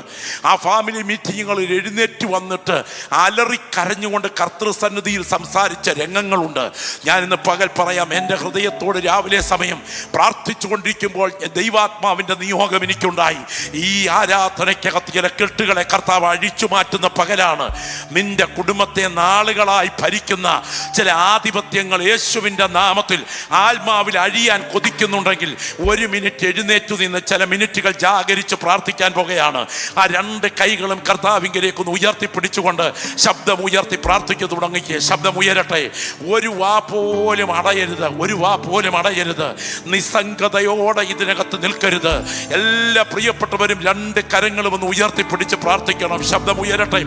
ആ ഫാമിലി മീറ്റിങ്ങുകളിൽ എഴുന്നേറ്റ് വന്നിട്ട് അലറിക്കരഞ്ഞുകൊണ്ട് കർത്തൃസന്നിധിയിൽ സംസാരിച്ച രംഗങ്ങളുണ്ട്. ഞാൻ ഇന്ന് പകൽ പറയാം, എൻ്റെ ഹൃദയത്തോട് രാവിലെ സമയം പ്രാർത്ഥിച്ചു കൊണ്ടിരിക്കുമ്പോൾ ദൈവാത്മാവിൻ്റെ നിയോഗം എനിക്കുണ്ടായി. ഈ ആരാധനയ്ക്കകത്ത് ചില കെട്ടുകളെ കർത്താവ് അഴിച്ചു മാറ്റുന്ന പകലാണ്. നിന്റെ കുടുംബത്തെ നാളുകളായി ഭരിക്കുന്ന ചില ആധിപത്യങ്ങൾ യേശുവിൻ്റെ നാമത്തിൽ ആത്മാവിൽ അഴിയാൻ കൊതിക്കുന്നുണ്ടെങ്കിൽ 1 മിനിറ്റ് എഴുന്നേറ്റു നിന്ന് ചില മിനിറ്റുകൾ ജാഗരിച്ച് പ്രാർത്ഥിക്കാൻ പോകുകയാണ്. ആ 2 കൈകളും കർത്താവിങ്കിലേക്കൊന്ന് ഉയർത്തിപ്പിടിച്ചുകൊണ്ട് ശബ്ദം ഉയർത്തി പ്രാർത്ഥിച്ചു തുടങ്ങിക്കുക. ശബ്ദം ഉയരട്ടെ. ഒരു വാ പോലും അടയരുത്. നിസ്സംഗതയോടെ ഇതിനകത്ത് നിൽക്കരുത്. എല്ലാ പ്രിയപ്പെട്ടവരും 2 കരങ്ങളും ഒന്ന് ഉയർത്തിപ്പിടിച്ച് പ്രാർത്ഥിക്കണം. ശബ്ദം ഉയരട്ടെ.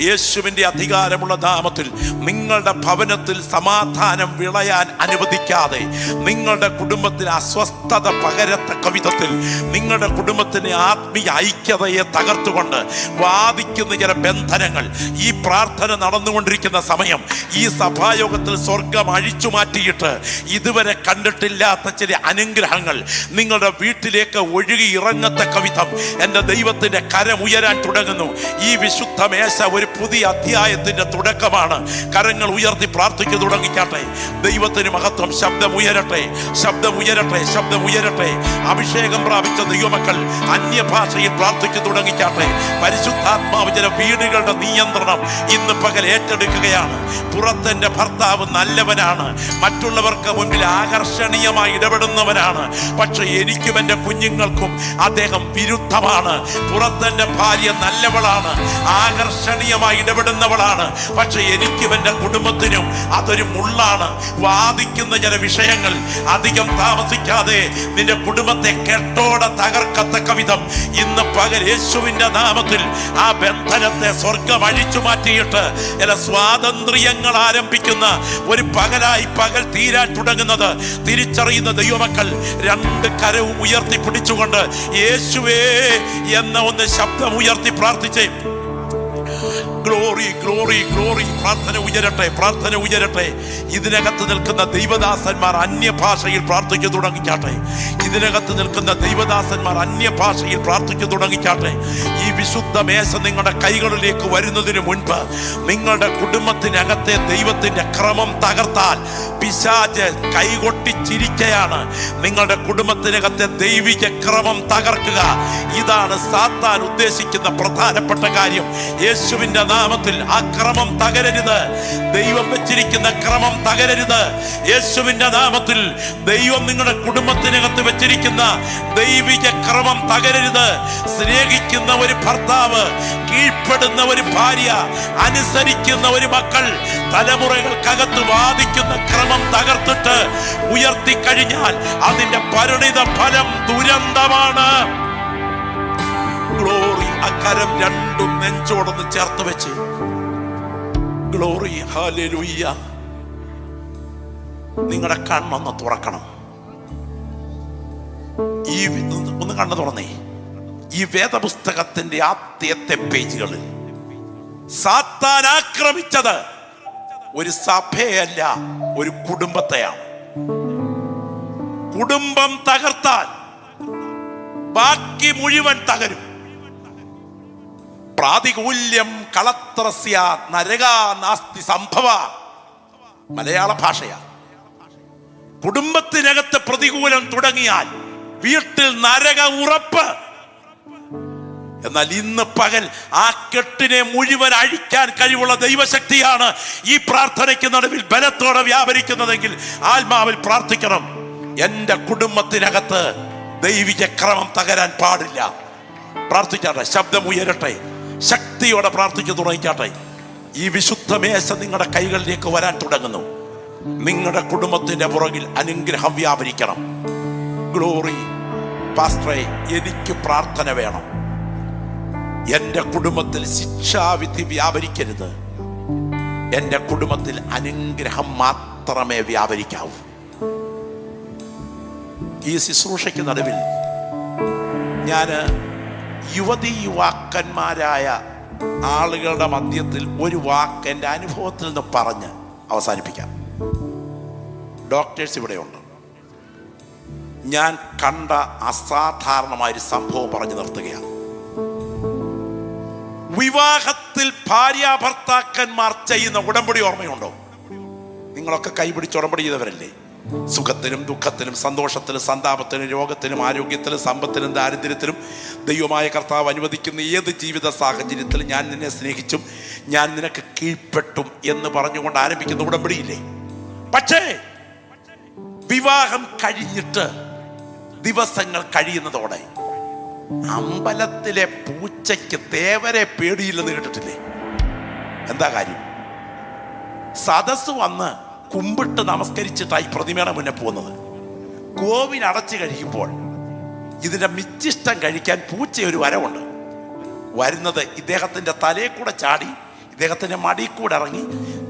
യേശുവിൻ്റെ അധികാരമുള്ള നാമത്തിൽ നിങ്ങളുടെ ഭവനത്തിൽ സമാധാനം വിളയാൻ അനുവദിക്കാതെ, നിങ്ങളുടെ കുടുംബത്തിന് അസ്വസ്ഥത പകരത്തക്ക വിധത്തിൽ, നിങ്ങളുടെ കുടുംബത്തിന് ആത്മീയ ഐക്യതയെ തകർത്തുകൊണ്ട് വാദിക്കുന്ന ചില ബന്ധനങ്ങൾ ഈ പ്രാർത്ഥന നടന്നുകൊണ്ടിരിക്കുന്ന സമയം ഈ സഭായോഗത്തിൽ സ്വർഗം അഴിച്ചു മാറ്റിയിട്ട് ഇതുവരെ കണ്ടിട്ടില്ലാത്ത ചില അനുഗ്രഹങ്ങൾ നിങ്ങളുടെ വീട്ടിലേക്ക് ഒഴുകി ഇറങ്ങത്തക്ക വിധം എൻ്റെ ദൈവത്തിൻ്റെ കരം ഉയരാൻ തുടങ്ങുന്നു. ഈ വിശുദ്ധ മേശ ഒരു പുതിയ അധ്യായത്തിന്റെ തുടക്കമാണ്. കരങ്ങൾ ഉയർത്തി പ്രാർത്ഥിച്ചു തുടങ്ങിക്കാട്ടെ. ദൈവത്തിന് മഹത്വം. ശബ്ദം ഉയരട്ടെ. അഭിഷേകം പ്രാപിച്ച ദൈവമക്കൾ അന്യഭാഷയിൽ പ്രാർത്ഥിച്ചു തുടങ്ങിക്കാട്ടെ. പരിശുദ്ധാത്മാവ് ചില വീടുകളുടെ നിയന്ത്രണം ഇന്ന് പകൽ ഏറ്റെടുക്കുകയാണ്. പുറത്തെന്റെ ഭർത്താവ് നല്ലവനാണ്, മറ്റുള്ളവർക്ക് മുൻപിൽ ആകർഷണീയമായി ഇടപെടുന്നവനാണ്, പക്ഷെ എനിക്കും എൻ്റെ കുഞ്ഞുങ്ങൾക്കും അദ്ദേഹം വിരുദ്ധമാണ്. പുറത്തെന്റെ ഭാര്യ നല്ലവളാണ്, ആകർഷണീയമായി ഇടപെടുന്നവളാണ്, പക്ഷെ എനിക്കും എൻ്റെ കുടുംബത്തിനും അതൊരു മുള്ളാണ്. വാദിക്കുന്ന ചില വിഷയങ്ങൾ അധികം താമസിക്കാതെ നിന്റെ കുടുംബത്തെ കെട്ടോടെ തകർക്കത്തക്ക വിധം ഇന്ന് പകൽ യേശുവിൻ്റെ നാമത്തിൽ ആ ബന്ധനത്തെ സ്വർഗം അഴിച്ചു മാറ്റിയിട്ട് ചില സ്വാതന്ത്ര്യങ്ങൾ ആരംഭിക്കുന്ന ഒരു പകൽ തീരാൻ തുടങ്ങുന്നത് തിരിച്ചറിയുന്ന ദൈവമക്കൾ 2 കരവും ഉയർത്തി പിടിച്ചുകൊണ്ട് യേശുവേ എന്ന ഒന്ന് ശബ്ദം ഉയർത്തി പ്രാർത്ഥിച്ചേ. ഗ്ലോറി. പ്രാർത്ഥന ഉയരട്ടെ. ഇതിനകത്ത് നിൽക്കുന്ന ദൈവദാസന്മാർ അന്യഭാഷയിൽ പ്രാർത്ഥിച്ചു തുടങ്ങിക്കാട്ടെ. ഈ വിശുദ്ധ മേശ നിങ്ങളുടെ കൈകളിലേക്ക് വരുന്നതിന് മുൻപ് നിങ്ങളുടെ കുടുംബത്തിനകത്തെ ദൈവത്തിന്റെ ക്രമം തകർത്താൽ പിശാച് കൈകൊട്ടിച്ചിരിക്കുകയാണ്. നിങ്ങളുടെ കുടുംബത്തിനകത്തെ ദൈവിക ക്രമം തകർക്കുക, ഇതാണ് സാത്താൻ ഉദ്ദേശിക്കുന്ന പ്രധാനപ്പെട്ട കാര്യം. യേശുവിന്റെ നാമത്തിൽ ആ ക്രമം തകരരുത്. ദൈവം വെച്ചിരിക്കുന്ന ക്രമം തകരരുത്. യേശുവിന്റെ നാമത്തിൽ ദൈവം നിങ്ങളുടെ കുടുംബത്തിനകത്ത് വെച്ചിരിക്കുന്ന ദൈവിക ക്രമം തകരരുത്. സ്നേഹിക്കുന്ന ഒരു ഭർത്താവ്, കീഴ്പ്പെടുന്ന ഒരു ഭാര്യ, അനുസരിക്കുന്ന ഒരു മക്കൾ, തലമുറകൾക്കകത്ത് വാദിക്കുന്ന ക്രമം തകർത്തിട്ട് ഉയർത്തിക്കഴിഞ്ഞാൽ അതിന്റെ പരിണിത ഫലം ദുരന്തമാണ്. ഗ്ലോറി. അക്കരം 2 നെഞ്ചോടൊന്ന് ചേർത്ത് വെച്ച് ഗ്ലോറി, ഹല്ലേലൂയ. നിങ്ങളുടെ കണ്ണൊന്ന് തുറക്കണം. ഒന്ന് കണ്ണു തുറന്നേ. ഈ വേദപുസ്തകത്തിന്റെ ആദ്യത്തെ പേജുകളിൽ സാത്താൻ ആക്രമിച്ചത് ഒരു സഭയല്ല, ഒരു കുടുംബത്തെയാണ്. കുടുംബം തകർത്താൽ ബാക്കി മുഴുവൻ തകരും. പ്രാതികൂല്യം കളത്രസ്യ നരകാ നാസ്തി സംഭവ. മലയാള ഭാഷയാണ്. കുടുംബത്തിനകത്ത് പ്രതികൂലം തുടങ്ങിയാൽ വീട്ടിൽ നരക ഉറപ്പ്. എന്നാൽ ഇന്ന് പകൽ ആ കെട്ടിനെ മുഴുവൻ അഴിക്കാൻ കഴിവുള്ള ദൈവശക്തിയാണ് ഈ പ്രാർത്ഥനയ്ക്ക് നടുവിൽ ബലത്തോടെ വ്യാപരിക്കുന്നതെങ്കിൽ ആത്മാവിൽ പ്രാർത്ഥിക്കണം. എൻ്റെ കുടുംബത്തിനകത്ത് ദൈവിക ക്രമം തകരാൻ പാടില്ല. പ്രാർത്ഥിക്കാട്ടെ. ശബ്ദം ഉയരട്ടെ. ശക്തിയോടെ പ്രാർത്ഥിച്ചു തുടങ്ങിക്കാട്ടെ. ഈ വിശുദ്ധ മേശ നിങ്ങളുടെ കൈകളിലേക്ക് വരാൻ തുടങ്ങുന്നു. നിങ്ങളുടെ കുടുംബത്തിന്റെ പുറകിൽ അനുഗ്രഹം വ്യാപരിക്കണം. ഗ്ലോറി. പാസ്റ്ററെ, എനിക്ക് പ്രാർത്ഥന വേണം.
എൻ്റെ കുടുംബത്തിൽ ശിക്ഷാവിധി വ്യാപരിക്കരുത്. എൻ്റെ കുടുംബത്തിൽ അനുഗ്രഹം മാത്രമേ വ്യാപരിക്കാവൂ. ഈ ശുശ്രൂഷയ്ക്ക് നടുവിൽ ഞാൻ യുവാക്കന്മാരായ ആളുകളുടെ മധ്യത്തിൽ ഒരു വാക്ക് എൻ്റെ അനുഭവത്തിൽ നിന്ന് പറഞ്ഞ് അവസാനിപ്പിക്കാം. ഡോക്ടേഴ്സ് ഇവിടെയുണ്ട്. ഞാൻ കണ്ട അസാധാരണമായൊരു സംഭവം പറഞ്ഞു നിർത്തുകയാണ്. വിവാഹത്തിൽ ഭാര്യാഭർത്താക്കന്മാർ ചെയ്യുന്ന ഉടമ്പടി ഓർമ്മയുണ്ടോ? നിങ്ങളൊക്കെ കൈപിടിച്ച് ഉടമ്പടി ചെയ്തവരല്ലേ? സുഖത്തിനും ദുഃഖത്തിനും സന്തോഷത്തിനും സന്താപത്തിനും രോഗത്തിനും ആരോഗ്യത്തിനും സമ്പത്തിനും ദാരിദ്ര്യത്തിനും ദൈവമായ കർത്താവ് അനുവദിക്കുന്ന ഏത് ജീവിത സാഹചര്യത്തിലും ഞാൻ നിന്നെ സ്നേഹിച്ചും ഞാൻ നിനക്ക് കീഴ്പ്പെട്ടും എന്ന് പറഞ്ഞുകൊണ്ട് ആരംഭിക്കുന്ന ഉടമ്പടിയില്ലേ? പക്ഷേ വിവാഹം കഴിഞ്ഞിട്ട് ദിവസങ്ങൾ കഴിയുന്നതോടെ അമ്പലത്തിലെ പൂച്ചയ്ക്ക് തേവരെ പേടിയില്ലെന്ന് കേട്ടിട്ടില്ലേ? എന്താ കാര്യം? സദസ് വന്ന് കുമ്പിട്ട് നമസ്കരിച്ചിട്ടായി പ്രതിമയുടെ മുന്നേ പോകുന്നത്. കോവിൽ അടച്ചു കഴിയുമ്പോൾ ഇതിന്റെ മിച്ചിഷ്ടം കഴിക്കാൻ പൂച്ച ഒരു വരവുണ്ട്. വരുന്നത് ഇദ്ദേഹത്തിന്റെ തലയെ കൂടെ ചാടി ഇദ്ദേഹത്തിന്റെ മടിയിൽ കൂടെ ഇറങ്ങി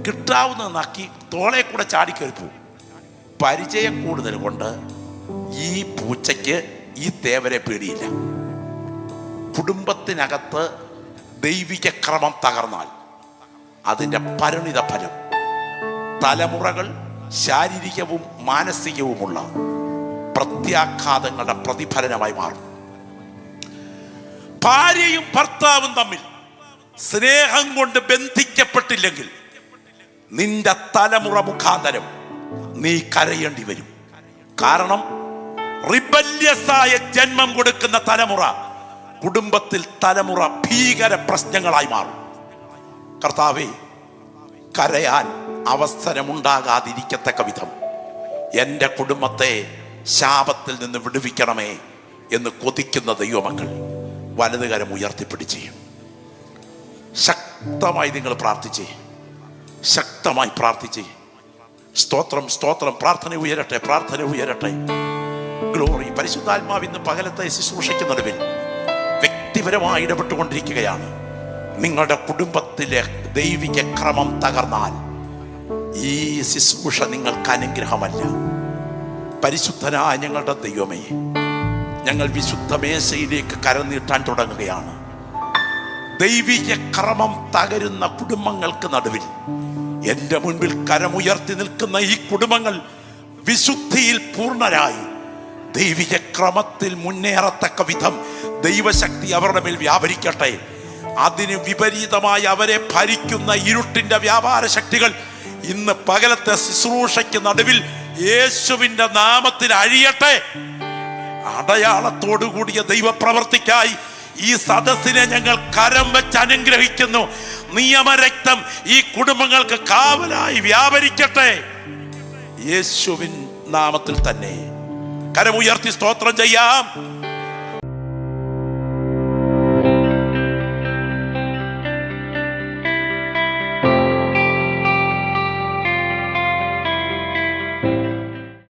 കിട്ടാവുന്ന നക്കി തോളെ കൂടെ ചാടി കയറി പോകും. പരിചയം കൂടുതൽ കൊണ്ട് ഈ പൂച്ചയ്ക്ക് ഈ തേവരെ പേടിയില്ല. കുടുംബത്തിനകത്ത് ദൈവിക ക്രമം തകർന്നാൽ അതിൻ്റെ പരിണിത ഫലം തലമുറകൾ ശാരീരികവും മാനസികവുമുള്ള പ്രത്യാഘാതങ്ങളുടെ പ്രതിഫലനമായി മാറും. ഭാര്യയും ഭർത്താവും തമ്മിൽ സ്നേഹം കൊണ്ട് ബന്ധിക്കപ്പെട്ടില്ലെങ്കിൽ നിന്റെ തലമുറ മുഖാന്തരം നീ കരയേണ്ടി വരും. കാരണം റിബല്യസായ ജന്മം കൊടുക്കുന്ന തലമുറ കുടുംബത്തിൽ തലമുറ ഭീകര പ്രശ്നങ്ങളായി മാറും. കർത്താവേ, കരയാൻ അവസരമുണ്ടാകാതിരിക്കത്തക്ക വിധം എൻ്റെ കുടുംബത്തെ ശാപത്തിൽ നിന്ന് വിടുവിക്കണമേ എന്ന് കൊതിക്കുന്ന ദൈവമക്കൾ വലതുകരം ഉയർത്തിപ്പിടിച്ച് ശക്തമായി നിങ്ങൾ പ്രാർത്ഥിച്ചേ, ശക്തമായി പ്രാർത്ഥിച്ചേ. സ്തോത്രം, സ്തോത്രം. പ്രാർത്ഥന ഉയരട്ടെ, പ്രാർത്ഥന ഉയരട്ടെ. ഗ്ലോറി. പരിശുദ്ധാത്മാവ് ഇന്ന് പകലത്തെ ശുശ്രൂഷയ്ക്ക് നടുവിൽ വ്യക്തിപരമായി ഇടപെട്ടുകൊണ്ടിരിക്കുകയാണ്. നിങ്ങളുടെ കുടുംബത്തിലെ ദൈവിക ക്രമം തകർന്നാൽ ഈ ശുശ്രൂഷ നിങ്ങൾക്ക് അനുഗ്രഹമല്ല. പരിശുദ്ധനായ ഞങ്ങളുടെ ദൈവമേ, ഞങ്ങൾ വിശുദ്ധ മേശയിലേക്ക് കരനീട്ടാൻ തുടങ്ങുകയാണ്. ദൈവിക ക്രമം തകരുന്ന കുടുംബങ്ങൾക്ക് നടുവിൽ എൻ്റെ മുൻപിൽ കരമുയർത്തി നിൽക്കുന്ന ഈ കുടുംബങ്ങൾ വിശുദ്ധിയിൽ പൂർണ്ണരായി ദൈവിക ക്രമത്തിൽ മുന്നേറത്തക്ക വിധം ദൈവശക്തി അവരുടെ മേൽ വ്യാപരിക്കട്ടെ. അതിന് വിപരീതമായി അവരെ ഭരിക്കുന്ന ഇരുട്ടിന്റെ വ്യാപാര ശക്തികൾ ഇന്ന് പകലത്തെ ശുശ്രൂഷയ്ക്ക് നടുവിൽ യേശുവിന്റെ നാമത്തിൽ അഴിയട്ടെ. അടയാളത്തോടുകൂടിയ ദൈവപ്രവർത്തിക്കായി ഈ സദസ്സിനെ ഞങ്ങൾ കരം വെച്ച് അനുഗ്രഹിക്കുന്നു. നിയമരക്തം ഈ കുടുംബങ്ങൾക്ക് കാവലായി വ്യാപരിക്കട്ടെ. യേശുവിൻ നാമത്തിൽ തന്നെ കരമുയർത്തി സ്തോത്രം ചെയ്യാം.